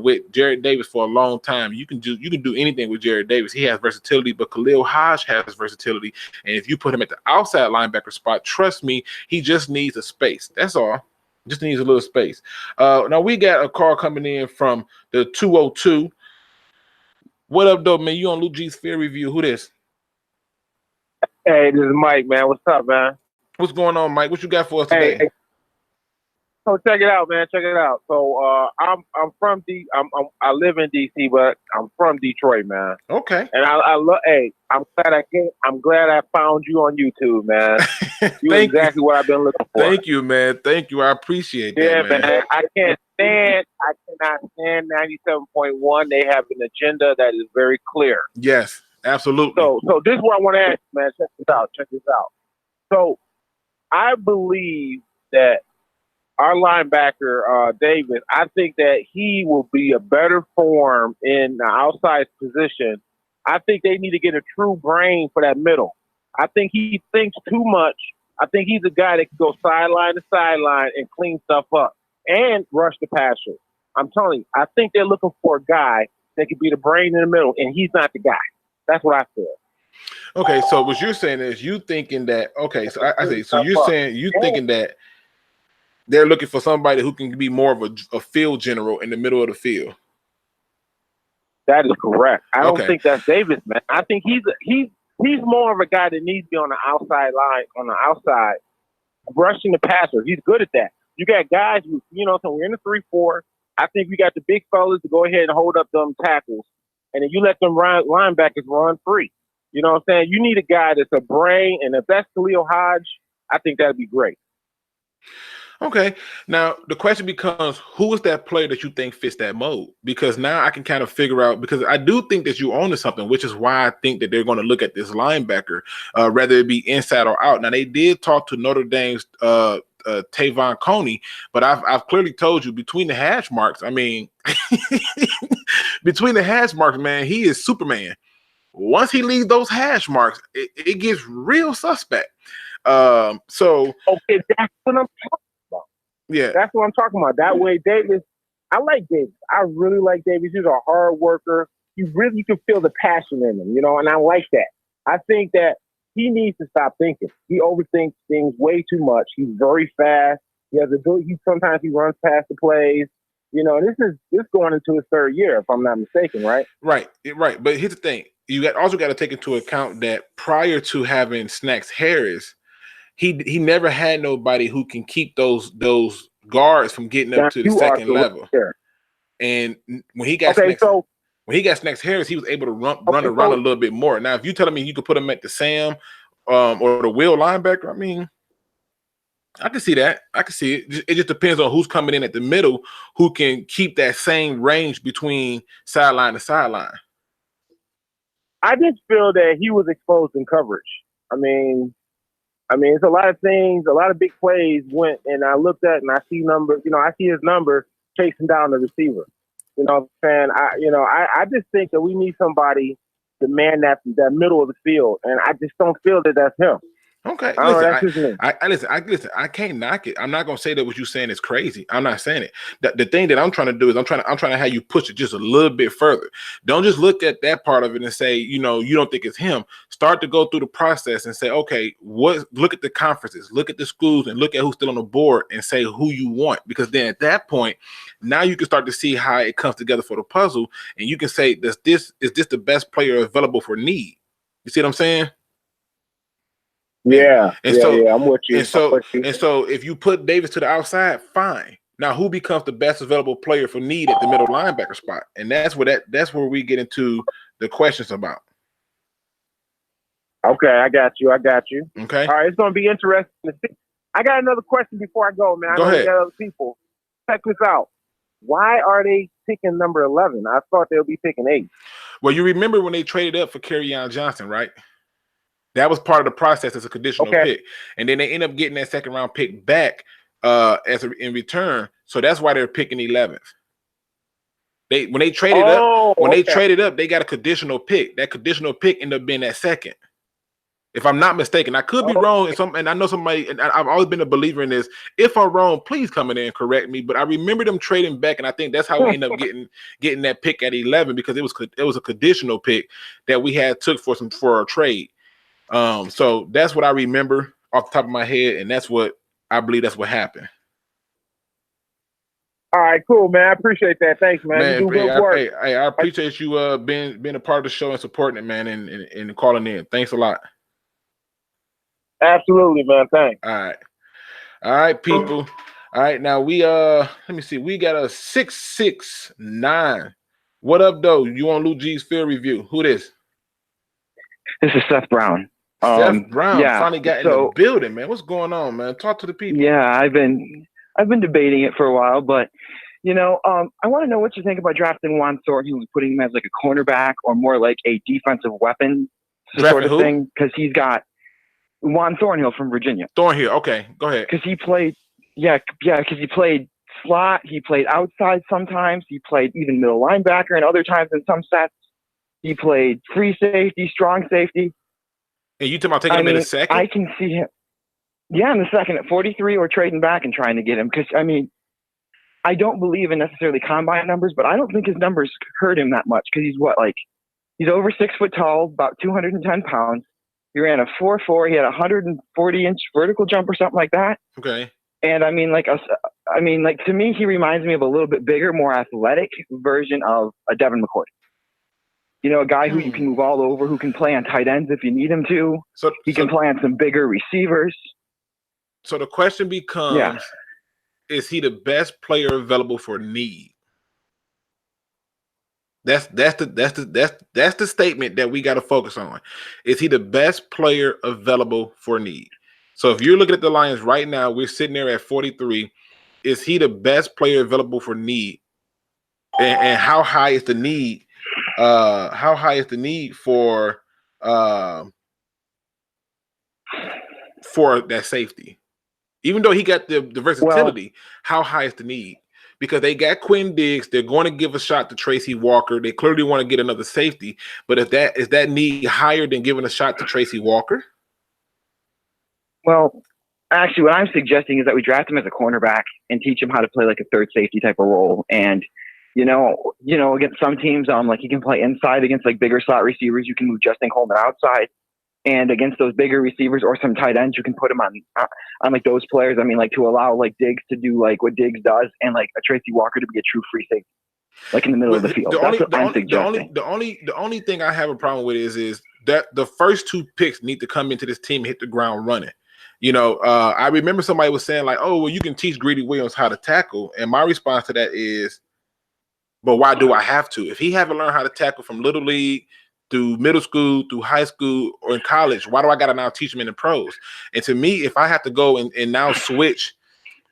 with Jared Davis for a long time. You can do anything with Jared Davis. He has versatility, but Khalil Hodge has versatility, and if you put him at the outside linebacker spot, trust me, he just needs a space. That's all. Just needs a little space. Now we got a call coming in from the 202. What up, though, man? You on Lukegsfieldreview? Who this? Hey, this is Mike, man. What's up, man? What's going on, Mike? What you got for us today? Hey. So check it out, man. Check it out. So I'm from I live in DC, but I'm from Detroit, man. Okay. And I love. Hey, I'm glad I found you on YouTube, man. You're exactly what I've been looking for. Thank you, man. Thank you. I appreciate that, man. I cannot stand 97.1. They have an agenda that is very clear. Yes, absolutely. So this is what I want to ask you, man. Check this out. So I believe that our linebacker, Davis, I think that he will be a better form in the outside position. I think they need to get a true brain for that middle. I think he thinks too much. I think he's a guy that can go sideline to sideline and clean stuff up and rush the passer. I'm telling you, I think they're looking for a guy that could be the brain in the middle, and he's not the guy. That's what I feel. Okay, so what you're saying is you thinking that, okay, so I say, so you're saying you thinking that they're looking for somebody who can be more of a field general in the middle of the field. That is correct. I don't Okay. think that's Davis, man. I think he's more of a guy that needs to be on the outside line, on the outside, rushing the passer. He's good at that. You got guys who, so we're in the 3-4. I think we got the big fellas to go ahead and hold up them tackles, and then you let them linebackers run free. You know what I'm saying? You need a guy that's a brain, and if that's Khalil Hodge, I think that'd be great. Okay. Now the question becomes, who is that player that you think fits that mold? Because now I can kind of figure out, because I do think that you own to something, which is why I think that they're going to look at this linebacker, whether it be inside or out. Now they did talk to Notre Dame's Tavon Coney, but I've clearly told you between the hash marks, I mean, between the hash marks, man, he is Superman. Once he leaves those hash marks, it gets real suspect. So okay, that's what I'm talking about. Yeah, that's what I'm talking about. That way, Davis. I like Davis. I really like Davis. He's a hard worker. You can feel the passion in him, and I like that. I think that he needs to stop thinking. He overthinks things way too much. He's very fast. He has sometimes he runs past the plays. This is going into his third year, if I'm not mistaken, right? Right. But here's the thing: you also got to take into account that prior to having Snacks Harris, he never had nobody who can keep those guards from getting up to the second level. And when he got Snacks Harris, he was able to run around a little bit more. Now, if you telling me you could put him at the Sam or the Will linebacker, I mean, I can see that. I can see it. It just depends on who's coming in at the middle, who can keep that same range between sideline to sideline. I just feel that he was exposed in coverage. I mean, it's a lot of things, a lot of big plays went, and I looked at and I see numbers. I see his number chasing down the receiver. You know what I'm saying? I just think that we need somebody to man that middle of the field, and I just don't feel that that's him. Okay, listen, I can't knock it. I'm not gonna say that what you're saying is crazy. I'm not saying it. The thing that I'm trying to do is I'm trying to have you push it just a little bit further. Don't just look at that part of it and say, you don't think it's him. Start to go through the process and say, okay, look at the conferences, look at the schools, and look at who's still on the board and say who you want. Because then at that point, now you can start to see how it comes together for the puzzle, and you can say, is this the best player available for need? You see what I'm saying? Yeah, I'm with you. And so if you put Davis to the outside, fine. Now who becomes the best available player for need at the middle linebacker spot? And that's where we get into the questions about. Okay, I got you. Okay. All right, it's gonna be interesting to see. I got another question before I go, man. Go ahead. We got other people. Check this out. Why are they picking number 11? I thought they would be picking 8. Well, you remember when they traded up for Kerryon Johnson, right? That was part of the process as a conditional pick. And then they end up getting that second round pick back in return. So that's why they're picking 11th. When they traded up, they got a conditional pick. That conditional pick ended up being that second. If I'm not mistaken, I could be wrong. And I know somebody, and I've always been a believer in this. If I'm wrong, please come in there and correct me. But I remember them trading back, and I think that's how we end up getting that pick at 11, because it was a conditional pick that we had took for a trade. So that's what I remember off the top of my head, and that's what I believe that's what happened. All right, cool, man. I appreciate that. Thanks, man. You do good work. Hey, I appreciate you being a part of the show and supporting it, man, and calling in. Thanks a lot. Absolutely, man. Thanks. All right, people. All right, now we let me see. We got a 669. What up, though? You on Lukegsfieldreview? Who this? This is Seth Brown. Seth Brown finally got in the building, man. What's going on, man? Talk to the people. Yeah, I've been debating it for a while, but I want to know what you think about drafting Juan Thornhill and putting him as like a cornerback or more like a defensive weapon sort of thing, because he's got Juan Thornhill from Virginia. Thornhill, okay, go ahead. Because he played slot, he played outside sometimes, he played even middle linebacker, and other times in some sets he played free safety, strong safety. And you talking about taking him in the second? I can see him. Yeah, in the second at 43, or trading back and trying to get him. Because, I don't believe in necessarily combine numbers, but I don't think his numbers hurt him that much, because he's over 6 foot tall, about 210 pounds. He ran a 4.4. He had a 140-inch vertical jump or something like that. Okay. And to me, he reminds me of a little bit bigger, more athletic version of a Devin McCourty. You know, a guy who you can move all over, who can play on tight ends if you need him to. He can play on some bigger receivers. So the question becomes, is he the best player available for need? That's the statement that we got to focus on. Is he the best player available for need? So if you're looking at the Lions right now, we're sitting there at 43. Is he the best player available for need? And how high is the need? How high is the need for that safety? Even though he got the versatility, how high is the need? Because they got Quinn Diggs, they're going to give a shot to Tracy Walker. They clearly want to get another safety, but is that need higher than giving a shot to Tracy Walker? Well, actually, what I'm suggesting is that we draft him as a cornerback and teach him how to play like a third safety type of role. And you know, against some teams, like he can play inside against like bigger slot receivers. You can move Justin Coleman outside. And against those bigger receivers or some tight ends, you can put him on like those players. I mean, like to allow like Diggs to do like what Diggs does, and like a Tracy Walker to be a true free safety, like in the middle of the field. That's what I'm suggesting. The only thing I have a problem with is that the first two picks need to come into this team and hit the ground running. You know, I remember somebody was saying like, "Oh, well, you can teach Greedy Williams how to tackle," and my response to that is, "But why do I have to? If he haven't learned how to tackle from little league through middle school, through high school, or in college, why do I got to now teach him in the pros?" And to me, if I have to go and now switch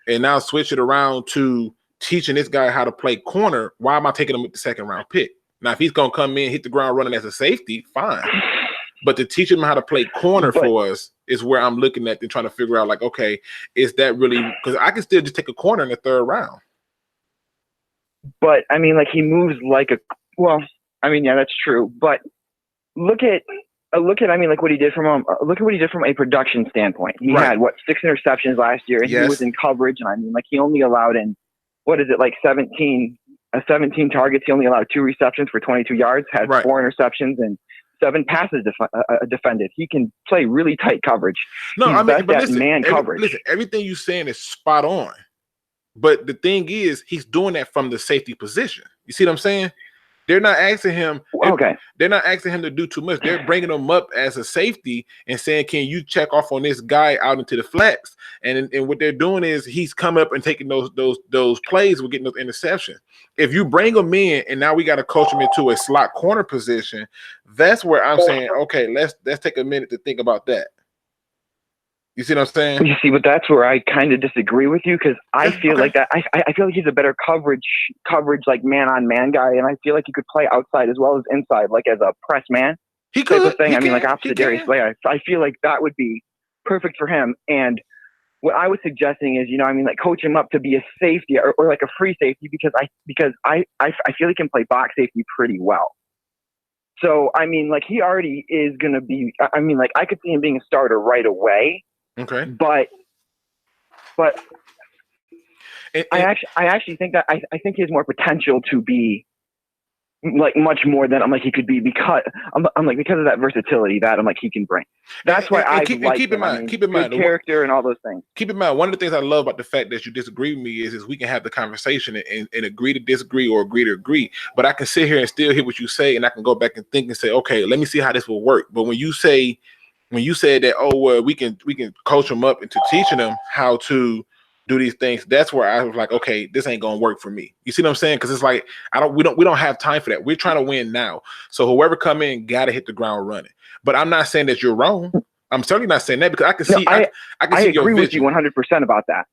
it around to teaching this guy how to play corner, why am I taking him with the second round pick? Now, if he's going to come in, hit the ground running as a safety, fine. But to teach him how to play corner for us is where I'm looking at and trying to figure out, like, okay, is that really, because I can still just take a corner in the third round. But I mean, like he moves like I mean, yeah, that's true. But look at I mean, like what he did from a production standpoint. He had 6 interceptions last year, and he was in coverage. And I mean, like he only allowed in 17 targets. He only allowed 2 receptions for 22 yards. Had 4 interceptions and 7 passes defended. He can play really tight coverage. No, He's I mean, but listen, coverage. Listen, everything you're saying is spot on. But the thing is, he's doing that from the safety position. You see what I'm saying? They're not asking him. They're not asking him to do too much. They're bringing him up as a safety and saying, "Can you check off on this guy out into the flex?" And what they're doing is he's coming up and taking those plays. We're getting those interceptions. If you bring him in and now we got to coach him into a slot corner position, that's where I'm saying, okay, let's take a minute to think about that. You see what I'm saying? You see, but that's where I kind of disagree with you because I feel like that. I feel like he's a better coverage like man-on-man guy, and I feel like he could play outside as well as inside, like as a press man type of thing. I mean, like opposite Darius Slay. I feel like that would be perfect for him. And what I was suggesting is, I mean, like coach him up to be a safety or like a free safety because I feel he can play box safety pretty well. So I mean, like he already is going to be. I mean, like I could see him being a starter right away. Okay, but I actually think that I think he has more potential to be like much more than he could be because because of that versatility that he can bring. That's why keep in mind character and all those things. Keep in mind, one of the things I love about the fact that you disagree with me is we can have the conversation and agree to disagree or agree to agree. But I can sit here and still hear what you say, and I can go back and think and say, okay, let me see how this will work. But when you said that, oh, well, we can coach them up into teaching them how to do these things, that's where I was like, okay, this ain't gonna work for me. You see what I'm saying? Because it's like we don't have time for that. We're trying to win now. So whoever come in gotta hit the ground running. But I'm not saying that you're wrong. I'm certainly not saying that because I can see. I can see agree with you 100% about that.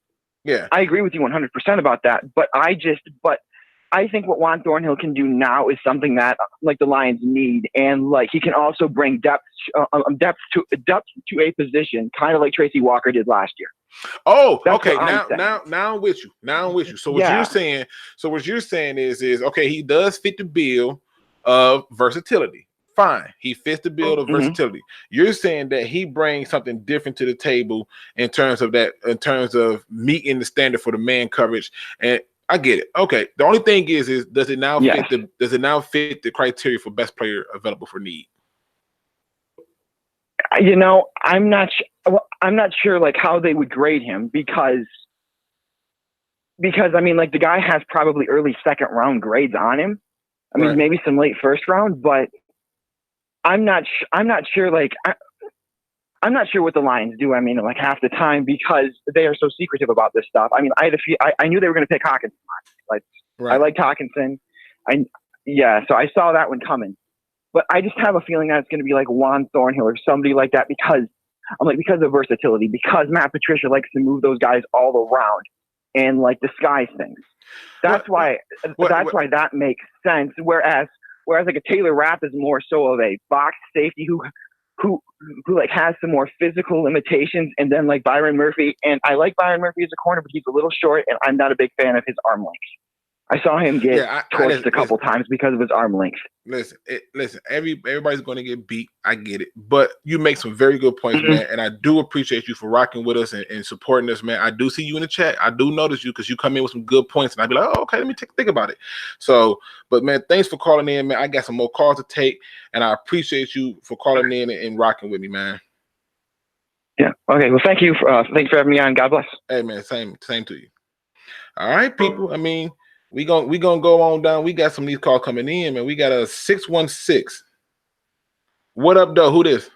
Yeah, I agree with you 100% about that. But I think what Juan Thornhill can do now is something that like the Lions need, and like he can also bring depth to a position, kind of like Tracy Walker did last year. Oh, okay. Now I'm with you. So what you're saying is okay. He does fit the bill of versatility. Fine, he fits the bill of versatility. You're saying that he brings something different to the table in terms of meeting the standard for the man coverage and. I get it. Okay. The only thing is does it now fit the criteria for best player available for need? I'm not sure like how they would grade him because I mean like the guy has probably early second round grades on him. I mean maybe some late first round, but I'm not sure. Like, I'm not sure what the Lions do. I mean, like half the time because they are so secretive about this stuff. I mean, I knew they were going to pick Hawkinson. Like, Right. I liked Hawkinson. So I saw that one coming. But I just have a feeling that it's going to be like Juan Thornhill or somebody like that because of versatility, because Matt Patricia likes to move those guys all around and like disguise things. That's why that makes sense. Whereas like a Taylor Rapp is more so of a box safety who like has some more physical limitations, and then like Byron Murphy, and I like Byron Murphy as a corner, but he's a little short, and I'm not a big fan of his arm length. I saw him get torched a couple times because of his arm length. Listen, everybody's going to get beat. I get it, but you make some very good points, man, and I do appreciate you for rocking with us and supporting us, man. I do see you in the chat. I do notice you because you come in with some good points, and I'd be like, oh, okay, let me think about it. So, but man, thanks for calling in, man. I got some more calls to take, and I appreciate you for calling in and rocking with me, man. Yeah. Okay. Well, thanks for having me on. God bless. Hey, man, same to you. All right, people. I mean, we gonna go on down. We got some of these calls coming in, man. We got a 616. What up, though? Who this?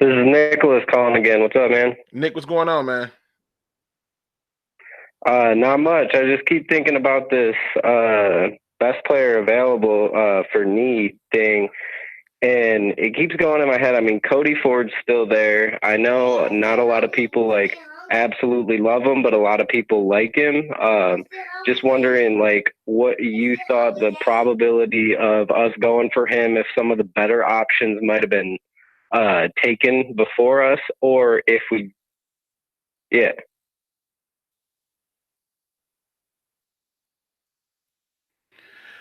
This is Nicholas calling again. What's up, man? Nick, what's going on, man? Not much. I just keep thinking about this best player available for need thing, and it keeps going in my head. I mean, Cody Ford's still there. I know not a lot of people like absolutely love him, but a lot of people like him. Just wondering, like, what you thought the probability of us going for him if some of the better options might have been taken before us, or if we, yeah.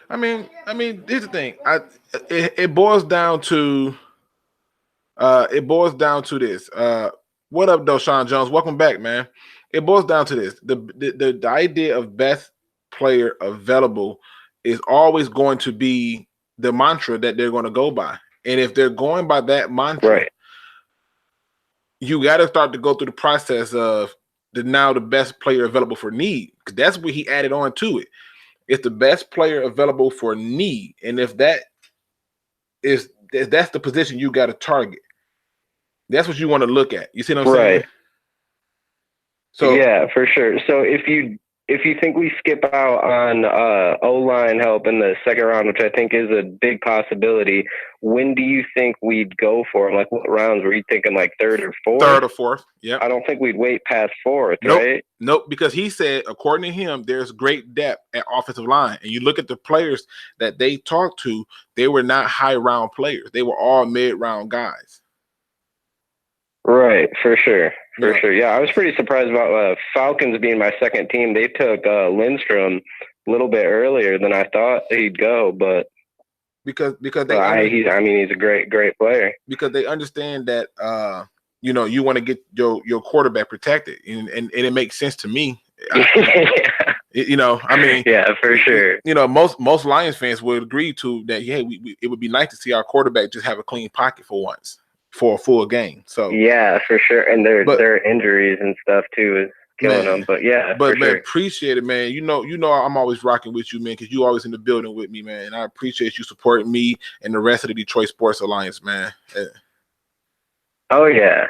I mean, here's the thing. It boils down to this. What up, though, Sean Jones? Welcome back, man. It boils down to this. The idea of best player available is always going to be the mantra that they're going to go by. And if they're going by that mantra, right, you got to start to go through the process of the best player available for need, because that's what he added on to it. It's the best player available for need, and if that's the position you got to target. That's what you want to look at. You see what I'm saying? So yeah, for sure. So if you think we skip out on O-line help in the second round, which I think is a big possibility, when do you think we'd go for him? Like, what rounds were you thinking? Like third or fourth? Third or fourth. Yeah. I don't think we'd wait past fourth, nope. right? Nope. Because he said, according to him, there's great depth at offensive line, and you look at the players that they talked to, they were not high round players. They were all mid round guys. Right, for sure. For sure. Yeah, I was pretty surprised about Falcons being my second team. They took Lindstrom a little bit earlier than I thought he'd go, but because he's a great player. Because they understand that you want to get your quarterback protected, and it makes sense to me. Yeah, for sure. Most Lions fans would agree to that. Yeah, it would be nice to see our quarterback just have a clean pocket for once, for a full game. So yeah, for sure. And their injuries and stuff too is killing them. But yeah, but man, sure. Appreciate it, man. You know, I'm always rocking with you, man, because you always in the building with me, man. And I appreciate you supporting me and the rest of the Detroit Sports Alliance, man. Yeah. Oh yeah,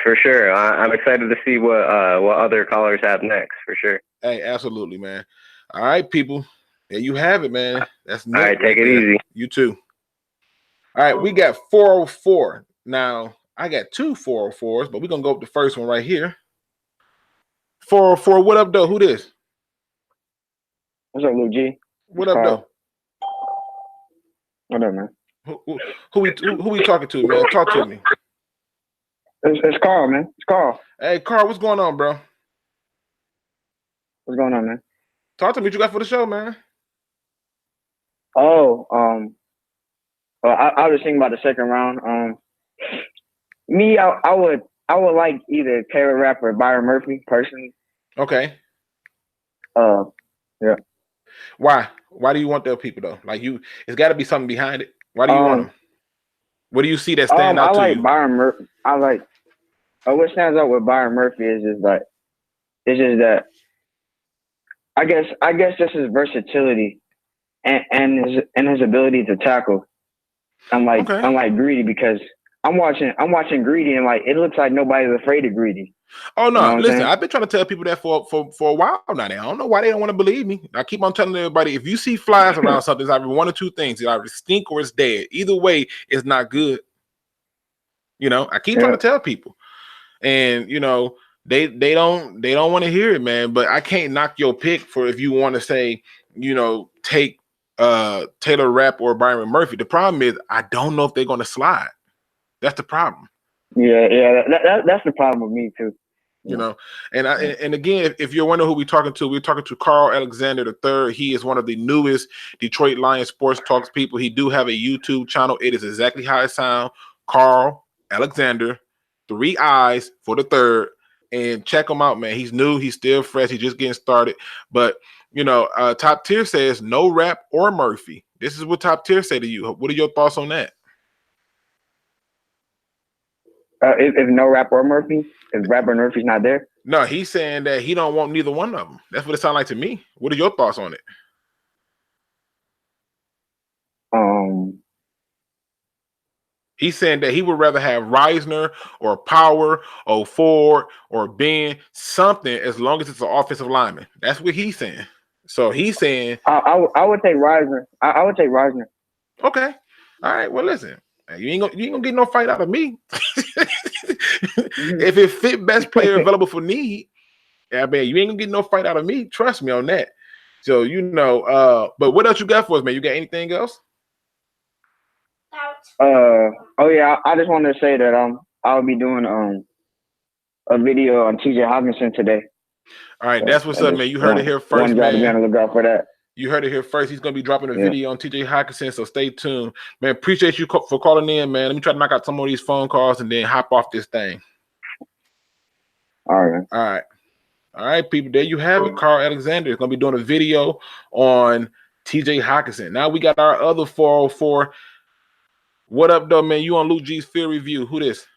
for sure. I'm excited to see what other callers have next, for sure. Hey, absolutely, man. All right, people. There you have it, man. That's all right. Take it easy. You too. All right, we got 404. Now, I got two 404s, but we're going to go with the first one right here. 404, what up, though? Who this? What's up, Luke G? What up, though? What up, man? Who we talking to, man? Talk to me. It's Carl, man. It's Carl. Hey, Carl, what's going on, bro? What's going on, man? Talk to me. What you got for the show, man? Oh, well, I was thinking about the second round. Me, I would like either Taylor Rapp or Byron Murphy personally. Okay. Yeah. Why? Why do you want those people though? Like it's got to be something behind it. Why do you want them? What do you see that stand out to you? I like Byron Murphy. What stands out with Byron Murphy is just that I guess just his versatility and his ability to tackle. Unlike Greedy, because I'm watching Greedy and like it looks like nobody's afraid of Greedy. Oh no! You know what I'm Listen, saying? I've been trying to tell people that for a while now. I don't know why they don't want to believe me. I keep on telling everybody, if you see flies around something, it's either one or two things: it's either stink or it's dead. Either way, it's not good. You know, I keep trying to tell people, and you know, they don't want to hear it, man. But I can't knock your pick for if you want to say, you know, take Taylor Rapp or Byron Murphy. The problem is I don't know if they're going to slide. That's the problem. Yeah. That's the problem with me too. You know, and again, if you're wondering who we're talking to Carl Alexander III. He is one of the newest Detroit Lions sports talks people. He do have a YouTube channel. It is exactly how it sounds. Carl Alexander, 3 eyes for the third, and check him out, man. He's new. He's still fresh. He's just getting started. But you know, Top Tier says no Rapp or Murphy. This is what Top Tier say to you. What are your thoughts on that? If no Rapp or Murphy, if Rapp or Murphy's not there? No, he's saying that he don't want neither one of them. That's what it sounds like to me. What are your thoughts on it? He's saying that he would rather have Reisner or Power or Ford or Ben, something, as long as it's an offensive lineman. That's what he's saying. So he's saying I would take Reisner. I would take Reisner. Okay. All right. Well, listen. You ain't gonna get no fight out of me. If it fit best player available for need, I mean, you ain't gonna get no fight out of me. Trust me on that. So you know, but what else you got for us, man? You got anything else? Oh yeah, I just wanted to say that I'll be doing a video on TJ Hawkinson today. All right, that's what's up, man. You heard it here first, man. To be on the lookout for that. You heard it here first. He's gonna be dropping a video on TJ Hawkinson, so stay tuned, man. Appreciate you for calling in, man. Let me try to knock out some of these phone calls and then hop off this thing. All right, people. There you have it. Carl Alexander is gonna be doing a video on TJ Hawkinson. Now we got our other 404. What up, though, man? You on Luke G's Field Review? Who this?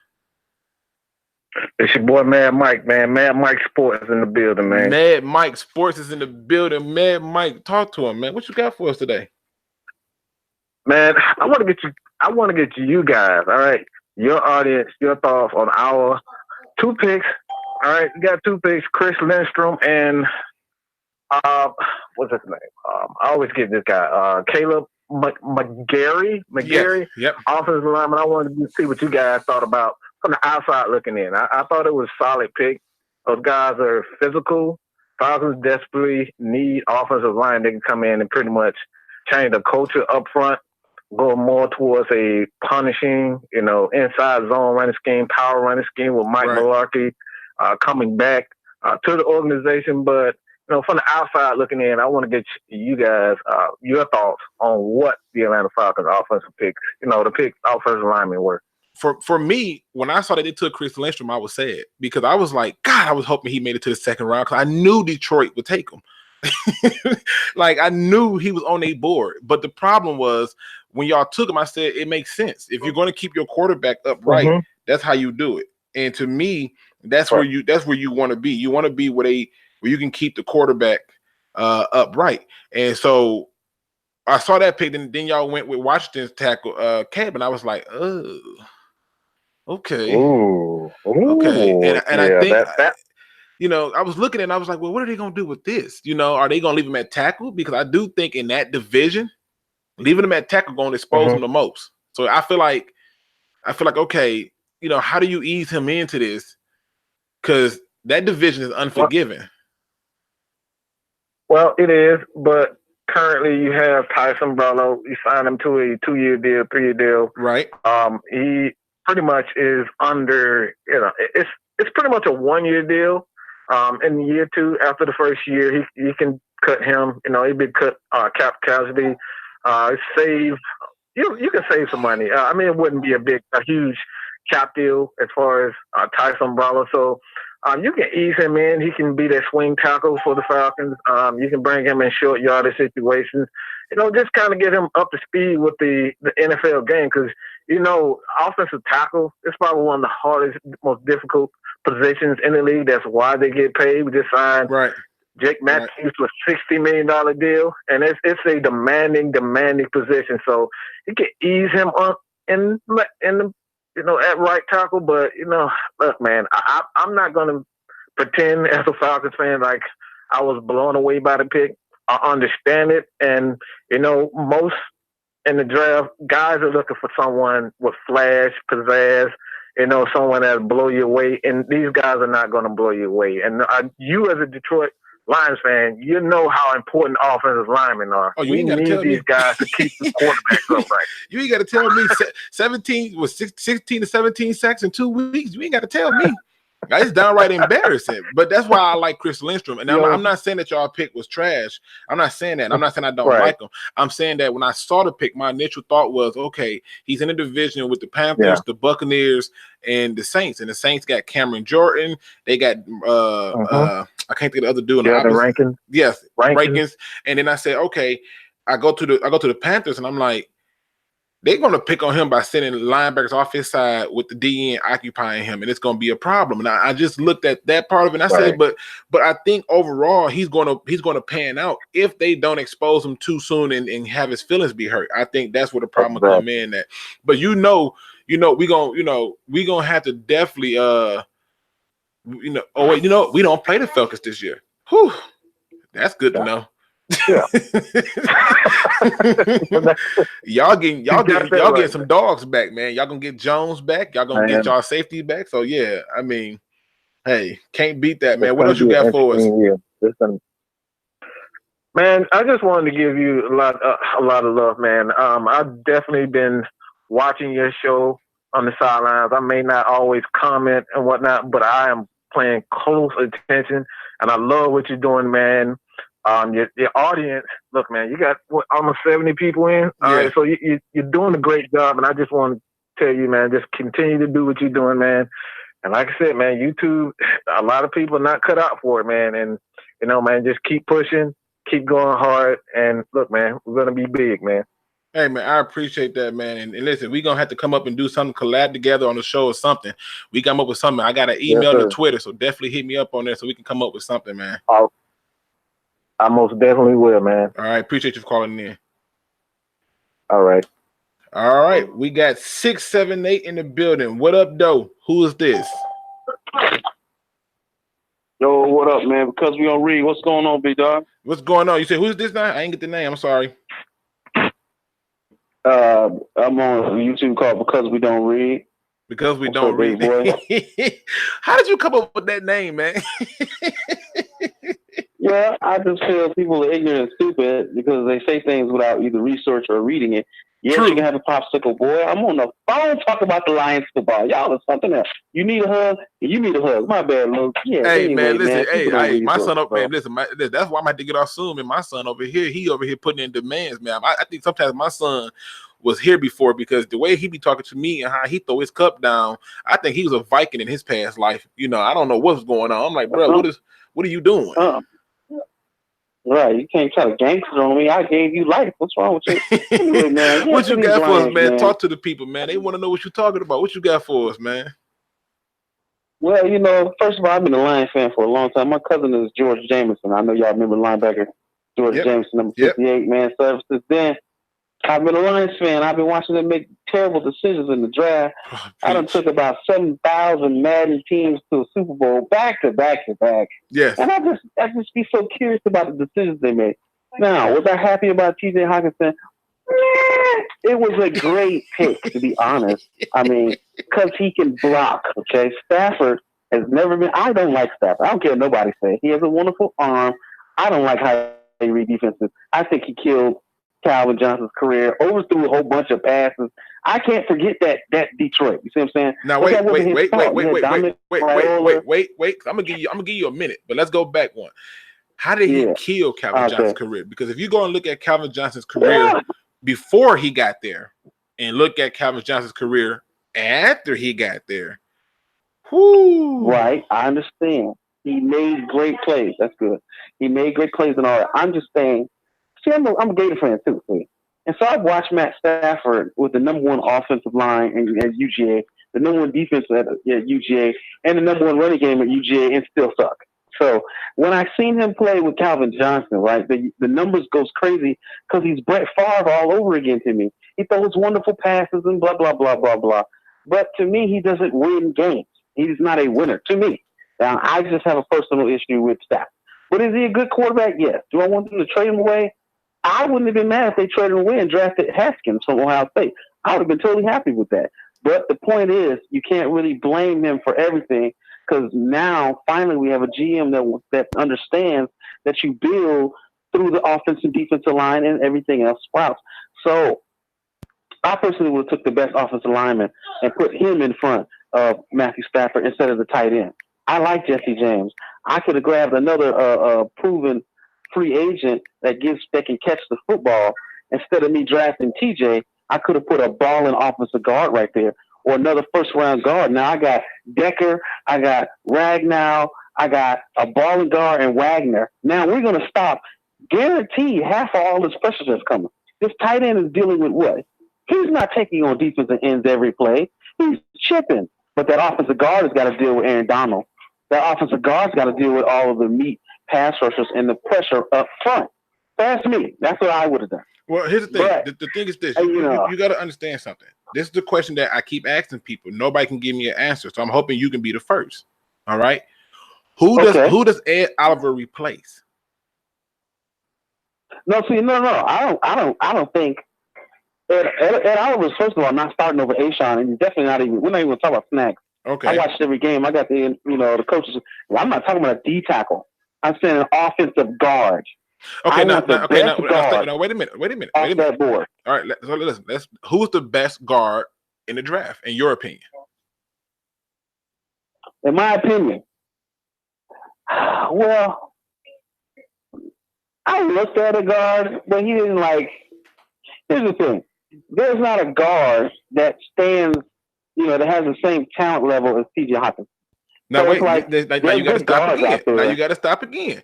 It's your boy Mad Mike, man. Mad Mike Sports is in the building, man. Mad Mike Sports is in the building. Mad Mike, talk to him, man. What you got for us today? Man, I want to get you guys, all right, your audience, your thoughts on our 2 picks. All right, we got 2 picks, Chris Lindstrom and what's his name? I always get this guy, Caleb McGarry. Yes. Yep. Offensive lineman. I wanted to see what you guys thought about from the outside looking in. I thought it was a solid pick. Those guys are physical. Falcons desperately need offensive line. They can come in and pretty much change the culture up front, go more towards a punishing, you know, inside zone running scheme, power running scheme with Mike Mularkey coming back to the organization. But you know, from the outside looking in, I want to get you guys your thoughts on what the Atlanta Falcons offensive picks, you know, the pick offensive linemen were. For me, when I saw that they took Chris Lindstrom, I was sad because I was like, God, I was hoping he made it to the second round because I knew Detroit would take him. Like I knew he was on their board. But the problem was when y'all took him, I said it makes sense. If you're going to keep your quarterback upright, that's how you do it. And to me, that's where you want to be. You want to be where you can keep the quarterback upright. And so I saw that pick, and then y'all went with Washington's tackle Cab, and I was like, oh, okay. Okay. And I think you know, I was looking and I was like, well, what are they gonna do with this? You know, are they gonna leave him at tackle? Because I do think in that division, leaving him at tackle going to expose him the most. So I feel like, okay, you know, how do you ease him into this? Because that division is unforgiving. Well, it is, but currently you have Tyson Barlow. You signed him to a 2-year deal, 3-year deal. Right. He pretty much is under, you know, it's pretty much a 1-year deal. In year 2, after the first year, he can cut him. You know, he'd be cut cap casualty. Save you can save some money. I mean, it wouldn't be a huge cap deal as far as Tyson Barlow. So you can ease him in. He can be that swing tackle for the Falcons. You can bring him in short yardage situations. You know, just kind of get him up to speed with the NFL game because, you know, offensive tackle is probably one of the hardest, most difficult positions in the league. That's why they get paid. We just signed Jake Matthews was $60 million deal, and it's a demanding position. So you can ease him up in the at right tackle, but look, man, I'm not gonna pretend as a Falcons fan like I was blown away by the pick. I understand it, and most in the draft, guys are looking for someone with flash, pizzazz, someone that'll blow you away, and these guys are not going to blow you away. And you as a Detroit Lions fan, you know how important offensive linemen are. Oh, you ain't got to tell these guys to keep the quarterbacks upright. You ain't got to tell me 16 to 17 sacks in 2 weeks. You ain't got to tell me. It's downright embarrassing. But that's why I like Chris Lindstrom. And I'm not saying that y'all pick was trash. I'm not saying that. I'm not saying I don't like him. I'm saying that when I saw the pick, my initial thought was, okay, he's in a division with the Panthers, the Buccaneers, and the Saints. And the Saints got Cameron Jordan. They got I can't think of the other dude. Yeah, the Rankins. Yes, Rankins. And then I said, okay, I go to the Panthers, and I'm like, they're going to pick on him by sending linebackers off his side with the DN occupying him, and it's going to be a problem. And I just looked at that part of it, and I said, but I think overall he's going to pan out if they don't expose him too soon and have his feelings be hurt. I think that's where the problem come in. At. But we gonna have to definitely we don't play the Falcons this year. Whew, that's good to know. Yeah. y'all getting some dogs back, man. Y'all gonna get Jones back. Y'all gonna get y'all safety back. So yeah, I mean, hey, can't beat that, man. What else you got for us? Man, I just wanted to give you a lot of love, man. I've definitely been watching your show on the sidelines. I may not always comment and whatnot, but I am paying close attention, and I love what you're doing, man. Your audience, look, man, you got almost 70 people in. All right, so you're doing a great job, and I just want to tell you, man, just continue to do what you're doing, man. And like I said, man, YouTube, a lot of people are not cut out for it, man. And man, just keep pushing, keep going hard, and look, man, we're gonna be big, man. Hey, man, I appreciate that, man. And listen, we're going to have to come up and do something, collab together on the show or something. We come up with something. I got an email to Twitter, so definitely hit me up on there so we can come up with something, man. I most definitely will, man. All right. Appreciate you for calling in. All right. All right. We got 678 in the building. What up, though? Who is this? Yo, what up, man? Because we don't read. What's going on, big dog? What's going on? You said, who's this now? I ain't get the name. I'm sorry. I'm on YouTube called Because We Don't Read. Because we don't read. How did you come up with that name, man? Yeah, I just feel people are ignorant and stupid because they say things without either research or reading it. Yes, you can have a popsicle, boy. I'm on the phone talking about the Lions football. Y'all are something else. You need a hug, and you need a hug. My bad, Luke. Yeah. Hey, anyway, man, listen. Hey, my son up, man. Listen, that's why I'm going to have to get off soon. And my son over here, he over here putting in demands, man. I think sometimes my son was here before because the way he be talking to me and how he throw his cup down, I think he was a Viking in his past life. I don't know what's going on. I'm like, bro, what are you doing? Right, you can't try to gangster on me. I gave you life. What's wrong with you? Anyway, man, what you got for us, man? Talk to the people, man. They want to know what you're talking about. What you got for us, man? Well, first of all, I've been a Lions fan for a long time. My cousin is George Jameson. I know y'all remember linebacker George Jameson, number 58, man. So since then, I've been a Lions fan. I've been watching them make terrible decisions in the draft. I done took about 7,000 Madden teams to a Super Bowl back to back to back. Yes. And I just be so curious about the decisions they made. Now, was I happy about TJ Hockenson? It was a great pick, to be honest. I mean, because he can block, okay? Stafford has never been – I don't like Stafford. I don't care what nobody says. He has a wonderful arm. I don't like how they read defenses. I think he killed – Calvin Johnson's career, overthrew a whole bunch of passes. I can't forget that Detroit. You see what I'm saying? Now wait. I'm gonna give you a minute, but let's go back one. How did he kill Calvin Johnson's career? Because if you go and look at Calvin Johnson's career before he got there, and look at Calvin Johnson's career after he got there, right? I understand. He made great plays. That's good. He made great plays and all that. I'm just saying. See, I'm a Gator fan too, see. And so I've watched Matt Stafford with the number one offensive line at UGA, the number one defense at UGA, and the number one running game at UGA, and still suck. So when I seen him play with Calvin Johnson, right, the numbers goes crazy because he's Brett Favre all over again to me. He throws wonderful passes and blah, blah, blah, blah, blah. But to me, he doesn't win games. He's not a winner to me. Now, I just have a personal issue with Stafford. But is he a good quarterback? Yes. Do I want them to trade him away? I wouldn't have been mad if they traded him away and drafted Haskins from Ohio State. I would have been totally happy with that. But the point is, you can't really blame him for everything because now, finally, we have a GM that understands that you build through the offensive and defensive line and everything else sprouts. So I personally would have took the best offensive lineman and put him in front of Matthew Stafford instead of the tight end. I like Jesse James. I could have grabbed another proven free agent that can catch the football instead of me drafting TJ. I could have put a balling offensive guard right there or another first-round guard. Now I got Decker, I got Ragnow, I got a balling guard and Wagner. Now we're going to stop. Guaranteed half of all this pressure that's coming. This tight end is dealing with what? He's not taking on defensive ends every play. He's chipping. But that offensive guard has got to deal with Aaron Donald. That offensive guard's got to deal with all of the meat pass rushers and the pressure up front. That's me. That's what I would have done. Well, here's the thing. But, the thing is this. You got to understand something. This is the question that I keep asking people. Nobody can give me an answer. So I'm hoping you can be the first. All right. Who does Ed Oliver replace? No, see, no. I don't think Ed Oliver's, first of all, not starting over Ashawn, and he's definitely not even. We're not even talking about snacks. Okay. I watched every game. I got the coaches. I'm not talking about a D tackle. I'm saying an offensive guard. Okay, now wait a minute. That board. All right, so listen. Who's the best guard in the draft, in your opinion? In my opinion, well, I looked at a guard, but he didn't like. Here's the thing: there's not a guard that stands, that has the same talent level as T.J. Hawkins. Now so wait, now you got to stop again. Now you got to stop again.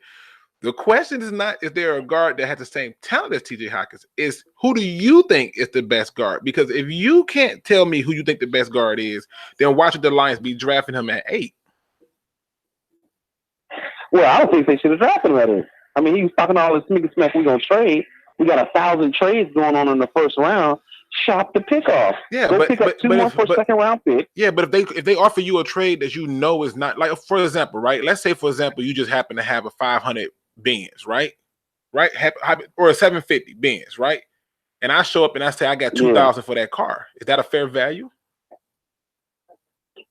The question is not is there a guard that has the same talent as T.J. Hawkins. Is who do you think is the best guard? Because if you can't tell me who you think the best guard is, then why should the Lions be drafting him at 8? Well, I don't think they should have drafted him at 8. I mean, he was talking all this smack. We're gonna trade. We got 1,000 trades going on in the first round. Shop the pick off. Yeah, go pick up 2 more for a second round pick. Yeah, but if they offer you a trade that you know is not, like, for example, right? Let's say, for example, you just happen to have a 500 Benz, right? Or a 750 Benz, right? And I show up and I say I got 2,000 for that car. Is that a fair value?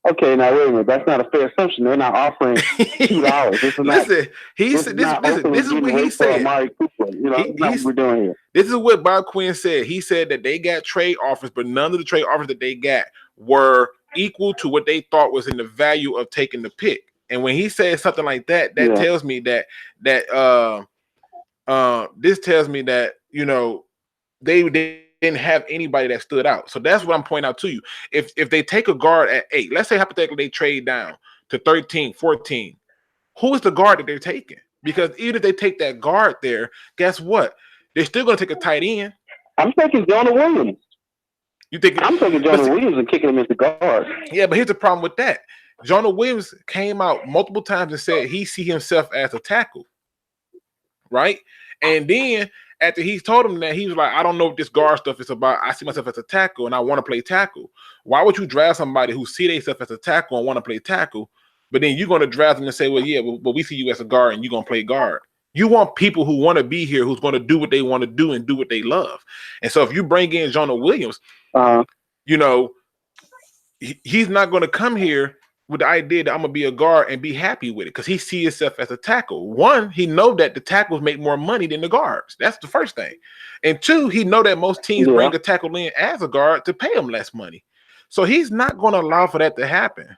Okay, now wait a minute. That's not a fair assumption. They're not offering $2. This is listen, this is what he said. That's not what we're doing here. This is what Bob Quinn said. He said that they got trade offers, but none of the trade offers that they got were equal to what they thought was in the value of taking the pick. And when he says something like that, that tells me that this tells me that they didn't have anybody that stood out. So that's what I'm pointing out to you. If they take a guard at 8, let's say hypothetically they trade down to 13, 14, who is the guard that they're taking? Because even if they take that guard there, guess what? They're still going to take a tight end. I'm taking Jonah Williams. I'm taking Jonah Williams and kicking him into guard. Yeah, but here's the problem with that. Jonah Williams came out multiple times and said he see himself as a tackle, right? And then after he told him that, he was like, I don't know what this guard stuff is about. I see myself as a tackle, and I want to play tackle. Why would you draft somebody who see themselves as a tackle and want to play tackle, but then you're going to draft them and say, well, yeah, but we see you as a guard, and you're going to play guard. You want people who want to be here, who's going to do what they want to do and do what they love. And so if you bring in Jonah Williams, he's not going to come here with the idea that I'm going to be a guard and be happy with it because he sees himself as a tackle. One, he know that the tackles make more money than the guards. That's the first thing. And two, he know that most teams bring a tackle in as a guard to pay him less money. So he's not going to allow for that to happen.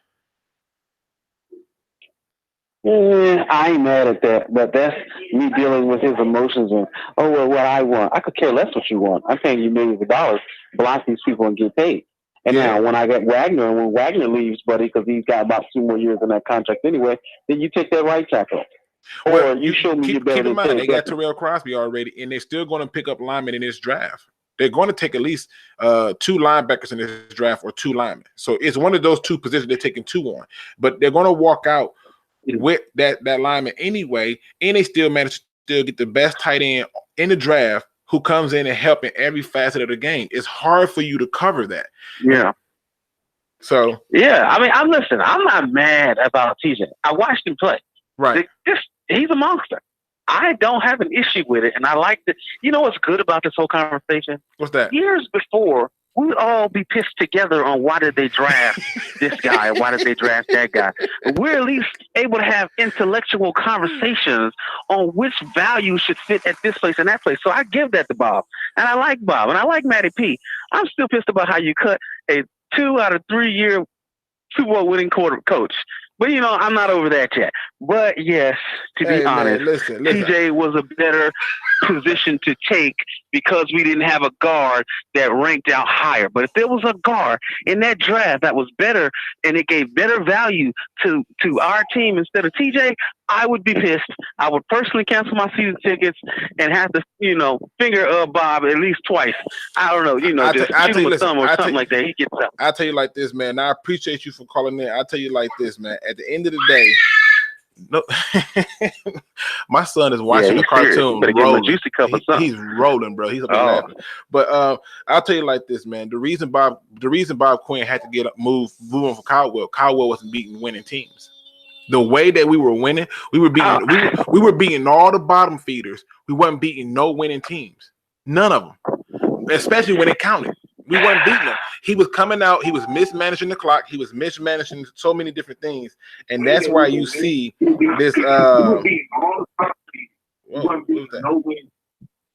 I ain't mad at that, but that's me dealing with his emotions and, what I want. I could care less what you want. I'm paying you millions of dollars, block these people and get paid. And now when I get Wagner, and when Wagner leaves, buddy, because he's got about 2 more years in that contract anyway, then you take that right tackle. Or you show me you're better than keep in mind, they got Terrell Crosby already, and they're still going to pick up linemen in this draft. They're going to take at least 2 linebackers in this draft or 2 linemen. So it's one of those 2 positions they're taking 2 on. But they're going to walk out with that lineman anyway, and they still managed to still get the best tight end in the draft who comes in and help in every facet of the game. It's hard for you to cover that. Yeah. So yeah, I mean, I'm not mad about TJ. I watched him play. Right. He's a monster. I don't have an issue with it, and I like that. You know what's good about this whole conversation? What's that? Years before, we would all be pissed together on why did they draft this guy, why did they draft that guy. But we're at least able to have intellectual conversations on which value should fit at this place and that place. So I give that to Bob, and I like Bob, and I like Matty P. I'm still pissed about how you cut a 2 out of 3 year Super Bowl winning coach. But, you know, I'm not over that yet. But, yes, to be honest, listen. TJ was a better position to take because we didn't have a guard that ranked out higher. But if there was a guard in that draft that was better and it gave better value to our team instead of TJ, I would be pissed. I would personally cancel my season tickets and have to, you know, finger Bob at least twice. I don't know, you know, just shoot him a thumb or something like that. He gets up. I'll tell you like this, man. I appreciate you for calling in. I'll tell you like this, man. At the end of the day, no, my son is watching the cartoon. Rolling. Juicy cup or something. He's rolling, bro. He's up there laughing. But I'll tell you like this, man. The reason Bob Quinn had to get move on for Caldwell wasn't beating winning teams. The way that we were winning, we were beating all the bottom feeders. We wasn't beating no winning teams. None of them, especially when it counted. We weren't beating them. He was coming out. He was mismanaging the clock. He was mismanaging so many different things, and that's why you see this. What was that?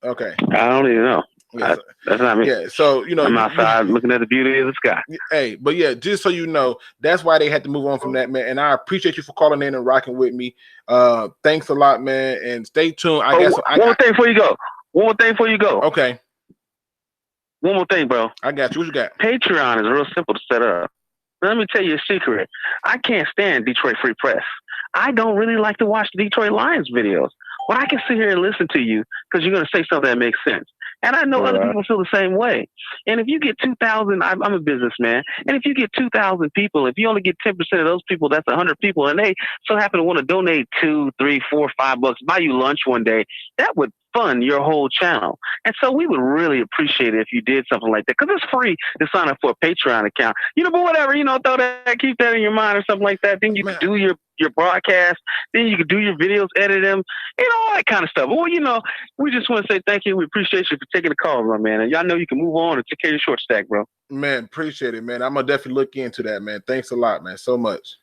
Okay, I don't even know. Yeah, that's not me. Yeah, so you know, I'm outside looking at the beauty of the sky. Hey, but yeah, just so you know, that's why they had to move on from that, man. And I appreciate you for calling in and rocking with me. Thanks a lot, man. And stay tuned. One more thing before you go. Okay. One more thing, bro. I got you. What you got? Patreon is real simple to set up. Let me tell you a secret. I can't stand Detroit Free Press. I don't really like to watch the Detroit Lions videos. But I can sit here and listen to you because you're going to say something that makes sense. And I know other people feel the same way. And if you get 2,000, I'm a businessman. And if you get 2,000 people, if you only get 10% of those people, that's 100 people. And they so happen to want to donate $2, $3, $4, $5, buy you lunch one day, that would fund your whole channel. And so we would really appreciate it if you did something like that, because it's free to sign up for a Patreon account. You know, but whatever, you know, keep that in your mind or something like that. Then you can do your broadcast. Then you can do your videos, edit them, you know, all that kind of stuff. Well, you know, we just want to say thank you. We appreciate you for taking the call, my man. And y'all know you can move on and take care of your short stack, bro. Man, appreciate it, man. I'm going to definitely look into that, man. Thanks a lot, man. So much.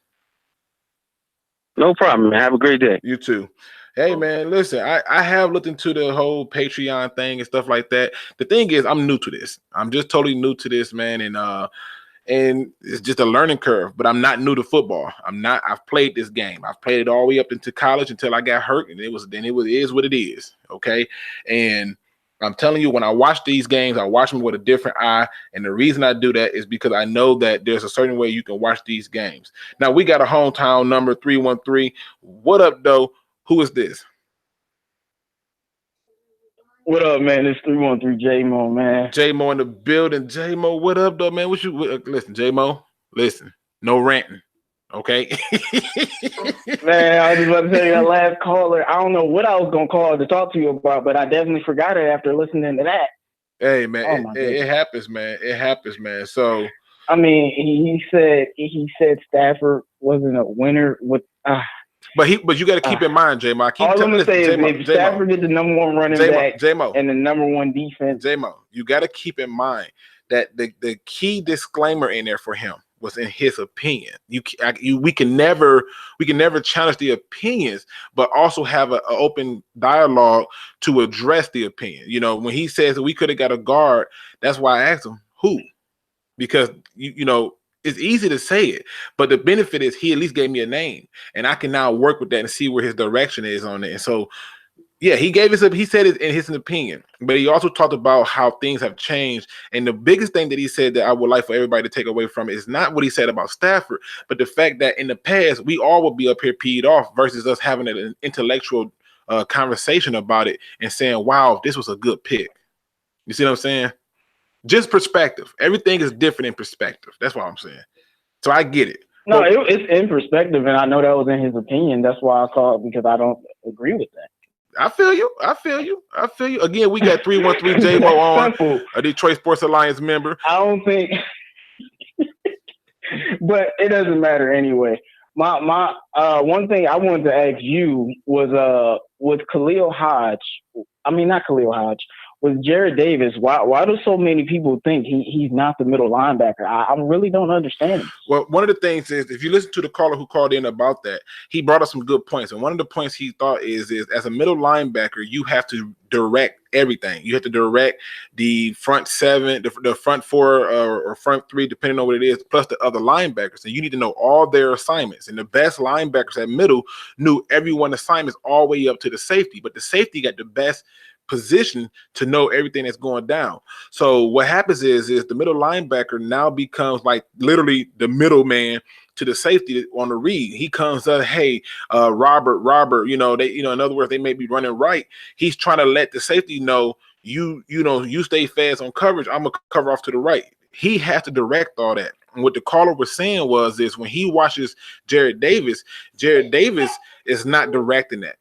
No problem, man. Have a great day. You too. Hey, man, listen, I have looked into the whole Patreon thing and stuff like that. The thing is, I'm new to this. I'm just totally new to this, man. And it's just a learning curve, but I'm not new to football. I've played this game. I've played it all the way up into college until I got hurt. And it is what it is. Okay. And I'm telling you, when I watch these games, I watch them with a different eye. And the reason I do that is because I know that there's a certain way you can watch these games. Now, we got a hometown number 313. What up, though? Who is this? What up, man? It's 313 J-Mo, man. J-Mo in the building. J-Mo, what up, though, man? Listen, J-Mo, listen. No ranting, okay? Man, I was about to tell you that last caller. I don't know what I was going to call to talk to you about, but I definitely forgot it after listening to that. Hey, man, it happens, man. It happens, man. So, I mean, he said Stafford wasn't a winner with But you got to keep in mind, J-Mo. All I'm going to say is if Stafford is the number one running back and the number one defense. J-Mo, you got to keep in mind that the key disclaimer in there for him was in his opinion. We can never challenge the opinions, but also have an open dialogue to address the opinion. You know, when he says that we could have got a guard, that's why I asked him who, because you know. It's easy to say it, but the benefit is he at least gave me a name, and I can now work with that and see where his direction is on it. And so, yeah, he said it in his opinion, but he also talked about how things have changed. And the biggest thing that he said that I would like for everybody to take away from it is not what he said about Stafford, but the fact that in the past we all would be up here peed off versus us having an intellectual conversation about it and saying, "Wow, this was a good pick." You see what I'm saying? Just perspective. Everything is different in perspective. That's what I'm saying. So I get it. No, it's in perspective, and I know that was in his opinion. That's why I called, because I don't agree with that. I feel you. Again, we got 313 J-Mo on, a Detroit Sports Alliance member. I don't think, but it doesn't matter anyway. My one thing I wanted to ask you was Khalil Hodge. I mean, not Khalil Hodge. With Jared Davis, why do so many people think he's not the middle linebacker? I really don't understand it. Well, one of the things is, if you listen to the caller who called in about that, he brought up some good points. And one of the points he thought is as a middle linebacker, you have to direct everything. You have to direct the front seven, the front four or front three, depending on what it is, plus the other linebackers. And you need to know all their assignments. And the best linebackers at middle knew everyone's assignments all the way up to the safety. But the safety got the best position to know everything that's going down. So what happens is the middle linebacker now becomes like literally the middleman to the safety on the read. He comes up, hey, Robert, in other words, they may be running right. He's trying to let the safety know, you stay fast on coverage. I'm gonna cover off to the right. He has to direct all that. And what the caller was saying was when he watches Jared Davis is not directing that.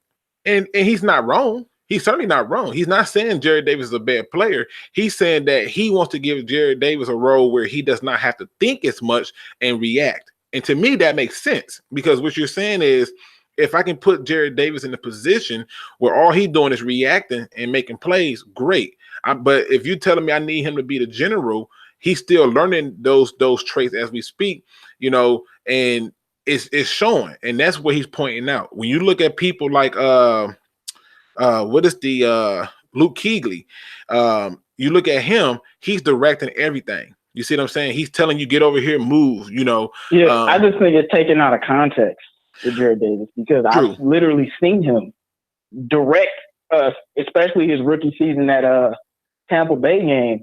And he's not wrong. He's certainly not wrong. He's not saying Jared Davis is a bad player. He's saying that he wants to give Jared Davis a role where he does not have to think as much and react. And to me, that makes sense, because what you're saying is, if I can put Jared Davis in a position where all he's doing is reacting and making plays, great. But if you're telling me I need him to be the general, he's still learning those traits as we speak, and it's showing. And that's what he's pointing out. When you look at people like Luke Kuechly, you look at him, he's directing everything. You see what I'm saying? He's telling you, get over here, move, Yeah, I just think it's taken out of context with Jared Davis, because True. I've literally seen him direct, especially his rookie season at Tampa Bay game.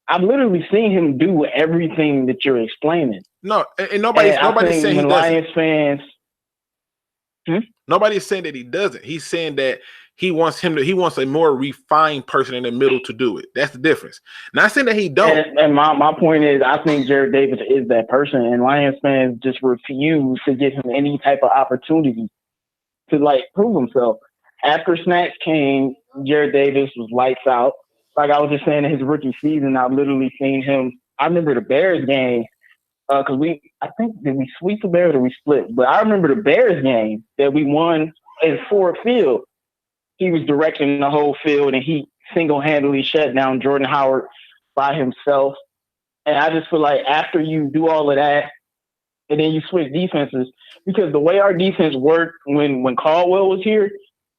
I've literally seen him do everything that you're explaining. No, and nobody's saying he doesn't. Lions fans. Nobody's saying that he doesn't. He's saying that he wants a more refined person in the middle to do it. That's the difference. Not saying that he don't. And my point is, I think Jared Davis is that person, and Lions fans just refuse to give him any type of opportunity to prove himself. After snaps came, Jared Davis was lights out. Like I was just saying, in his rookie season, I've literally seen him. I remember the Bears game, because did we sweep the Bears or we split? But I remember the Bears game that we won at Ford Field. He was directing the whole field, and he single-handedly shut down Jordan Howard by himself. And I just feel like after you do all of that, and then you switch defenses, because the way our defense worked when Caldwell was here,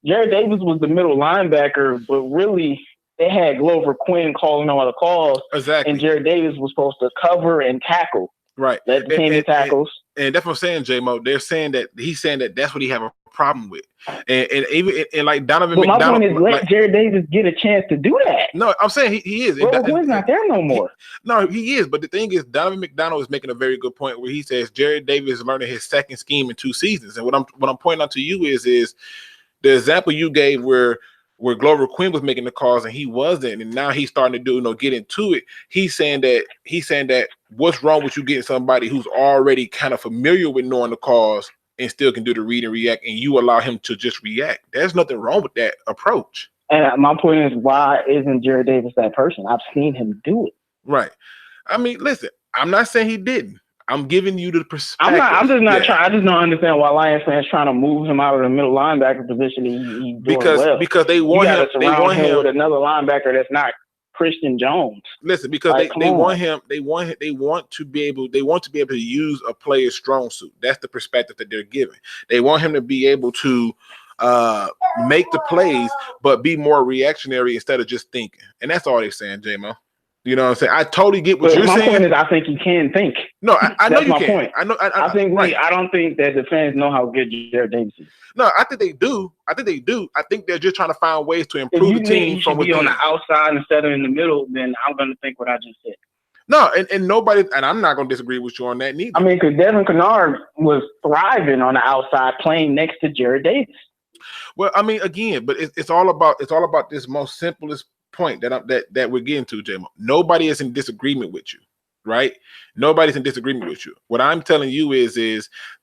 Jared Davis was the middle linebacker, but really they had Glover Quinn calling all the calls. Exactly. And Jared Davis was supposed to cover and tackle. Right. That became the tackles. And that's what I'm saying, J-Mo. They're saying that he's saying that that's what he have a problem with. And even like Donovan but McDonald. My point is, let Jared Davis get a chance to do that. No, I'm saying he is. Quinn's not there no more. He is. But the thing is, Donovan McDonald is making a very good point where he says Jared Davis is learning his second scheme in 2 seasons. And what I'm pointing out to you is the example you gave where Glover Quinn was making the calls and he wasn't, and now he's starting to get into it. He's saying that what's wrong with you getting somebody who's already kind of familiar with knowing the calls and still can do the read and react, and you allow him to just react. There's nothing wrong with that approach. And my point is, why isn't Jared Davis that person? I've seen him do it. Right. I mean, listen, I'm not saying he didn't. I'm giving you the perspective. I'm just not trying. I just don't understand why Lions fans trying to move him out of the middle linebacker position. He's because they want him. They want him with another linebacker that's not Christian Jones. Listen, because they want him. They want to be able to use a player's strong suit. That's the perspective that they're giving. They want him to be able to make the plays, but be more reactionary instead of just thinking. And that's all they're saying, J-Mo. You know what I'm saying? I totally get what you're saying. My point is, I think he can think. No, I know you can. Point. I don't think that the fans know how good Jared Davis is. No, I think they do. I think they're just trying to find ways to improve the team from within. If you be on the outside instead of in the middle, then I'm going to think what I just said. No, and nobody, and I'm not going to disagree with you on that neither. I mean, because Devin Kennard was thriving on the outside, playing next to Jared Davis. Well, I mean, again, but it's all about this most simplest point that we're getting to, J-Mo. Nobody is in disagreement with you, right? Nobody's in disagreement with you. What I'm telling you is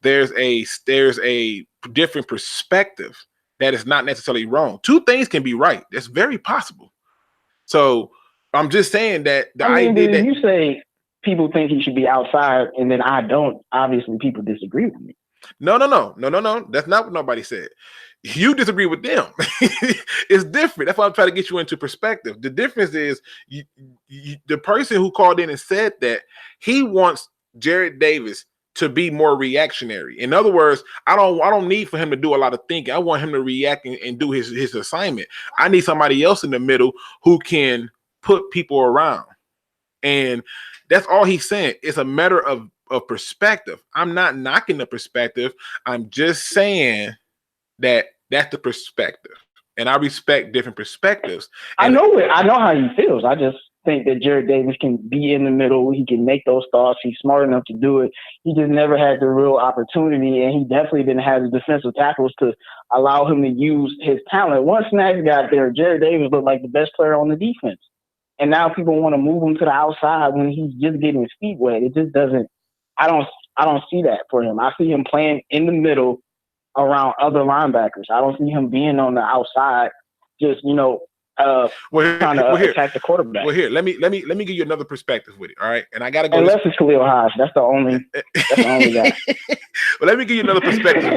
there's a different perspective that is not necessarily wrong. Two things can be right. That's very possible. So I'm just saying that idea that you say people think he should be outside and then I don't, obviously people disagree with me. No. That's not what nobody said. You disagree with them. It's different. That's why I'm trying to get you into perspective. The difference is the person who called in and said that he wants Jarrett Davis to be more reactionary. In other words, I don't need for him to do a lot of thinking. I want him to react and do his assignment. I need somebody else in the middle who can put people around. And that's all he's saying. It's a matter of perspective. I'm not knocking the perspective. I'm just saying that that's the perspective. And I respect different perspectives. And I know how he feels. I just think that Jarrett Davis can be in the middle. He can make those thoughts. He's smart enough to do it. He just never had the real opportunity, and he definitely didn't have the defensive tackles to allow him to use his talent. Once Snacks got there, Jarrett Davis looked like the best player on the defense. And now people want to move him to the outside when he's just getting his feet wet. It just doesn't. I don't see that for him. I see him playing in the middle around other linebackers. I don't see him being on the outside, just trying to attack the quarterback. Well, here, let me give you another perspective with it. All right, and I gotta go. Unless it's Khalil Hodge, that's the only guy. Well, let me give you another perspective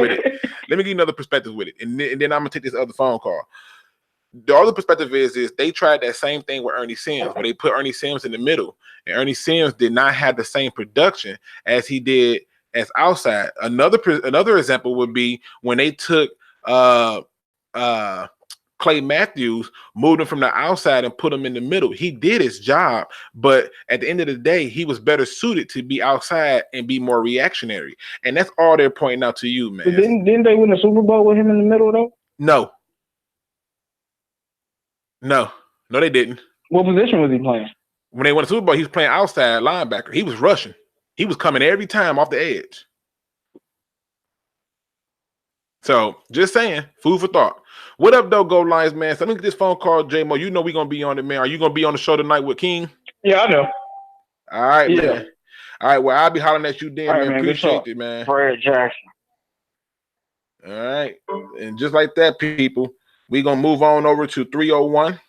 with it. And then I'm gonna take this other phone call. The other perspective is they tried that same thing with Ernie Sims, where they put Ernie Sims in the middle, and Ernie Sims did not have the same production as he did as outside. Another example would be when they took Clay Matthews, moved him from the outside and put him in the middle. He did his job, but at the end of the day, he was better suited to be outside and be more reactionary. And that's all they're pointing out to you, man. Didn't they win the Super Bowl with him in the middle, though? No, they didn't. What position was he playing? When they won the Super Bowl, he was playing outside linebacker. He was rushing. He was coming every time off the edge. So, just saying, food for thought. What up, though, Go Lions, man? So let me get this phone call, J-Mo. You know we're going to be on it, man. Are you going to be on the show tonight with King? Yeah, I know. All right, man. All right, well, I'll be hollering at you then, man. Appreciate it, man. Fred Jackson. All right. And just like that, people, we're going to move on over to 301.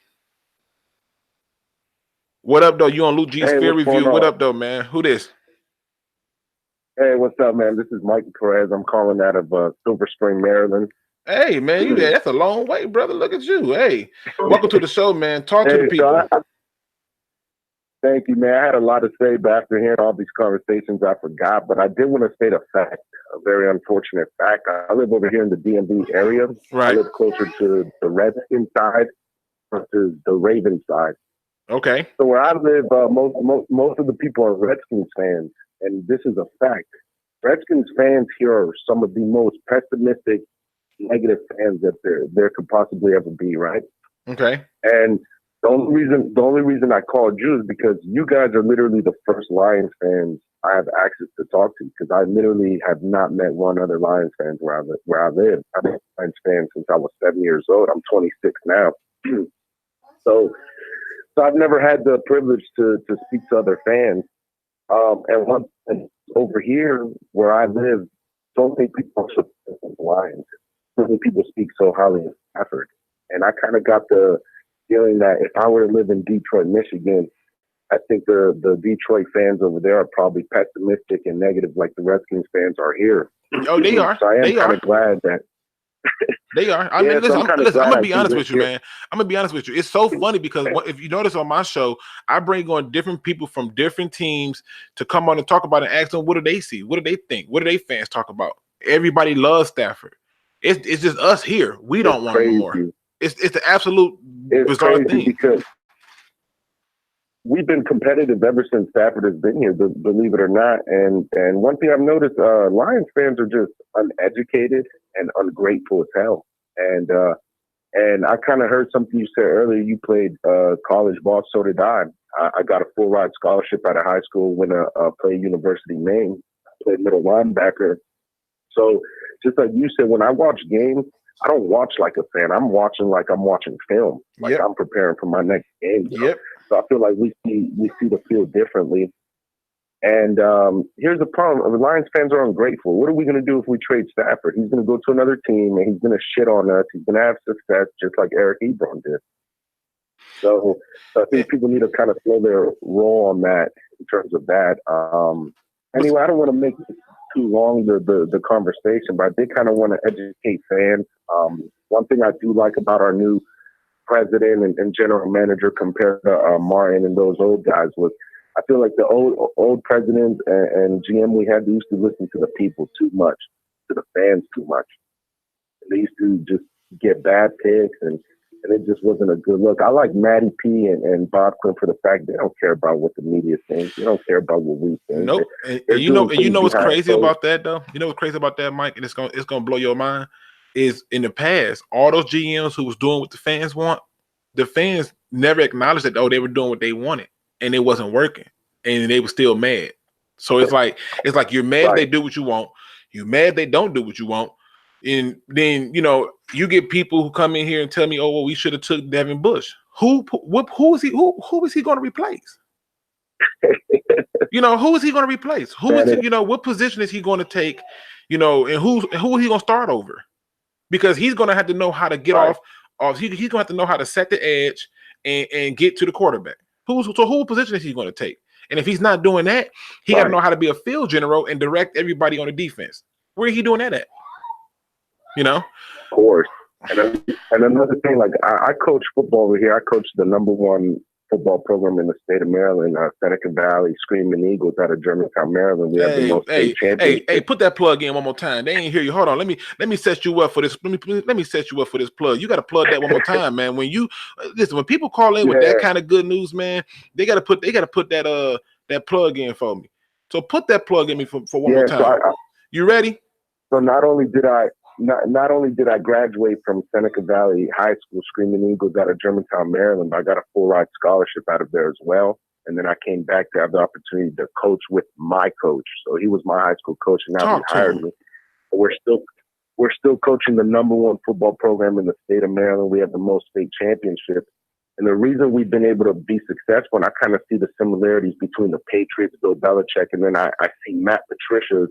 What up, though? You on Lukegsfieldreview. What up, though, man? Who this? Hey, what's up, man? This is Mike Perez. I'm calling out of Silver Spring, Maryland. Hey, man, you there? That's a long way, brother. Look at you. Hey, welcome to the show, man. Talk to the people. Thank you, man. I had a lot to say, but after hearing all these conversations, I forgot. But I did want to state a fact, a very unfortunate fact. I live over here in the DMV area. Right. I live closer to the Redskins side versus the Ravens side. Okay. So where I live, most of the people are Redskins fans, and this is a fact. Redskins fans here are some of the most pessimistic, negative fans that there could possibly ever be, right? Okay. And the only reason I called you is because you guys are literally the first Lions fans I have access to talk to, because I literally have not met one other Lions fan where I live. I've been a Lions fan since I was 7 years old. I'm 26 now. So I've never had the privilege to speak to other fans. And over here where I live, so many people are supporting the Lions. So many people speak so highly of Stafford. And I kind of got the feeling that if I were to live in Detroit, Michigan, I think the Detroit fans over there are probably pessimistic and negative like the Redskins fans are here. Oh, they are. So I am kind of glad that they are. I mean, listen, I'm going to be honest with you, man. I'm going to be honest with you. It's so funny because if you notice on my show, I bring on different people from different teams to come on and talk about it and ask them, what do they see? What do they think? What do they fans talk about? Everybody loves Stafford. It's just us here. We don't want him more. It's the absolute bizarre thing. Because we've been competitive ever since Stafford has been here, believe it or not. And one thing I've noticed, Lions fans are just uneducated and ungrateful as hell. And I kind of heard something you said earlier. You played college ball, so did I. I got a full ride scholarship out of high school when I played University of Maine. I played middle linebacker. So just like you said, when I watch games, I don't watch like a fan. I'm watching like I'm watching film. Like I'm preparing for my next game. Yep. So I feel like we see the field differently. And here's the problem. The Lions fans are ungrateful. What are we going to do if we trade Stafford? He's going to go to another team, and he's going to shit on us. He's going to have success just like Eric Ebron did. So I think people need to kind of slow their roll on that in terms of that. Anyway, I don't want to make it too long, the conversation, but I did kind of want to educate fans. One thing I do like about our new president and general manager compared to Martin and those old guys was I feel like the old presidents and GM we had, they used to listen to the people too much, to the fans too much. They used to just get bad picks, and it just wasn't a good look. I like Matty P and Bob Quinn for the fact they don't care about what the media thinks. They don't care about what we think. Nope. And you know what's crazy about that though? You know what's crazy about that, Mike? And it's gonna blow your mind. Is in the past, all those GMs who was doing what the fans want, the fans never acknowledged that they were doing what they wanted and it wasn't working, and they were still mad. So it's like you're mad if they do what you want, you're mad if they don't do what you want, and then you get people who come in here and tell me, oh well, we should have took Devin Bush. Who is he going to replace? Who is he going to replace? What position is he going to take? And who is he going to start over? Because he's going to have to know how to get off. He's going to have to know how to set the edge and get to the quarterback. Who position is he going to take? And if he's not doing that, he got to know how to be a field general and direct everybody on the defense. Where is he doing that at? Of course. And another thing, like I coach football over here. I coach the #1 football program in the state of Maryland, Seneca Valley Screaming Eagles out of Germantown, Maryland. We have the most state championships. Hey, put that plug in one more time. They ain't hear you. Hold on. Let me set you up for this. Let me set you up for this plug. You got to plug that one more time, man. When people call in with that kind of good news, man, they got to put that plug in for me. So put that plug in me for one more time. You ready? So not only did I graduate from Seneca Valley High School, Screaming Eagles out of Germantown, Maryland, but I got a full ride scholarship out of there as well. And then I came back to have the opportunity to coach with my coach. So he was my high school coach, and now he hired me. We're still coaching the #1 football program in the state of Maryland. We have the most state championships. And the reason we've been able to be successful, and I kind of see the similarities between the Patriots, Bill Belichick, and then I see Matt Patricia's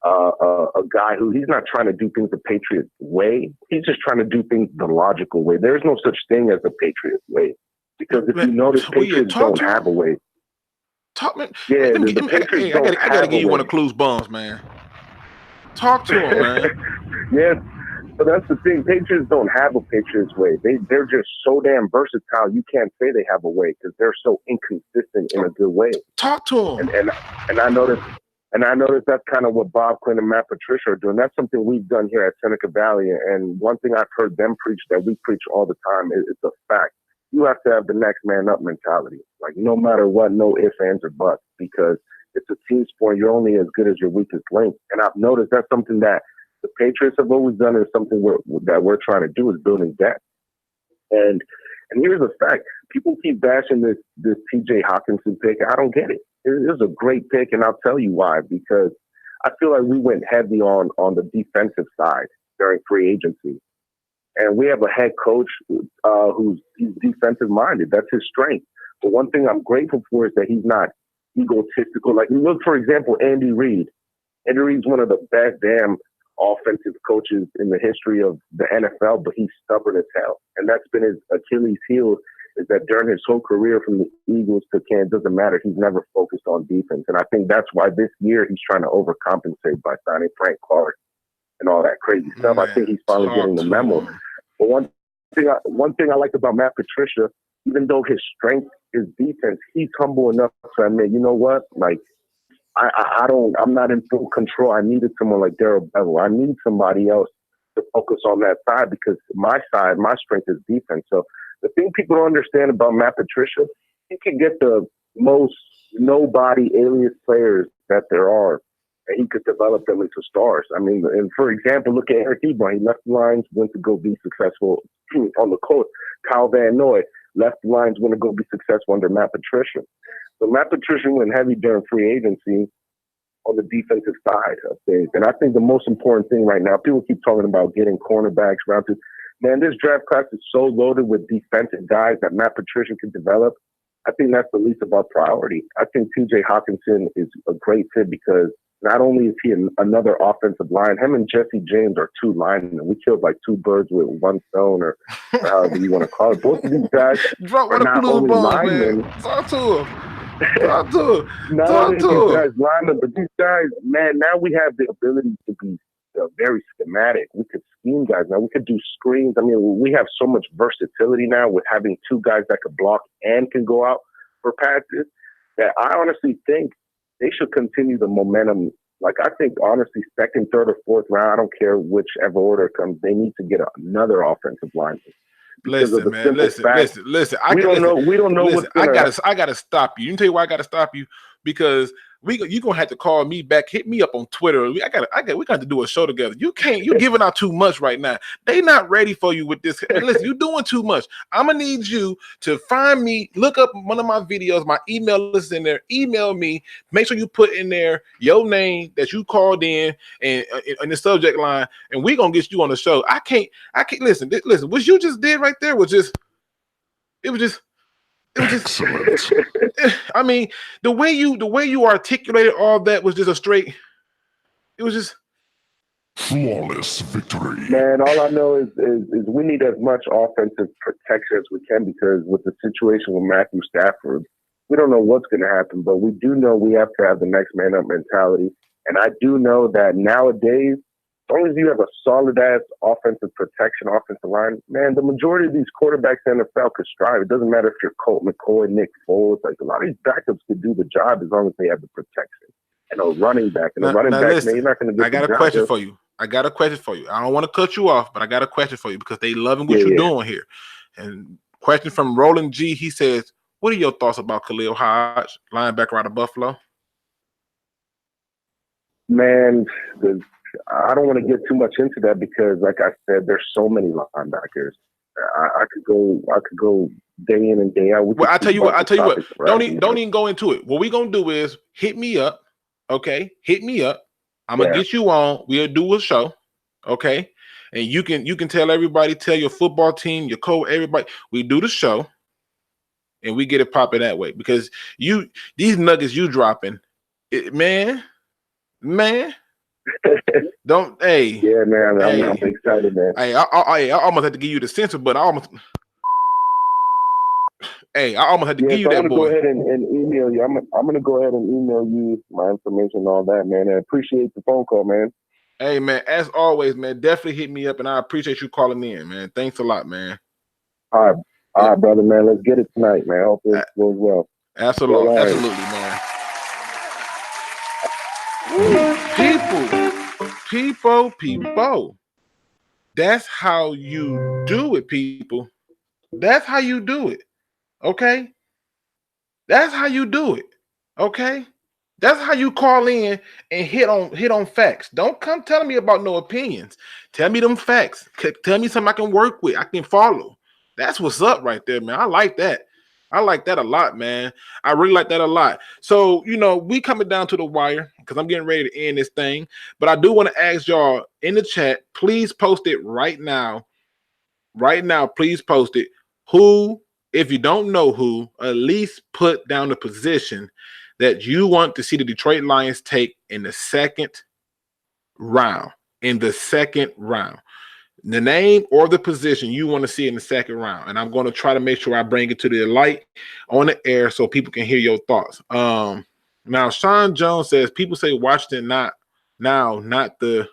a guy who he's not trying to do things the Patriot way. He's just trying to do things the logical way. There's no such thing as a Patriot way. Because if you notice, Patriots don't have a way. I gotta give you one of Clue's bums, man. Talk to him, man. Yes. But that's the thing. Patriots don't have a Patriots way. They're just so damn versatile. You can't say they have a way because they're so inconsistent in a good way. Talk to him. And I noticed. And I noticed that's kind of what Bob Quinn and Matt Patricia are doing. That's something we've done here at Seneca Valley. And one thing I've heard them preach that we preach all the time is it's a fact. You have to have the next man up mentality. Like no matter what, no ifs, ands, or buts, because it's a team sport. You're only as good as your weakest link. And I've noticed that's something that the Patriots have always done, and something that we're trying to do is building depth. And here's the fact: people keep bashing this T.J. Hawkinson pick. I don't get it. It was a great pick, and I'll tell you why. Because I feel like we went heavy on the defensive side during free agency, and we have a head coach he's defensive minded. That's his strength. But one thing I'm grateful for is that he's not egotistical. Like look, for example, Andy Reid. Andy Reid's one of the best damn offensive coaches in the history of the NFL, but he's stubborn as hell, and that's been his Achilles heel. Is that during his whole career from the Eagles to Kansas, doesn't matter. He's never focused on defense. And I think that's why this year he's trying to overcompensate by signing Frank Clark and all that crazy stuff. I think he's finally getting the memo. But one thing I like about Matt Patricia, even though his strength is defense, he's humble enough to admit, you know what? Like, I'm not in full control. I needed someone like Darrell Bevel. I need somebody else to focus on that side because my strength is defense. So the thing people don't understand about Matt Patricia, he can get the most nobody alias players that there are, and he could develop them into stars. I mean, and for example, look at Eric Ebron. He left the Lions, went to go be successful on the coast. Kyle Van Noy left the Lions, went to go be successful under Matt Patricia. So Matt Patricia went heavy during free agency on the defensive side of things. And I think the most important thing right now, people keep talking about getting cornerbacks, rounded. Man, this draft class is so loaded with defensive guys that Matt Patricia can develop. I think that's the least of our priority. I think T.J. Hawkinson is a great fit because not only is he another offensive line, him and Jesse James are two linemen. We killed like two birds with one stone, or however you want to call it. Both of these guys are not only linemen. Talk to him. Talk to him. Not only these guys linemen, but these guys, man, now we have the ability to be very schematic. We could scheme guys now. We could do screens. I mean, we have so much versatility now with having two guys that could block and can go out for passes that I honestly think they should continue the momentum. Like, I think, honestly, second, third, or fourth round, I don't care whichever order it comes, they need to get another offensive lineman. Listen, man, listen. We don't know what's gonna... I gotta stop you. You can tell you why I gotta stop you, because you're gonna have to call me back, hit me up on Twitter. We got to do a show together. You're giving out too much right now. They not ready for you with this. Listen, you're doing too much. I'm gonna need you to find me, look up one of my videos, my email is in there, email me, make sure you put in there your name that you called in and in the subject line, and we're gonna get you on the show. I can't listen, what you just did right there was just I mean, the way you articulated all that was just it was just flawless victory. Man, all I know is we need as much offensive protection as we can, because with the situation with Matthew Stafford, we don't know what's going to happen, but we do know we have to have the next man up mentality. And I do know that nowadays, as long as you have a solid-ass offensive protection, offensive line, man, the majority of these quarterbacks in the NFL could strive. It doesn't matter if you're Colt McCoy, Nick Foles. Like, a lot of these backups could do the job as long as they have the protection. And a running back. And a running back, listen, man, you're not going to get I got a question for you. I don't want to cut you off, but I got a question for you because they loving what you're doing here. And question from Roland G. He says, what are your thoughts about Khalil Hodge, linebacker out of Buffalo? Man, I don't want to get too much into that because, like I said, there's so many linebackers. I could go day in and day out. Well, I tell you what. Don't even go into it. What we gonna do is hit me up, okay? Hit me up. I'm gonna get you on. We'll do a show, okay? And you can tell everybody, tell your football team, your coach, everybody. We do the show, and we get it popping that way because these nuggets you dropping, man. Don't yeah, man. I'm excited, man. I almost had to give you the censor, but I almost had to give you that, boy. Go ahead and email you. I'm gonna go ahead and email you my information and all that, man. I appreciate the phone call, man. Hey, man, as always, man, definitely hit me up, and I appreciate you calling in, man. Thanks a lot, man. All right, brother, man. Let's get it tonight, man. Hope it goes well. Absolutely, man. People. That's how you do it, people. That's how you do it. Okay? That's how you do it. Okay? That's how you call in and hit on facts. Don't come telling me about no opinions. Tell me them facts. Tell me something I can work with, I can follow. That's what's up right there, man. I like that. I like that a lot, man. I really like that a lot. So, we coming down to the wire because I'm getting ready to end this thing. But I do want to ask y'all in the chat, please post it right now. Right now, please post it. Who, if you don't know who, at least put down the position that you want to see the Detroit Lions take in the second round. The name or the position you want to see in the second round. And I'm going to try to make sure I bring it to the light on the air so people can hear your thoughts. Now, Sean Jones says, people say Washington not the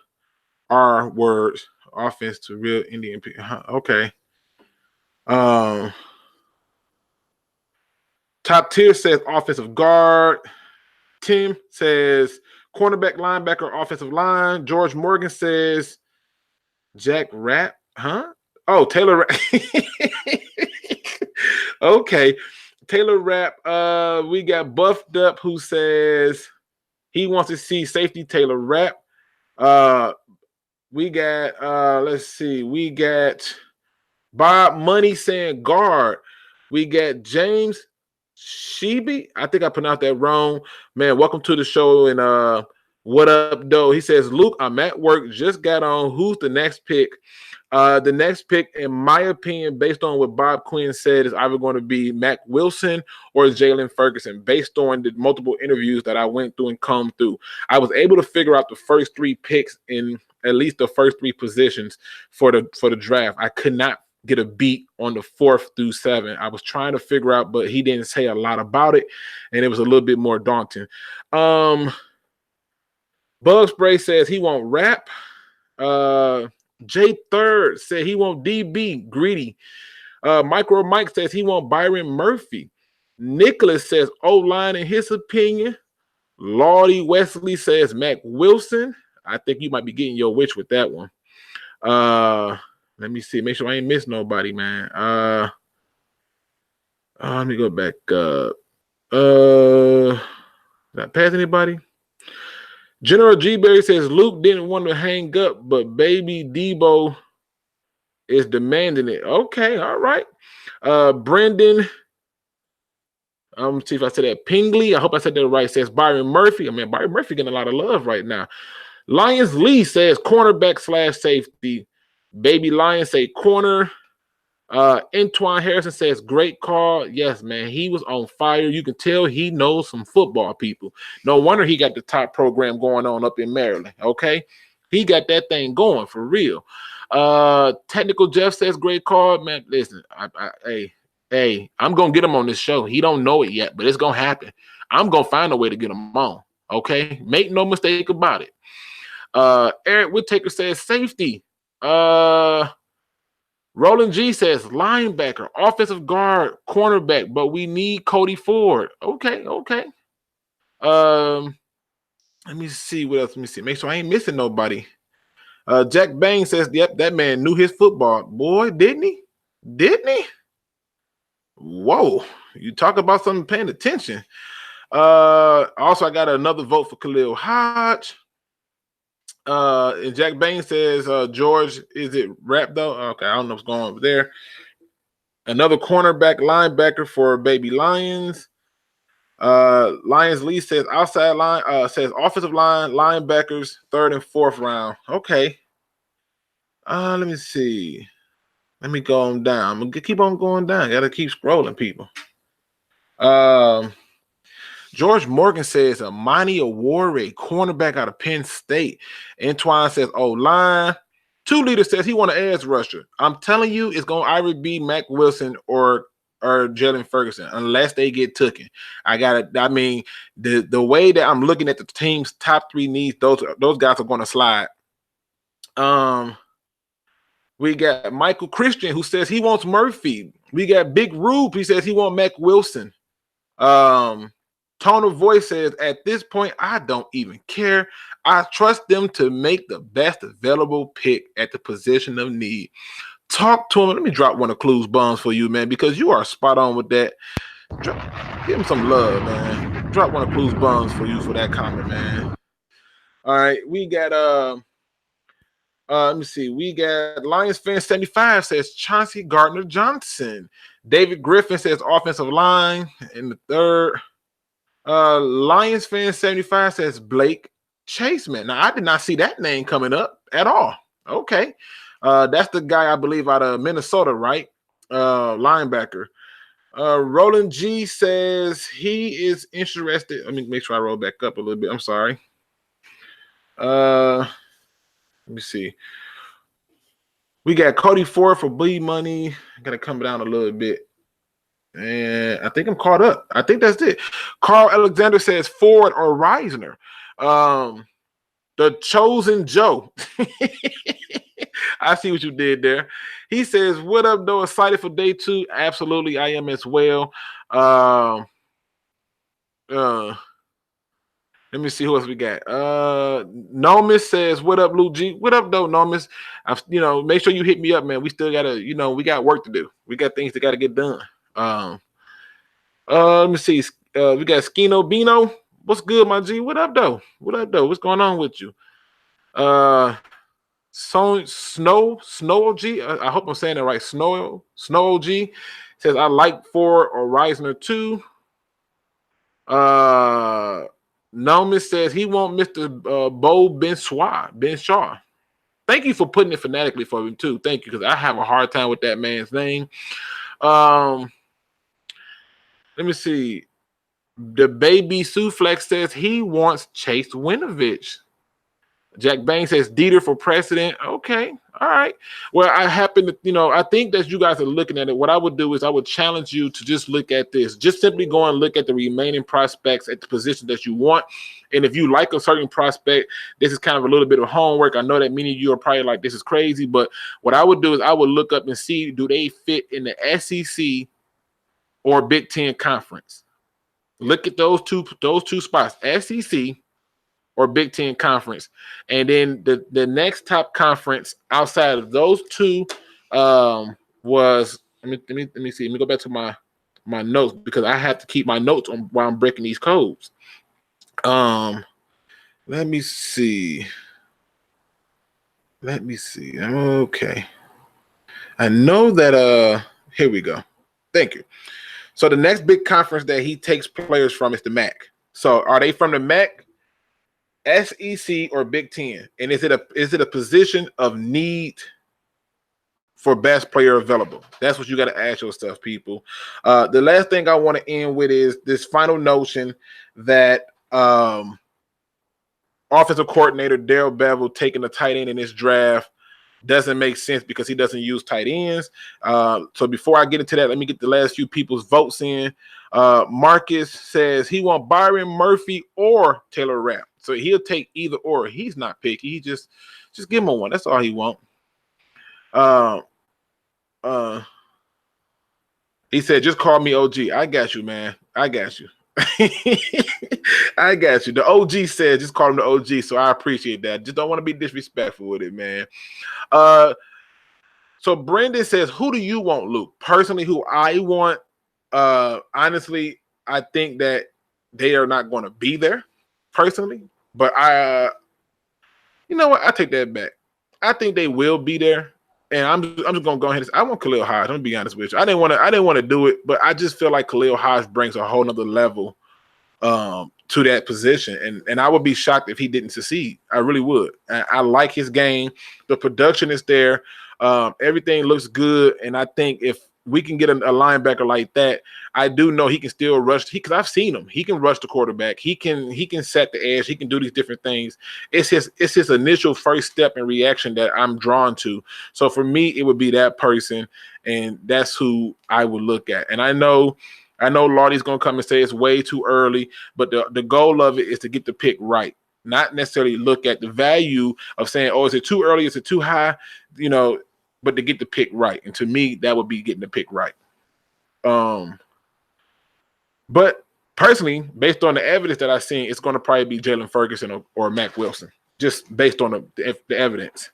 R words offense to real Indian people. Okay. Top tier says offensive guard. Tim says cornerback, linebacker, offensive line. George Morgan says Jack Rapp, huh? Oh, Taylor Rapp. Okay. Taylor Rapp. We got Buffed Up who says he wants to see safety Taylor Rapp. We got let's see, we got Bob Money saying guard. We got James Sheeby. I think I pronounced that wrong. Man, welcome to the show. And What up, though? He says, Luke, I'm at work, just got on. Who's the next pick? The next pick, in my opinion, based on what Bob Quinn said, is either going to be Mac Wilson or Jalen Ferguson, based on the multiple interviews that I went through and combed through. I was able to figure out the first 3 picks in at least the first 3 positions for the draft. I could not get a beat on the 4th through 7. I was trying to figure out, but he didn't say a lot about it, and it was a little bit more daunting. Bug Spray says he won't rap. J Third said he won't DB greedy. MicroMike says he won't Byron Murphy. Nicholas says O-line in his opinion. Lordy Wesley says Mac Wilson. I think you might be getting your wish with that one. Let me see. Make sure I ain't miss nobody, man. Let me go back up. Did I pass anybody? General G. Berry says Luke didn't want to hang up, but baby Debo is demanding it. Okay, all right. Brendan, see if I said that. Pingley, I hope I said that right. Says Byron Murphy. I mean, Byron Murphy getting a lot of love right now. Lions Lee says cornerback / safety. Baby Lion say corner. Antoine Harrison says great call. Yes, man, he was on fire. You can tell he knows some football, people. No wonder he got the top program going on up in Maryland. Okay, he got that thing going for real. Technical Jeff says great call, man. Listen, hey, I'm gonna get him on this show. He don't know it yet, but it's gonna happen. I'm gonna find a way to get him on. Okay, make no mistake about it. Eric Whittaker says safety. Roland G says linebacker, offensive guard, cornerback, but we need Cody Ford. Okay. Let me see what else. Let me see. Make sure I ain't missing nobody. Jack Bang says, yep, that man knew his football. Boy, didn't he? Whoa. You talk about something paying attention. Also, I got another vote for Khalil Hodge. And Jack Bain says, George, is it rap though? Okay, I don't know what's going on over there. Another cornerback, linebacker for Baby Lions. Lions Lee says outside line, says offensive line, linebackers, 3rd and 4th round. Okay. Let me see. Let me go on down. I'm gonna keep on going down. Gotta keep scrolling, people. George Morgan says Amani Award, cornerback out of Penn State. Antoine says O-line. 2 Leader says he want an edge rusher. I'm telling you, it's gonna either be Mac Wilson or Jalen Ferguson, unless they get tooken. I mean, the way that I'm looking at the team's top 3 needs, those guys are gonna slide. We got Michael Christian who says he wants Murphy. We got Big Rube. He says he wants Mac Wilson. Tone of Voice says, at this point, I don't even care. I trust them to make the best available pick at the position of need. Talk to him. Let me drop one of Clues Bombs for you, man, because you are spot on with that. Give him some love, man. Drop one of Clues Bombs for you for that comment, man. All right, we got let me see. We got Lions fan 75 says Chauncey Gardner Johnson. David Griffin says offensive line in the 3rd. Lions fan 75 says Blake Chaseman. Now, I did not see that name coming up at all. Okay. That's the guy, I believe, out of Minnesota, right? Linebacker. Roland G says he is interested. Let me make sure I roll back up a little bit. I'm sorry. Let me see. We got Cody Ford for B Money. I gotta come down a little bit. And I think I'm caught up. I think that's it. Carl Alexander says Ford or Reisner. The Chosen Joe. I see what you did there. He says, what up, though? Excited for day 2? Absolutely, I am as well. Let me see who else we got. Nomis says, what up, Luke G? What up, though, Nomis? Make sure you hit me up, man. We still gotta, we got work to do. We got things that gotta get done. Let me see. We got Skino Bino. What's good, my G? What up, though? What's going on with you? Snow OG. I hope I'm saying it right. Snow OG says I like Ford or Reisner too. Nomis says he won't Mr. Bo Ben Shaw. Thank you for putting it phonetically for him too. Thank you, because I have a hard time with that man's name. Let me see. The baby Suflex says he wants Chase Winovich. Jack Bain says Dieter for president. Okay, all right. Well, I happen to, I think that you guys are looking at it. What I would do is I would challenge you to just look at this. Just simply go and look at the remaining prospects at the position that you want. And if you like a certain prospect, this is kind of a little bit of homework. I know that many of you are probably like, this is crazy. But what I would do is I would look up and see, do they fit in the SEC or Big Ten conference? Look at those two spots, SEC or Big Ten conference. And then the next top conference outside of those two was, let me see. Let me go back to my notes, because I have to keep my notes on while I'm breaking these codes. Let me see. Okay. I know that here we go. Thank you. So the next big conference that he takes players from is the MAC. So are they from the MAC, SEC, or Big Ten? And is it a position of need for best player available? That's what you got to ask yourself, people. The last thing I want to end with is this final notion that offensive coordinator Darrell Bevell taking a tight end in this draft doesn't make sense because he doesn't use tight ends. So before I get into that, let me get the last few people's votes in. Marcus says he wants Byron Murphy or Taylor Rapp. So he'll take either or. He's not picky. He just give him one. That's all he wants. He said, just call me OG. I got you, man. I got you. I got you. The OG said, just call him the OG. So I appreciate that. Just don't want to be disrespectful with it, man. So Brendan says, who do you want, Luke? Personally, who I want, honestly, I think that they are not going to be there, personally. But you know what? I take that back. I think they will be there. And I'm just gonna go ahead and say, I want Khalil Hodge. I'm gonna be honest with you. I didn't want to do it, but I just feel like Khalil Hodge brings a whole nother level to that position. And I would be shocked if he didn't succeed. I really would. I like his game. The production is there. Everything looks good. And I think if we can get a linebacker like that, I do know he can still rush. Because I've seen him. He can rush the quarterback. He can set the edge. He can do these different things. It's his initial first step and reaction that I'm drawn to. So for me, it would be that person, and that's who I would look at. And I know Lardy's gonna come and say it's way too early, but the goal of it is to get the pick right. Not necessarily look at the value of saying, oh, is it too early? Is it too high? But to get the pick right. And to me, that would be getting the pick right. But personally, based on the evidence that I've seen, it's going to probably be Jalen Ferguson or Mac Wilson, just based on the evidence.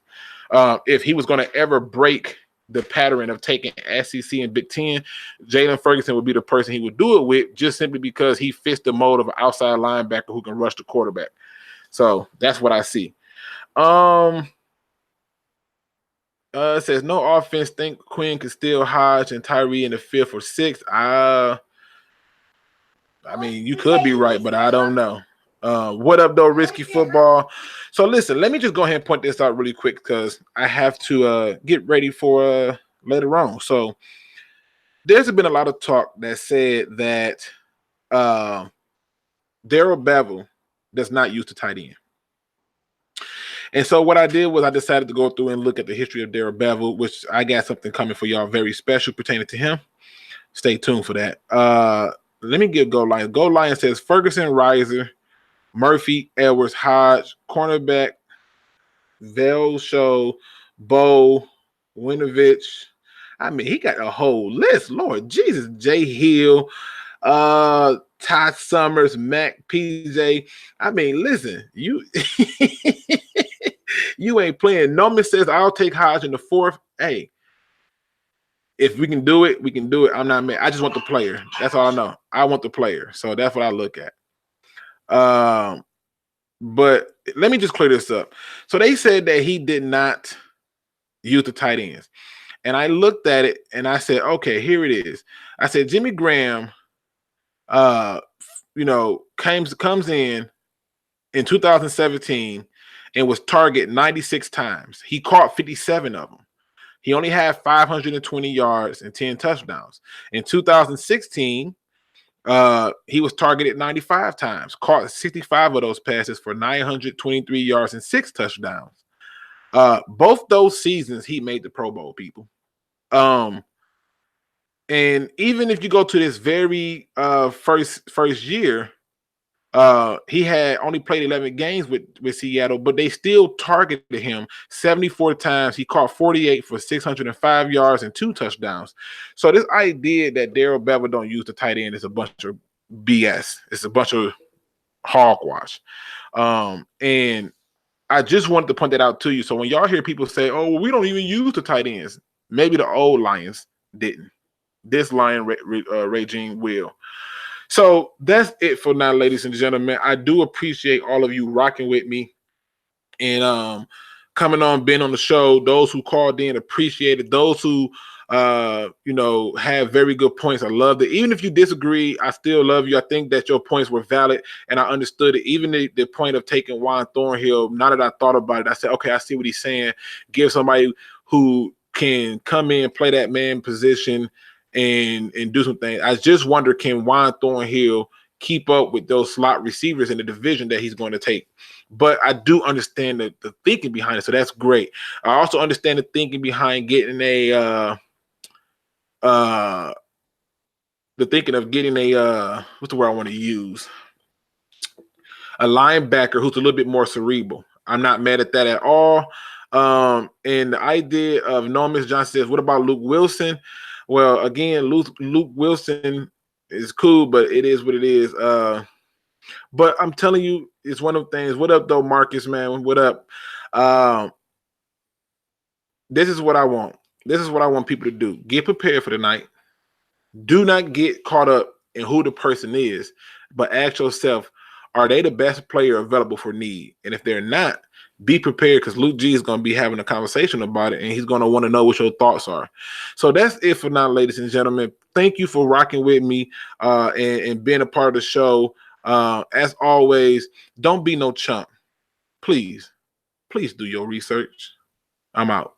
If he was going to ever break the pattern of taking SEC and Big Ten, Jalen Ferguson would be the person he would do it with, just simply because he fits the mold of an outside linebacker who can rush the quarterback. So that's what I see. It says no offense. Think Quinn could steal Hodge and Tyree in the 5th or 6th. I mean, you could be right, but I don't know. What up, though, Risky Football? So listen, let me just go ahead and point this out really quick because I have to get ready for later on. So there's been a lot of talk that said that Darrell Bevell does not use the tight end. And so what I did was I decided to go through and look at the history of Darrell Bevell, which I got something coming for y'all very special pertaining to him. Stay tuned for that. Let me give Go Lions. Go Lions says Ferguson, Reiser, Murphy, Edwards, Hodge, cornerback, Show, Bo, Winovich. I mean, he got a whole list. Lord Jesus, Jay Hill, Todd Summers, Mac, PJ. I mean, listen, you you ain't playing. Noman says I'll take Hodge in the 4th. Hey, if we can do it, we can do it. I'm not mad. I just want the player. That's all I know. I want the player. So that's what I look at. But let me just clear this up. So they said that he did not use the tight ends. And I looked at it and I said, okay, here it is. I said, Jimmy Graham, comes in in 2017 and was targeted 96 times. He caught 57 of them. He only had 520 yards and 10 touchdowns. In 2016, he was targeted 95 times, caught 65 of those passes for 923 yards and 6 touchdowns. Both those seasons, he made the Pro Bowl, people. And even if you go to this very first year, he had only played 11 games with Seattle, but they still targeted him 74 times. He caught 48 for 605 yards and 2 touchdowns. So this idea that Darrell Bevel don't use the tight end is a bunch of BS. It's a bunch of hogwash. And I just wanted to point that out to you. So when y'all hear people say, "Oh, well, we don't even use the tight ends," maybe the old Lions didn't. This Lion regime will. So that's it for now, ladies and gentlemen. I do appreciate all of you rocking with me and coming on, being on the show. Those who called in, appreciate it. Those who have very good points. I love it. Even if you disagree, I still love you. I think that your points were valid and I understood it. Even the point of taking Juan Thornhill, now that I thought about it, I said, okay, I see what he's saying. Give somebody who can come in, play that man position and do some things. I just wonder, can Juan Thornhill keep up with those slot receivers in the division that he's going to take? But I do understand the thinking behind it, so that's great. I also understand the thinking behind getting the thinking of getting what's the word I want to use? A linebacker who's a little bit more cerebral. I'm not mad at that at all. And the idea of Norman Johnson says, what about Luke Wilson? Well, again, Luke Wilson is cool, but it is what it is. But I'm telling you, it's one of the things. What up, though, Marcus, man? What up? This is what I want. This is what I want people to do. Get prepared for the night. Do not get caught up in who the person is, but ask yourself, are they the best player available for need? And if they're not, be prepared, because Luke G is going to be having a conversation about it, and he's going to want to know what your thoughts are. So that's it for now, ladies and gentlemen. Thank you for rocking with me and being a part of the show. As always, don't be no chump. Please do your research. I'm out.